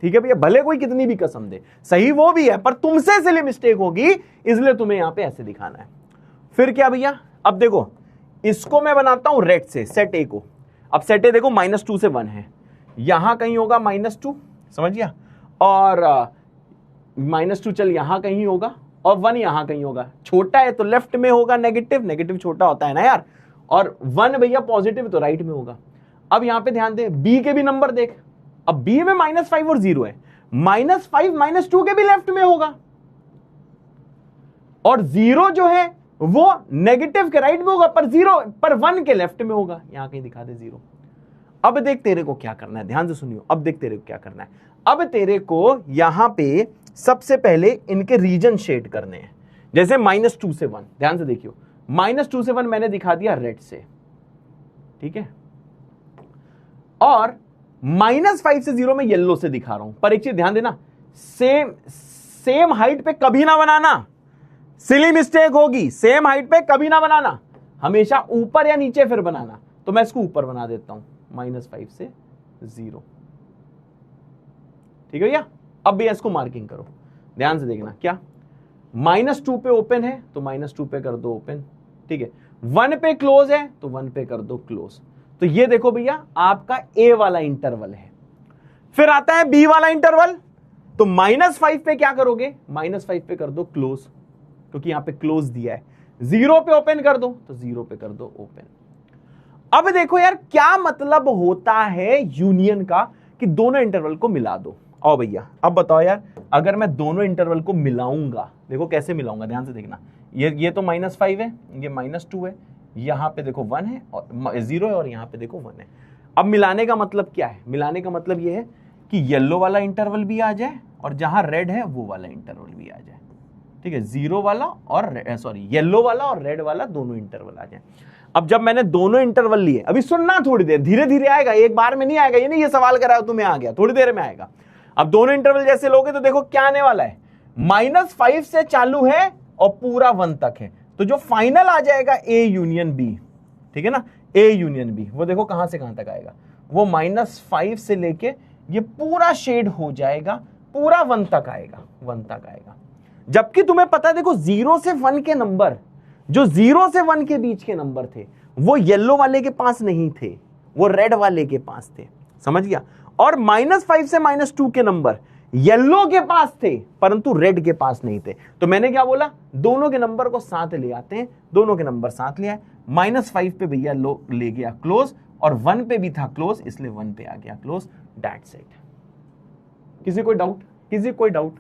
ठीक है भैया, भले कोई कितनी भी कसम दे, सही वो भी है, पर तुमसे सिली मिस्टेक होगी, इसलिए तुम्हें यहां पे ऐसे दिखाना है। फिर क्या भैया, अब देखो इसको मैं बनाता हूं रेड से, सेट ए को। अब सेट ए देखो -2 से 1 है, यहां कहीं होगा -2, समझ गया, और -2 चल यहां कहीं होगा और 1 यहां कहीं होगा। छोटा है तो लेफ्ट में होगा नेगेटिव, नेगेटिव छोटा होता है ना यार, और 1 भैया पॉजिटिव तो राइट में होगा। अब यहां पे ध्यान दे, बी के भी नंबर देख, अब बी में -5 और 0 है, -5 -2 के भी लेफ्ट में होगा, और 0 जो है वो नेगेटिव के राइट में होगा, पर 0 पर 1 के लेफ्ट में होगा, यहां कहीं दिखा दे 0। अब देख तेरे को क्या करना है, ध्यान से सुनियो, अब देख तेरे को क्या करना है। अब तेरे को यहां पे सबसे पहले इनके रीजन शेड करने हैं। जैसे -2 से 1, ध्यान से देखियो, -2 से 1 मैंने दिखा दिया रेड से, ठीक है, और -5 से 0 में येलो से दिखा रहा हूं। पर एक चीज ध्यान देना, सेम हाइट पे कभी ना बनाना, सिली मिस्टेक होगी। सेम हाइट पे कभी ना बनाना, हमेशा ऊपर या नीचे फिर बनाना। तो मैं इसको ऊपर बना देता हूं, -5 से 0, ठीक है भैया। अब भी इसको मार्किंग करो, ध्यान से देखना, क्या -2 पे ओपन है तो -2 पे कर दो ओपन, ठीक है, 1 पे क्लोज है तो 1 पे कर दो क्लोज। तो ये देखो भैया आपका ए वाला इंटरवल है। फिर आता है बी वाला इंटरवल, तो -5 पे क्या करोगे, -5 पे कर दो क्लोज, क्योंकि यहां पे क्लोज दिया है। 0 पे ओपन कर दो तो 0 पे कर दो ओपन। अब देखो यार क्या मतलब होता है यूनियन का, कि दोनों इंटरवल को मिला दो। आओ भैया अब बताओ यार, अगर मैं दोनों इंटरवल को मिलाऊंगा, देखो कैसे मिलाऊंगा, ध्यान से देखना। ये तो -5 है, ये -2 है, यहां पे देखो 1 है और 0 है, और यहां पे देखो 1 है। अब मिलाने का मतलब क्या है? मिलाने का मतलब ये है कि येलो वाला इंटरवल भी आ जाए और जहां रेड है वो वाला इंटरवल भी आ जाए। ठीक है, 0 वाला और येलो वाला और रेड वाला दोनों इंटरवल आ जाए। अब जब मैंने दोनों इंटरवल लिए, अभी सुनना थोड़ी देर, धीरे धीरे आएगा, एक बार में नहीं आएगा। ये नहीं ये सवाल करा तुम्हें आ गया, थोड़ी देर में आएगा। अब दोनों इंटरवल जैसे लोगे तो देखो क्या आने वाला है, -5 से चालू है और पूरा 1 तक है, तो जो फाइनल आ जाएगा A यूनियन B, ठीक है ना, A यूनियन B, वो देखो कहां से कहां तक आएगा, वो -5 से लेके ये पूरा शेड हो जाएगा, पूरा 1 तक आएगा, 1 तक आएगा। जबकि तुम्हें पता है देखो 0 से 1 के नंबर, जो 0 से 1 के बीच के नंबर थे वो येलो वाले के पास नहीं थे, वो रेड वाले के पास थे, समझ गया। और -5 से -2 के नंबर येलो के पास थे परंतु रेड के पास नहीं थे। तो मैंने क्या बोला, दोनों के नंबर को साथ ले आते हैं, दोनों के नंबर साथ ले आए। -5 पे भैया लो ले गया क्लोज, और 1 पे भी था क्लोज, इसलिए 1 पे आ गया क्लोज, दैट्स इट। किसी कोई डाउट? किसी कोई डाउट?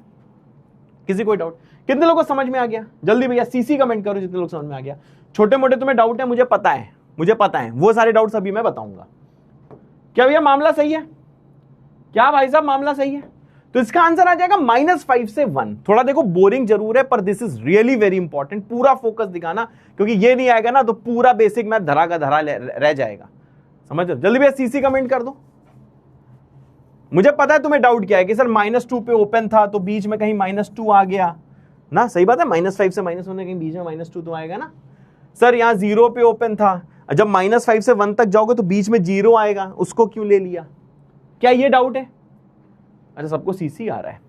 किसी कोई डाउट? कितने लोगों को समझ में आ गया? जल्दी भैया सीसी कमेंट करो जितने लोग समझ में आ गया। छोटे मोटे तुम्हें डाउट है, मुझे पता है, मुझे पता है, वो सारे डाउट्स अभी मैं बताऊंगा। क्या भैया मामला सही है? क्या भाई साहब मामला सही है? तो इसका आंसर आ जाएगा -5 से 1। थोड़ा देखो बोरिंग जरूर है पर this is really very important, पूरा फोकस दिखाना, क्योंकि ये नहीं आएगा ना तो पूरा बेसिक मैथ धरा का धरा रह जाएगा, समझ लो। जल्दी भैया सीसी कमेंट कर दो। मुझे पता है तुम्हें डाउट क्या है कि सर -2 पे ओपन था तो बीच में कहीं -2 आ गया ना, सही बात है, -5 से -1 कहीं बीच में -2 तो आएगा ना। सर यहाँ 0 पे ओपन था, जब -5 से 1 तक जाओगे तो बीच में 0 आएगा, उसको क्यों ले लिया? क्या ये डाउट है? अच्छा सबको सीसी आ रहा है।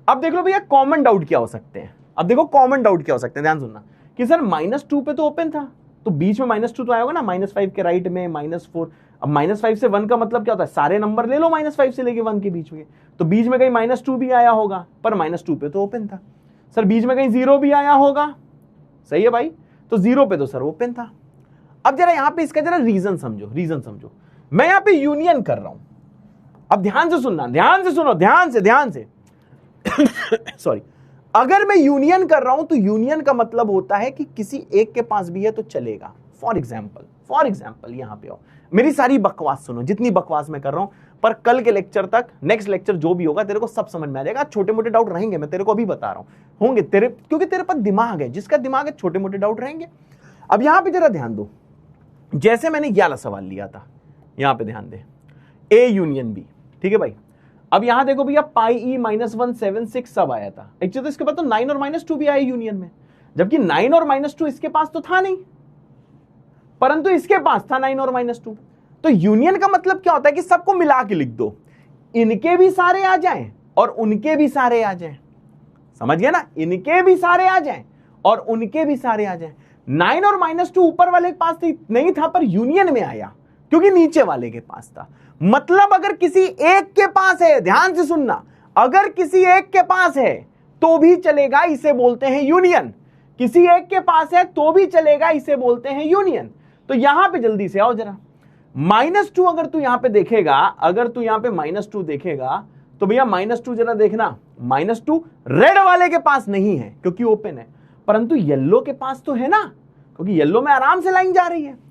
अब देख लो भैया कॉमन डाउट क्या हो सकते हैं। अब देखो कॉमन डाउट क्या हो सकते हैं, ध्यान सुनना, कि सर -2 पे तो ओपन था तो बीच में -2 तो आया होगा ना, -5 के राइट में -4। अब -5 से 1 का मतलब क्या होता है, सारे नंबर ले लो -5 से लेके 1 के बीच में, तो बीच में कहीं -2 भी आया होगा, पर -2 पे तो ओपन था। सर बीच में कहीं 0 भी आया होगा, सही है भाई, तो 0 पे तो सर ओपन था। अब जरा यहां पे इसका जरा रीजन समझो, रीजन समझो। मैं यहां पे यूनियन कर रहा हूं, अब ध्यान से सुनना, ध्यान से सुनो, ध्यान से सॉरी। अगर मैं यूनियन कर रहा हूं तो यूनियन का मतलब होता है कि किसी एक के पास भी है तो चलेगा। फॉर एग्जाम्पल यहां पे आओ, मेरी सारी बकवास सुनो, जितनी बकवास मैं कर रहा हूं, पर कल के लेक्चर तक, नेक्स्ट लेक्चर जो भी होगा तेरे को सब समझ में आ जाएगा। छोटे मोटे डाउट रहेंगे, मैं तेरे को अभी बता रहा हूं, होंगे तेरे, क्योंकि तेरे पास दिमाग है, जिसका दिमाग है छोटे मोटे डाउट रहेंगे। अब यहां पे जरा ध्यान दो, जैसे मैंने ये वाला सवाल लिया था, यहां पे ध्यान दे, A यूनियन B, ठीक है भाई। अब यहां देखो भैया पाई -176 सब आया था, एक्चुअली तो इसके बाद तो 9 और -2 भी आए यूनियन में, जबकि 9 और -2 इसके पास तो था नहीं, परंतु इसके पास था 9 और -2। तो यूनियन का मतलब क्या होता है कि सबको मिला के लिख दो, इनके भी सारे आ जाएं और उनके भी सारे आ जाएं, समझ गया ना, इनके भी सारे आ जाएं और उनके भी सारे आ जाएं। 9 और -2 ऊपर वाले के पास नहीं था पर यूनियन में आया क्योंकि नीचे वाले के पास था। मतलब अगर किसी एक के पास है, ध्यान से सुनना, अगर किसी एक के पास है तो भी चलेगा, इसे बोलते हैं यूनियन। किसी एक के पास है तो भी चलेगा, इसे बोलते हैं यूनियन। तो यहां पे जल्दी से आओ जरा, -2 अगर तू यहां पे देखेगा, अगर तू यहां पे -2 देखेगा तो भैया -2 जरा देखना, -2 रेड वाले के पास नहीं है क्योंकि ओपन है, परंतु येलो के पास तो है ना, क्योंकि येलो में आराम से लाइन जा रही है।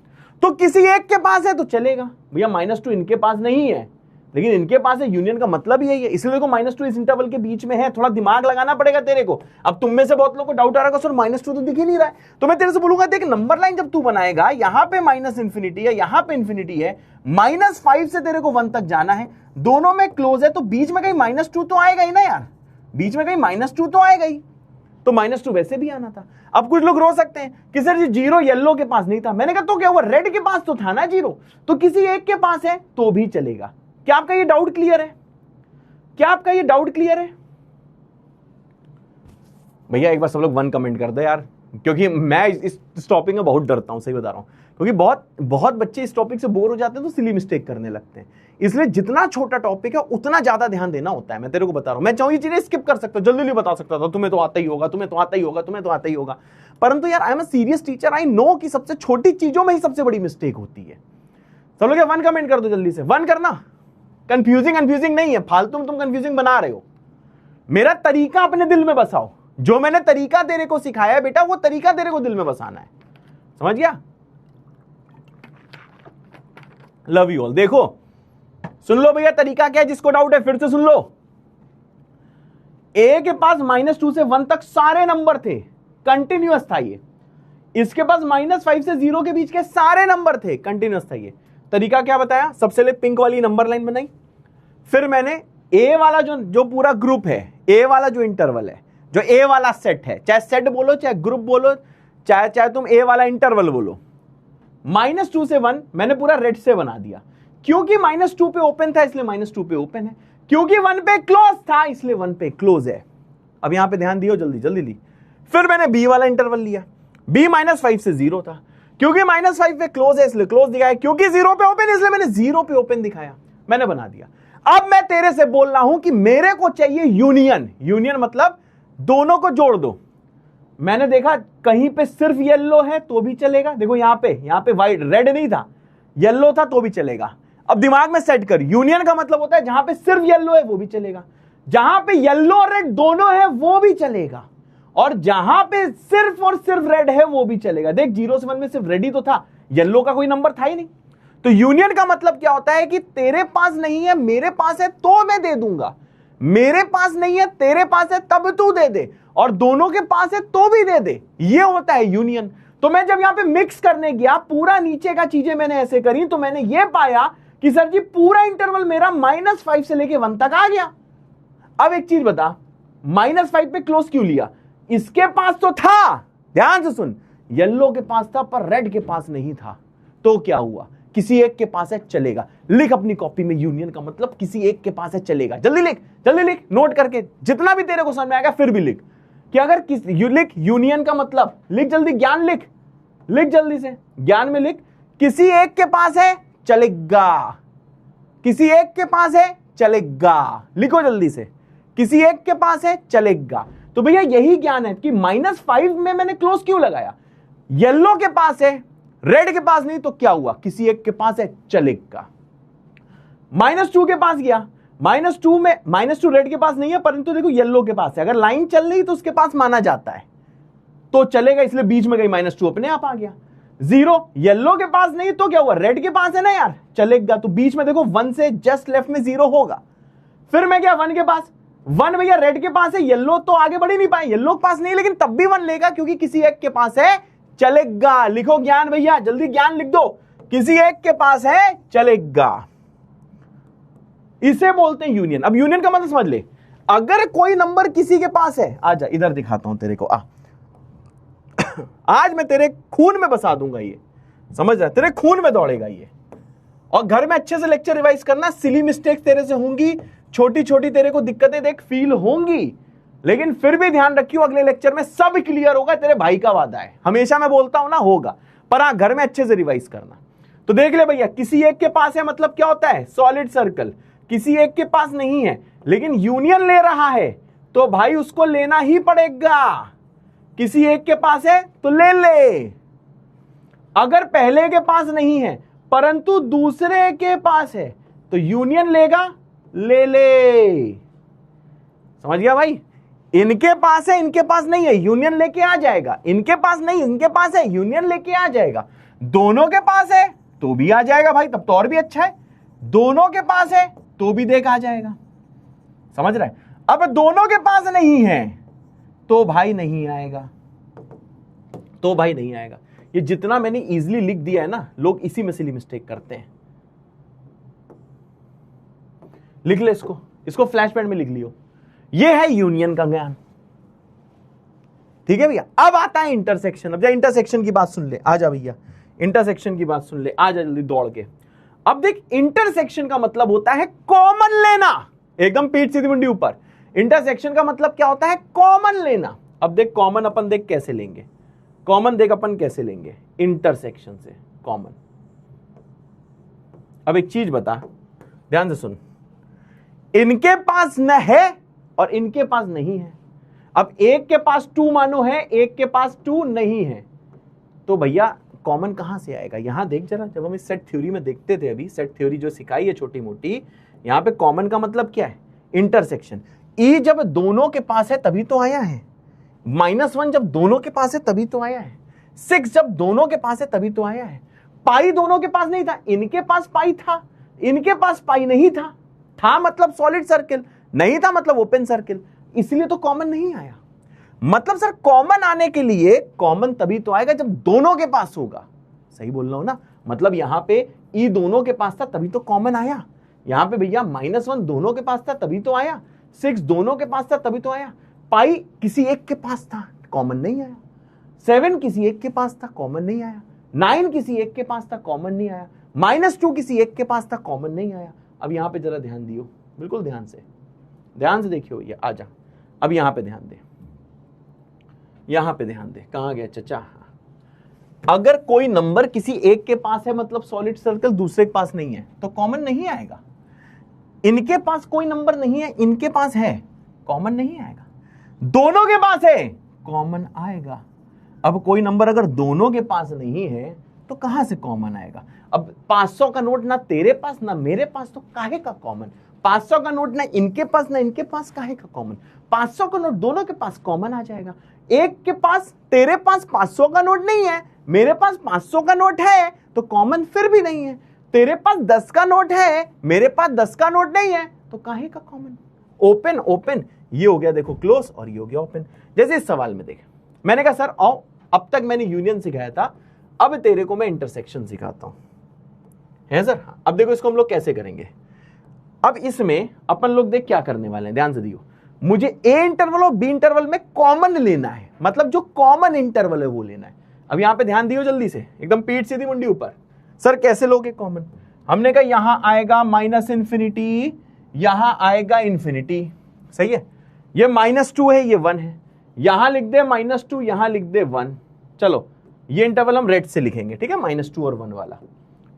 तो किसी एक के पास है तो चलेगा। भैया -2 इनके पास नहीं है लेकिन इनके पास है, यूनियन का मतलब यही है, इसलिए देखो -2 इस इंटरवल के बीच में है, थोड़ा दिमाग लगाना पड़ेगा तेरे को। अब तुम में से बहुत लोगों को डाउट आ रहा है सर -2 तो दिख ही नहीं रहा है, तो मैं तेरे से बोलूंगा देख, नंबर लाइन जब तू बनाएगा, यहां पे -∞ है, यहां पे इंफिनिटी है, -5 से तेरे को 1 तक जाना है, दोनों में क्लोज है, तो बीच में कहीं -2 तो आएगा ही ना यार, बीच में कहीं -2 तो आएगा ही, तो -2 वैसे भी आना था। अब कुछ लोग रो सकते हैं कि सर जी 0 येलो के पास नहीं था, मैंने कहा तो क्या हुआ, रेड के पास तो था ना 0, तो किसी एक के पास है तो भी चलेगा। क्या आपका ये डाउट क्लियर है? क्या आपका ये डाउट क्लियर है? भैया एक बार सब लोग 1 कमेंट कर दो यार, क्योंकि मैं इस टॉपिक में बहुत डरता हूं, सही बता रहा हूं, क्योंकि बहुत बच्चे इस टॉपिक से बोर हो जाते हैं तो सिली मिस्टेक करने लगते हैं। इसलिए जितना छोटा टॉपिक है उतना ज्यादा ध्यान देना होता है, मैं तेरे को बता रहा हूं। मैं चाहूँ ये चीजें स्किप कर सकता हूं, जल्दी जल्दी बता सकता था, तुम्हें तो आता ही होगा, तुम्हें तो आता ही होगा, तुम्हें तो आता ही होगा, परंतु यार I am a serious teacher, I know कि सबसे छोटी चीजों में ही सबसे बड़ी मिस्टेक होती है। सब लोग 1 कमेंट कर दो जल्दी से, 1 करना। कंफ्यूजिंग नहीं है, फालतू में तुम कंफ्यूजिंग बना रहे हो। मेरा तरीका अपने दिल में बसाओ, जो मैंने तरीका तेरे को सिखाया है बेटा, वो तरीका तेरे को दिल में बसाना है, समझ गया? Love you all. देखो सुन लो भैया, तरीका क्या है, जिसको डाउट है फिर से सुन लो। ए के पास -2 से 1 तक सारे नंबर थे, कंटिन्यूअस था ये। इसके पास -5 से 0 के बीच के सारे नंबर थे, कंटिन्यूअस था ये। तरीका क्या बताया? सबसे पहले पिंक वाली नंबर लाइन बनाई, फिर मैंने ए वाला जो पूरा ग्रुप है, ए वाला जो इंटरवल है, जो ए वाला सेट है, चाहे सेट बोलो चाहे ग्रुप बोलो, चाहे तुम ए वाला इंटरवल बोलो, -2 से 1 मैंने पूरा रेड से बना दिया, क्योंकि -2 पे ओपन था इसलिए -2 पे ओपन है, क्योंकि 1 पे क्लोज था इसलिए 1 पे क्लोज है। अब यहां पे ध्यान दियो, जल्दी जल्दी ली। फिर मैंने बी वाला इंटरवल लिया, बी -5 से 0 था, क्योंकि -5 पे क्लोज है इसलिए क्लोज दिखाया, क्योंकि 0 पे ओपन इसलिए मैंने 0 पे ओपन दिखाया, मैंने बना दिया। अब मैं तेरे से बोल रहा हूं कि मेरे को चाहिए यूनियन। यूनियन मतलब दोनों को जोड़ दो। मैंने देखा कहीं पे सिर्फ येलो है तो भी चलेगा, देखो यहां पे व्हाइट रेड नहीं था, येलो था तो भी चलेगा। अब दिमाग में सेट कर, यूनियन का मतलब होता है जहां पे सिर्फ येलो है वो भी चलेगा, जहां पे येलो और रेड दोनों है वो भी चलेगा, और जहां पे सिर्फ और सिर्फ रेड है वो भी चलेगा। देख 0 से 1 में सिर्फ रेड ही तो था, येलो का कोई नंबर था ही नहीं। तो यूनियन का मतलब क्या होता है कि तेरे पास नहीं है मेरे पास है तो मैं दे दूंगा, मेरे पास नहीं है तेरे पास है तब तू दे दे, और दोनों के पास है तो भी दे दे, ये होता है यूनियन। तो मैं जब यहां पे मिक्स करने गया, पूरा नीचे का चीजें मैंने ऐसे करी, तो मैंने ये पाया कि सर जी पूरा इंटरवल मेरा -5 से लेके 1 तक आ गया। अब एक चीज बता, -5 पे क्लोज क्यों लिया? इसके पास तो था, ध्यान से सुन, येलो के पास था पर रेड के पास नहीं था, तो क्या हुआ? किसी एक के पास है चलेगा। लिख अपनी कॉपी में, यूनियन का मतलब किसी एक के पास है चलेगा। जल्दी लिख नोट करके, जितना भी तेरे को समझ में आएगा फिर भी लिख कि अगर लिख यूनियन का मतलब, लिख जल्दी, ज्ञान लिख जल्दी से, ज्ञान में लिख, किसी एक के पास है चलेगा, किसी एक के पास है चलेगा, लिखो जल्दी से, किसी एक के पास है चलेगा। तो भैया यही ज्ञान है कि -5 में मैंने क्लोज क्यों लगाया, येलो के पास है रेड के पास नहीं, तो क्या हुआ? किसी एक के पास है चलेगा। -2 के पास गया, -2 में -2 रेड के पास नहीं है, परंतु देखो येलो के पास है, अगर लाइन चल रही तो उसके पास माना जाता है तो चलेगा, इसलिए बीच में गई, -2 अपने आप आ गया। 0 येलो के पास नहीं तो क्या हुआ? रेड के पास है ना यार, चलेगा, तो बीच में देखो 1 से जस्ट लेफ्ट में 0 होगा। फिर मैं गया 1 के पास, 1 भैया रेड के पास है, येलो तो आगे बढ़ ही नहीं पाए, येलो के पास नहीं, लेकिन तब भी 1 लेगा क्योंकि किसी एक के पास है चलेगा। लिखो ज्ञान भैया, जल्दी ज्ञान लिख दो, किसी एक के पास है चलेगा, इसे बोलते हैं यूनियन। अब यूनियन का मतलब समझ ले, अगर कोई नंबर किसी के पास है, आजा इधर दिखाता हूं तेरे को, आज मैं तेरे खून में बसा दूंगा, ये समझ रहा है, तेरे खून में दौड़ेगा ये। और घर में अच्छे से लेक्चर रिवाइज करना, सिली मिस्टेक्स तेरे से होंगी, छोटी छोटी तेरे को दिक्कतें देख फील होंगी, लेकिन फिर भी ध्यान रखियो अगले लेक्चर में सब क्लियर होगा, तेरे भाई का वादा है, हमेशा मैं बोलता हूं ना होगा, पर हाँ घर में अच्छे से रिवाइज करना। तो देख ले भैया, किसी एक के पास है मतलब क्या होता है? Solid circle. किसी एक के पास नहीं है लेकिन यूनियन ले रहा है तो भाई उसको लेना ही पड़ेगा, किसी एक के पास है तो ले ले। अगर पहले के पास नहीं है परंतु दूसरे के पास है तो यूनियन लेगा, ले ले। समझ गया भाई? इनके पास है इनके पास नहीं है, यूनियन लेके आ जाएगा, इनके पास नहीं इनके पास है, यूनियन लेके आ जाएगा। दोनों के पास है तो भी आ जाएगा भाई, तब तो और भी अच्छा है। दोनों के पास है तो भी देख आ जाएगा, समझ रहा है? अब दोनों के पास नहीं है तो भाई नहीं आएगा, तो भाई नहीं आएगा। ये जितना मैंने इजीली लिख दिया है ना, लोग इसी में सिली मिस्टेक करते हैं। लिख ले इसको फ्लैश पैड में लिख लियो, ये है यूनियन का ज्ञान। ठीक है भैया? अब आता है इंटरसेक्शन। अब जा इंटरसेक्शन की बात सुन ले, आ जा भैया, इंटरसेक्शन की बात सुन ले, आ जा जल्दी दौड़ के। अब देख, इंटरसेक्शन का मतलब होता है कॉमन लेना, एकदम पीठ सीधी मुंडी ऊपर। इंटरसेक्शन का मतलब क्या होता है? कॉमन लेना। अब देख कॉमन अपन देख कैसे लेंगे, कॉमन देख अपन कैसे लेंगे इंटरसेक्शन से कॉमन। अब एक चीज बता, ध्यान से सुन, इनके पास न है और इनके पास नहीं है। अब एक के पास 2 मानो है, एक के पास 2 नहीं है, तो भैया कॉमन कहां से आएगा? यहां देख जरा, जब हम इस सेट थ्योरी में देखते थे, अभी सेट थ्योरी जो सिखाई है छोटी मोटी, यहां पे कॉमन का मतलब क्या है? इंटरसेक्शन। ई जब दोनों के पास है तभी तो आया है, -1 जब दोनों के पास है तभी तो आया है, 6 जब दोनों के पास है तभी तो आया है। पाई दोनों के पास नहीं था, इनके पास पाई था, इनके पास पाई नहीं था, था मतलब सॉलिड सर्किल, नहीं था मतलब ओपन सर्किल, इसलिए तो कॉमन नहीं आया। मतलब सर कॉमन आने के लिए कॉमन तभी तो आएगा जब दोनों के पास होगा। सही बोल रहा हूं ना? मतलब यहां पे ई दोनों के पास था तभी तो कॉमन आया। यहां पे भैया -1 दोनों के पास था तभी तो आया, 6 दोनों के पास था तभी तो आया, पाई किसी एक के पास था, कॉमन नहीं आया, 7 किसी एक के पास था, कॉमन नहीं आया, 9 किसी एक के पास था, कॉमन नहीं आया, -2 किसी एक के पास था, कॉमन नहीं आया। अब यहां पे जरा ध्यान दियो, बिल्कुल ध्यान से देखियो, ये आ जा। अब यहां पे ध्यान दे, यहां पे ध्यान दे, कहां गया चचा? अगर कोई नंबर किसी एक के पास है मतलब सॉलिड सर्कल, दूसरे के पास नहीं है तो कॉमन नहीं आएगा। इनके पास कोई नंबर नहीं है, इनके पास है, कॉमन नहीं आएगा। दोनों के पास है, कॉमन आएगा। अब कोई नंबर अगर दोनों के पास नहीं है तो कहां से कॉमन आएगा? अब 500 का नोट ना तेरे पास ना मेरे पास, तो काहे का कॉमन? 500 का नोट ना इनके पास ना इनके पास, काहे का कॉमन? 500 का नोट दोनों के पास, कॉमन आ जाएगा। एक के पास, तेरे पास 500 का नोट नहीं है, मेरे पास 500 का नोट है, तो कॉमन फिर भी नहीं है। तेरे पास 10 का नोट है, मेरे पास 10 का नोट नहीं है, तो काहे का कॉमन? ओपन ओपन, ये हो गया देखो क्लोज और ये हो गया ओपन। जैसे इस सवाल में देख, मैंने कहा सर आओ, अब तक मैंने यूनियन सिखाया था, अब तेरे को मैं इंटरसेक्शन सिखाता हूं, है सर? हाँ। अब देखो इसको हम लोग कैसे करेंगे। अब इसमें अपन लोग देख क्या करने वाले हैं, ध्यान से दियो। मुझे ए इंटरवल और बी इंटरवल में कॉमन लेना है, मतलब जो कॉमन इंटरवल है वो लेना है। अब यहां पे ध्यान दियो जल्दी से, एकदम पीठ सीधी मुंडी ऊपर। सर कैसे लोगे कॉमन? हमने कहा यहां आएगा -∞, यहां आएगा इन्फिनिटी, सही है। ये -2 है, ये 1 है, यहां लिख दे -2, यहां लिख दे 1। चलो ये इंटरवल हम रेड से लिखेंगे, ठीक है? -2 और 1 वाला,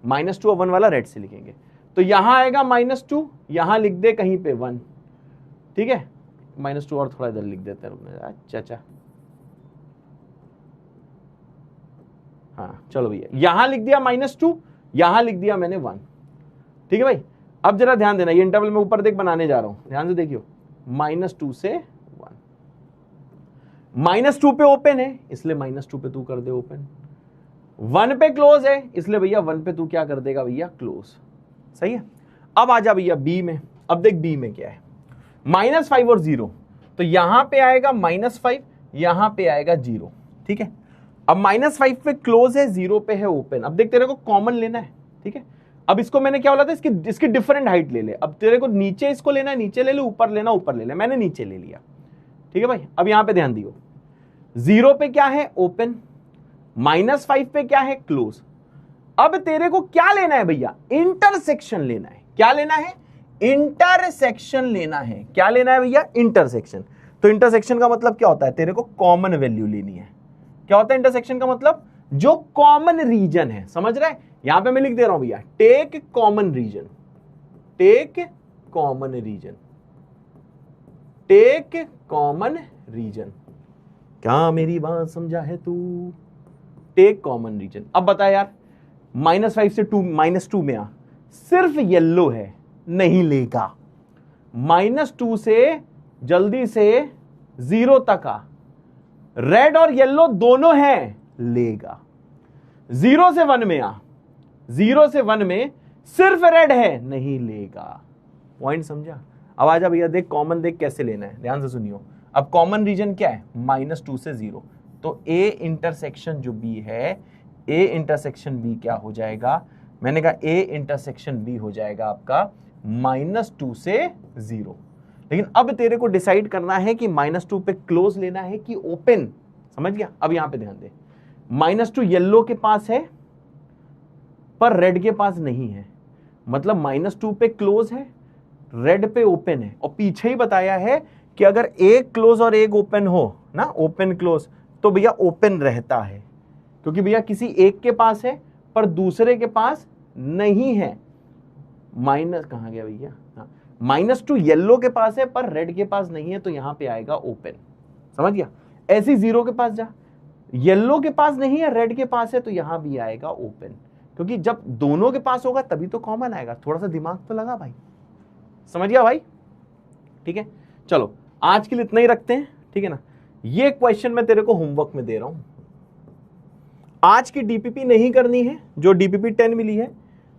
-2 और 1 वाला रेड से लिखेंगे। तो यहां आएगा -2, यहां लिख दे कहीं पे 1, ठीक है? -2 और थोड़ा इधर लिख देते हैं, अच्छा, हाँ चलो भैया, यहां लिख दिया -2, यहां लिख दिया मैंने 1, ठीक है भाई? अब जरा ध्यान देना, ये इंटरवल में ऊपर देख बनाने जा रहा हूं, ध्यान से देखियो। -2 से 1, -2 पे ओपन है इसलिए -2 पे तू कर दे ओपन, 1 पे क्लोज है इसलिए भैया 1 पे तू क्या कर देगा भैया? क्लोज, सही है। अब आजा भैया बी में। अब देख बी में क्या है, -5 और 0, तो यहां पे आएगा -5, यहां पे आएगा 0, ठीक है? अब -5 पे क्लोज है, 0 पे है ओपन। अब देख तेरे को कॉमन लेना है, ठीक है? अब इसको मैंने क्या बोला था, इसकी डिफरेंट हाइट ले ले। अब तेरे को नीचे इसको लेना है, नीचे ले ले, ऊपर लेना ऊपर ले ले, मैंने नीचे ले लिया, ठीक है भाई? अब यहां पे ध्यान दियो, 0 पे क्या है? ओपन, -5 पे क्या है? क्लोज। अब तेरे को क्या लेना है भैया? इंटरसेक्शन लेना है। क्या लेना है? इंटरसेक्शन लेना है। क्या लेना है भैया? इंटरसेक्शन। तो इंटरसेक्शन का मतलब क्या होता है? तेरे को कॉमन वैल्यू लेनी है। क्या होता है इंटरसेक्शन का मतलब? जो कॉमन रीजन है, समझ रहे हैं? यहां पे मैं लिख दे रहा हूं भैया, take common region, take common region, take common region. क्या मेरी बात समझा है तू? Take common region. अब बता यार, -5 से -2 में आ, सिर्फ येलो है, नहीं लेगा। -2 से जल्दी से 0 तक आ, रेड और येलो दोनों हैं, लेगा। 0 से 1 में आ, 0 से 1 में सिर्फ रेड है, नहीं लेगा। पॉइंट समझा? अब आजा भैया देख कॉमन, देख कैसे लेना है, ध्यान से सुनियो। अब कॉमन रीजन क्या है? -2 से 0, तो ए इंटरसेक्शन जो बी है, ए इंटरसेक्शन बी क्या हो जाएगा? मैंने कहा ए इंटरसेक्शन बी हो जाएगा आपका -2 से 0। लेकिन अब तेरे को डिसाइड करना है कि -2 पे क्लोज लेना है कि ओपन, समझ गया? अब यहां पे ध्यान दे, -2 येलो के पास है पर रेड के पास नहीं है, मतलब -2 पे क्लोज है, रेड पे ओपन है। और पीछे ही बताया है कि अगर एक क्लोज और एक ओपन हो ना, ओपन क्लोज, तो भैया ओपन रहता है, क्योंकि भैया किसी एक के पास है पर दूसरे के पास नहीं है। माइनस कहां गया भैया? हाँ, -2 येलो के पास है पर रेड के पास नहीं है, तो यहां पे आएगा ओपन, समझ गया? ऐसे 0 के पास जा, येलो के पास नहीं है, रेड के पास है, तो यहां भी आएगा ओपन, क्योंकि जब दोनों के पास होगा तभी तो कॉमन आएगा। थोड़ा सा दिमाग तो लगा भाई, समझ गया भाई? ठीक है, चलो आज के लिए इतना ही रखते हैं, ठीक है ना। ये क्वेश्चन मैं तेरे को होमवर्क में दे रहा हूं, आज की डीपीपी नहीं करनी है, जो डीपीपी 10 मिली है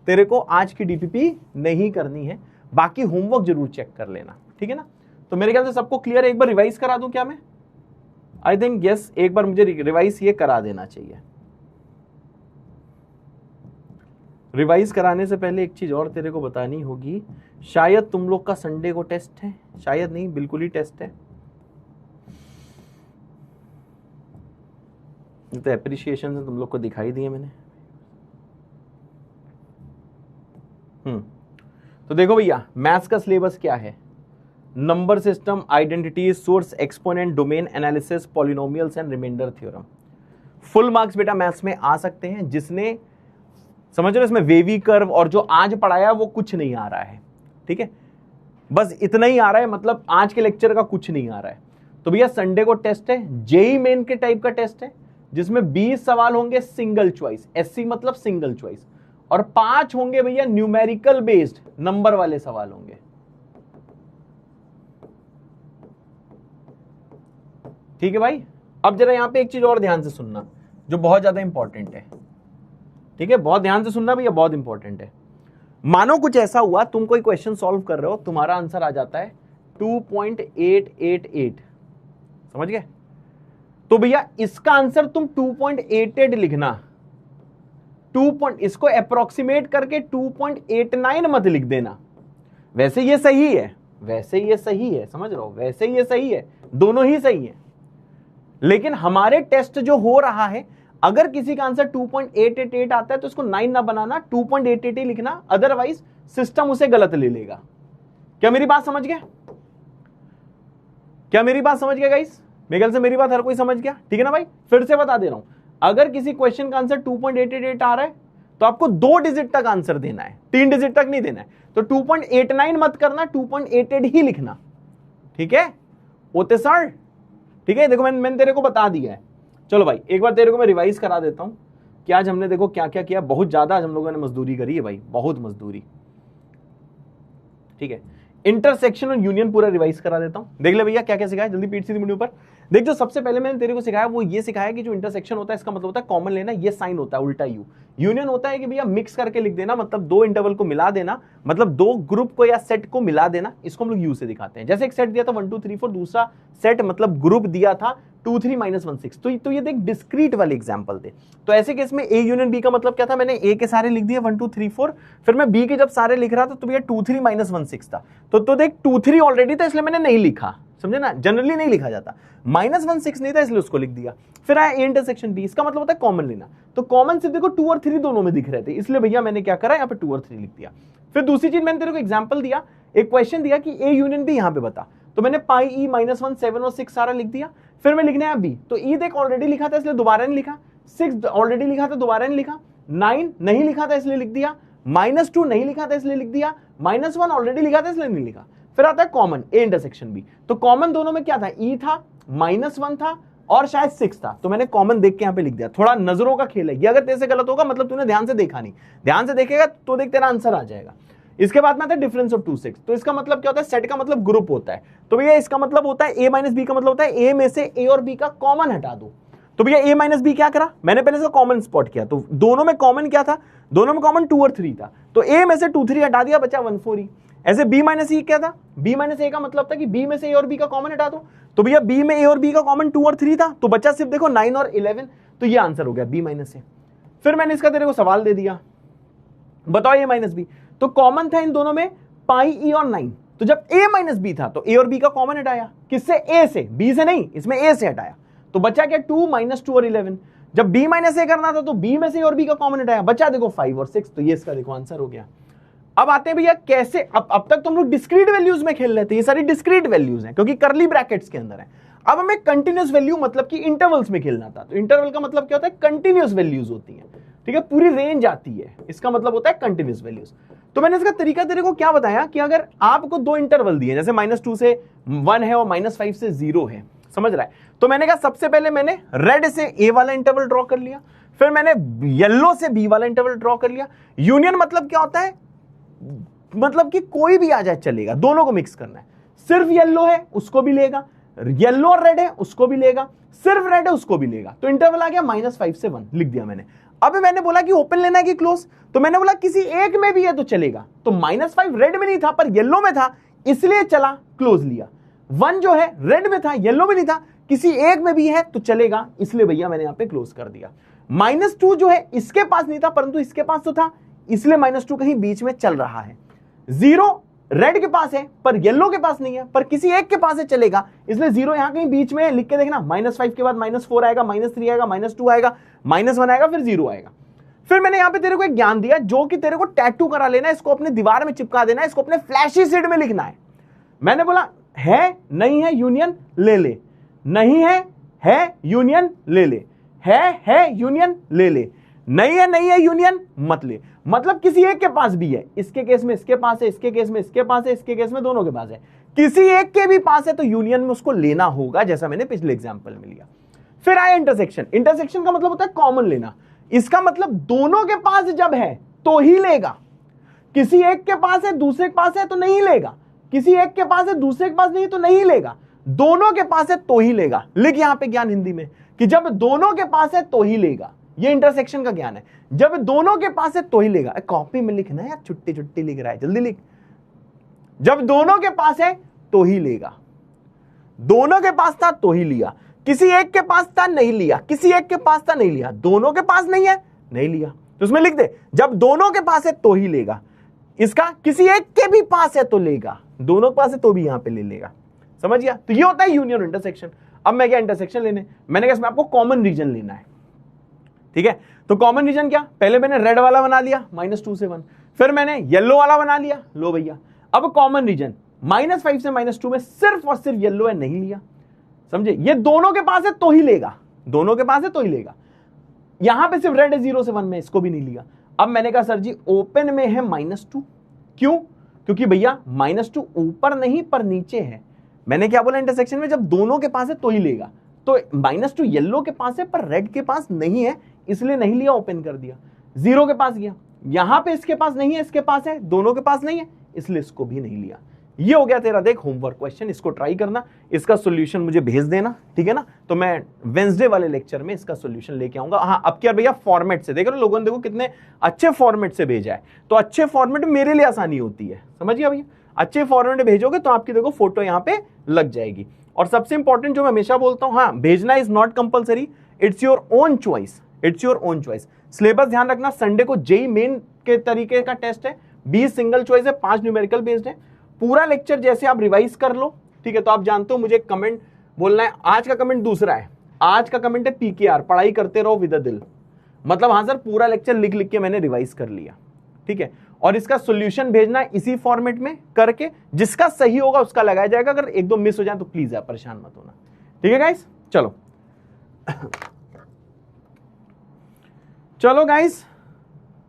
तेरे को आज की डीपीपी नहीं करनी है, बाकी होमवर्क जरूर चेक कर लेना, ठीक है ना। तो मेरे ख्याल से सबको क्लियर है। एक बार रिवाइज करा दूं क्या मैं? आई थिंक यस, एक बार मुझे रिवाइज ये करा देना चाहिए। रिवाइज कराने से पहले एक चीज और तेरे को बतानी होगी, शायद तुम लोग का संडे को टेस्ट है, शायद नहीं, बिल्कुल ही टेस्ट है। तो एप्रिशिएशन से तुम लोग को दिखाई दिए मैंने। तो देखो भैया, मैथ्स का सिलेबस क्या है? Number system, identity, source, exponent, domain analysis, polynomials and remainder theorem. Full marks बेटा मैथ्स में आ सकते हैं, जिसने समझ रहे हो इसमें वेवी कर्व और जो आज पढ़ाया वो कुछ नहीं आ रहा है, ठीक है, बस इतना ही आ रहा है, मतलब आज के लेक्चर का कुछ नहीं आ रहा है। तो भैया संडे को टेस्ट है, जेई मेन के टाइप का टेस्ट है, जिसमें 20 सवाल होंगे सिंगल चॉइस, एससी मतलब सिंगल चॉइस, और 5 होंगे भैया न्यूमेरिकल बेस्ड नंबर वाले सवाल होंगे। ठीक है भाई। अब जरा यहां पे एक चीज और ध्यान से सुनना, जो बहुत ज्यादा इंपॉर्टेंट है, ठीक है, बहुत ध्यान से सुनना भैया, बहुत इंपॉर्टेंट है। मानो कुछ ऐसा हुआ, तुम कोई क्वेश्चन सॉल्व कर रहे हो, तुम्हारा आंसर आ जाता है 2.888, समझ गए? तो भैया इसका आंसर तुम 2.88 लिखना, इसको अप्रोक्सीमेट करके 2.89 मत लिख देना। वैसे ये सही है, वैसे ये सही है, समझ रहे हो, वैसे ये सही है, दोनों ही सही है, लेकिन हमारे टेस्ट जो हो रहा है, अगर किसी का आंसर 2.888 आता है तो उसको 9 ना बनाना, 2.88 लिखना, अदरवाइज सिस्टम उसे गलत ले लेगा। क्या मेरी बात समझ गया? क्या मेरी बात समझ गया गाइस? मेरे ख्याल से मेरी बात हर कोई समझ गया, ठीक है ना भाई। फिर से बता दे रहा हूं, अगर किसी क्वेश्चन का आंसर 2.888 आ रहा है तो आपको 2 डिजिट तक आंसर देना है, 3 डिजिट तक नहीं देना है। तो 2.89 मत करना, 2.88 ही लिखना, ठीक है ओते सर? ठीक है, देखो मैंने तेरे को बता दिया है। चलो भाई, एक बार तेरे को मैं रिवाइज करा देता हूं कि आज हमने देखो क्या क्या किया। बहुत ज्यादा आज हम लोगों ने मजदूरी करी है भाई, बहुत मजदूरी, ठीक है। इंटरसेक्शन और यूनियन पूरा रिवाइज करा देता हूं, देख ले भैया क्या क्या सिखाया, जल्दी पीठ सीधी मुंडी ऊपर देख। जो सबसे पहले मैंने तेरे को सिखाया वो ये सिखाया कि जो इंटरसेक्शन होता है इसका मतलब होता है कॉमन लेना, ये साइन होता है उल्टा यू। यूनियन होता है कि भैया मिक्स करके लिख देना, मतलब 2 इंटरवल को मिला देना, मतलब 2 ग्रुप को या सेट को मिला देना, इसको हम लोग यू से दिखाते हैं। जैसे एक सेट दिया था 1 2 3 4, दूसरा सेट मतलब ग्रुप दिया था 2 3 -1 6, तो ये देख डिस्क्रीट वाले एग्जांपल थे। तो ऐसे केस में ए यूनियन बी का मतलब क्या था, मैंने ए के सारे लिख दिए 1 2 3 4, फिर मैं बी के जब सारे लिख रहा था तो भैया 2 3 -1 6 था, तो देख 2 3 ऑलरेडी था इसलिए मैंने नहीं लिखा, समझे ना, जनरली नहीं लिखा जाता। -1 6 नहीं था इसलिए उसको लिख दिया। फिर आया ए इंटरसेक्शन बी, इसका मतलब होता है कॉमन लेना, तो कॉमन सिर्फ देखो 2 और 3 दोनों में दिख रहे थे, इसलिए भैया मैंने क्या करा, यहाँ पे 2 और 3 लिख दिया। फिर दूसरी चीज मैंने तेरे को एग्जांपल दिया, एक क्वेश्चन दिया कि ए यूनियन बी यहाँ पे बता, तो मैंने पाई ई -1 7 और 6 सारा लिख दिया। फिर मैं लिखने आया बी, तो ई देख ऑलरेडी लिखा था इसलिए दोबारा नहीं लिखा, 6 ऑलरेडी लिखा था दोबारा नहीं लिखा, 9 नहीं लिखा था इसलिए लिख दिया, -2 नहीं लिखा था इसलिए लिख दिया, -1 ऑलरेडी लिखा था इसलिए नहीं लिखा। फिर आता है कॉमन ए इंटरसेक्शन बी, तो कॉमन दोनों में क्या था, ई था, -1 था और शायद 6 था, तो मैंने कॉमन देख के यहां पे लिख दिया। थोड़ा नजरों का खेल है ये, अगर तेरे से गलत होगा मतलब तूने ध्यान से देखा नहीं, ध्यान से देखेगा तो देख तेरा आंसर आ जाएगा। इसके बाद में आता है डिफरेंस ऑफ 2 6, तो इसका मतलब क्या होता है, सेट का मतलब ग्रुप होता है, तो भैया इसका मतलब होता है ए माइनस बी का मतलब होता है ए में से ए और बी का कॉमन हटा दो। तो भैया ए माइनस बी क्या करा, मैंने पहले इसका कॉमन स्पॉट किया, तो दोनों में कॉमन क्या था, दोनों में कॉमन 2 और 3 था, तो ए में से 2 3 हटा दिया, बचा 1 4 ही। ऐसे बी माइनस ई क्या था, बी माइनस ए का मतलब था कि बी में से ए और बी का कॉमन हटा दो, तो भैया बी में ए और बी का कॉमन 2 और 3 था, तो बचा सिर्फ देखो 9 और 11, तो ये आंसर हो गया बी माइनस ए। फिर मैंने इसका तेरे को सवाल दे दिया, बताओ ए माइनस बी, तो कॉमन था इन दोनों में पाई ई और 9, तो जब ए माइनस बी था तो ए और बी का कॉमन हटाया, किससे, ए से, बी से नहीं, इसमें ए से हटाया, तो बचा क्या 2 -2 और 11। जब बी माइनस ए करना था तो बी में से ए और बी का कॉमन हटाया, बचा देखो 5 और 6, तो ये इसका देखो आंसर हो गया। अब आते हैं भैया कैसे, अब तक तुम लोग डिस्क्रीट वैल्यूज में खेल रहे थे, ये सारी डिस्क्रीट वैल्यूज हैं क्योंकि करली ब्रैकेट्स के अंदर है। अब हमें कंटिन्यूस वैल्यू मतलब कि इंटरवल्स में खेलना था, तो इंटरवल का मतलब क्या होता है, कंटिन्यूस वैल्यूज होती हैं, ठीक है, पूरी रेंज आती है, इसका मतलब होता है कंटिन्यूस वैल्यूज। तो मैंने इसका तरीका तेरे को क्या बताया कि अगर आपको 2 इंटरवल दिए, जैसे -2 से 1 है और -5 से 0 है, समझ रहा है? तो मैंने कहा सबसे पहले मैंने रेड से ए वाला इंटरवल ड्रॉ कर लिया, फिर मैंने येलो से बी वाला इंटरवल ड्रॉ कर लिया। यूनियन मतलब क्या होता है? मतलब कि कोई भी आ जाए चलेगा, दोनों को मिक्स करना है। सिर्फ येलो है उसको भी लेगा, येलो और रेड है उसको भी लेगा, सिर्फ रेड है उसको भी लेगा। तो इंटरवल आ गया -5 से 1 लिख दिया मैंने। अब मैंने बोला कि ओपन लेना है कि क्लोज, तो मैंने बोला किसी एक में भी है तो चलेगा। तो -5 रेड में नहीं था पर येलो में था, इसलिए चला क्लोज लिया। 1 जो है रेड में था येलो में नहीं था, किसी एक में भी है तो चलेगा, इसलिए भैया मैंने यहां पे क्लोज कर दिया। -2 जो है इसके पास नहीं था परंतु इसके पास तो था, इसलिए -2 कहीं बीच में चल रहा है। 0 रेड के पास है पर येलो के पास नहीं है, पर किसी एक के पास है चलेगा, इसलिए 0 यहां कहीं बीच में है। लिख के देखना, -5 के बाद -4 आएगा, -3 आएगा, -2 आएगा, -1 आएगा, फिर 0 आएगा। फिर मैंने यहां पे तेरे को एक ज्ञान दिया जो कि तेरे को टैटू करा लेना है, इसको अपने दीवार में चिपका देना है, इसको अपने फ्लैशी सीड में लिखना है। मैंने बोला है नहीं है यूनियन ले ले, नहीं है यूनियन ले ले, है यूनियन ले ले, नहीं है यूनियन मत ले। मतलब किसी एक के पास भी है, इसके केस में इसके पास है, इसके केस में इसके पास है, इसके केस में दोनों के पास है, किसी एक के भी पास है तो यूनियन में उसको लेना होगा, जैसा मैंने पिछले एग्जांपल में लिया। फिर आया इंटरसेक्शन। इंटरसेक्शन का मतलब होता है कॉमन लेना। इसका मतलब दोनों के पास जब है तो ही लेगा, किसी एक के पास है दूसरे के पास है तो नहीं लेगा, किसी एक के पास है दूसरे के पास नहीं तो नहीं लेगा, दोनों के पास है तो ही लेगा। लिख यहां पे ज्ञान हिंदी में कि जब दोनों के पास है तो ही लेगा, ये इंटरसेक्शन का ज्ञान है। जब दोनों के पास है तो ही लेगा। कॉपी में लिखना है यार, छुट्टी छुट्टी लिख रहा है, जल्दी लिख। जब दोनों के पास है तो ही लेगा, दोनों के पास था तो ही लिया, किसी एक के पास था नहीं लिया, किसी एक के पास था नहीं लिया, दोनों के पास नहीं है नहीं लिया। तो उसमें लिख दे जब दोनों के पास है तो ही लेगा, इसका किसी एक के भी पास है तो लेगा, दोनों के पास है तो भी यहां पे ले लेगा। समझ गया? तो ये होता है यूनियन इंटरसेक्शन। अब मैं क्या इंटरसेक्शन लेने, मैंने कहा इसमें आपको कॉमन रीजन लेना है। ठीक है, तो कॉमन रीजन क्या? पहले मैंने रेड वाला बना लिया -2 से 1, फिर मैंने येलो वाला बना लिया। लो भैया अब कॉमन रीजन -5 से -2 में सिर्फ और सिर्फ येलो है, नहीं लिया। समझे? ये दोनों के पास है तो ही लेगा, दोनों के पास है तो ही लेगा। यहां पे सिर्फ रेड है 0 से 1 में, इसको भी नहीं लिया। अब मैंने कहा सर जी ओपन में है -2, क्यों? क्योंकि भैया -2 ऊपर नहीं पर नीचे है। मैंने क्या बोला इंटरसेक्शन में, जब दोनों के पास है तो ही लेगा। तो -2 येलो के पास है पर रेड के पास नहीं है, इसलिए नहीं लिया, ओपन कर दिया। 0 के पास गया, यहां पे इसके पास नहीं है, इसके पास है, दोनों के पास नहीं है, इसलिए इसको भी नहीं लिया। ये हो गया तेरा देख होमवर्क क्वेश्चन, इसको ट्राई करना, इसका सॉल्यूशन मुझे भेज देना, ठीक है ना? तो मैं वेंसडे वाले लेक्चर में इसका सॉल्यूशन लेके आऊंगा। हाँ, अब क्या भैया फॉर्मेट से देख रहे हो, लोगों ने देखो कितने अच्छे फॉर्मेट से भेजा है, तो अच्छे फॉर्मेट मेरे लिए आसानी होती है। समझ गया भैया? अच्छे फॉर्मेट में भेजोगे तो आपकी देखो फोटो यहाँ पे लग जाएगी। और सबसे इंपॉर्टेंट जो मैं हमेशा बोलता हूँ, हाँ भेजना is not compulsory, it's your own choice, it's your own choice. Syllabus ध्यान रखना, संडे को जेई मेन के तरीके का टेस्ट है, 20 सिंगल चॉइस है, 5 न्यूमेरिकल बेस्ड है। पूरा लेक्चर जैसे आप रिवाइज कर लो, ठीक है? तो आप जानते हो मुझे कमेंट बोलना है। आज का कमेंट दूसरा है, आज का कमेंट है पीकेआर, पढ़ाई करते रहो विद दिल। मतलब हाँ सर पूरा लेक्चर लिख लिख के मैंने रिवाइज कर लिया, ठीक है? और इसका सॉल्यूशन भेजना इसी फॉर्मेट में करके, जिसका सही होगा उसका लगाया जाएगा, अगर एक दो मिस हो जाए तो प्लीज आप परेशान मत होना, ठीक है गाइस? चलो चलो गाइस,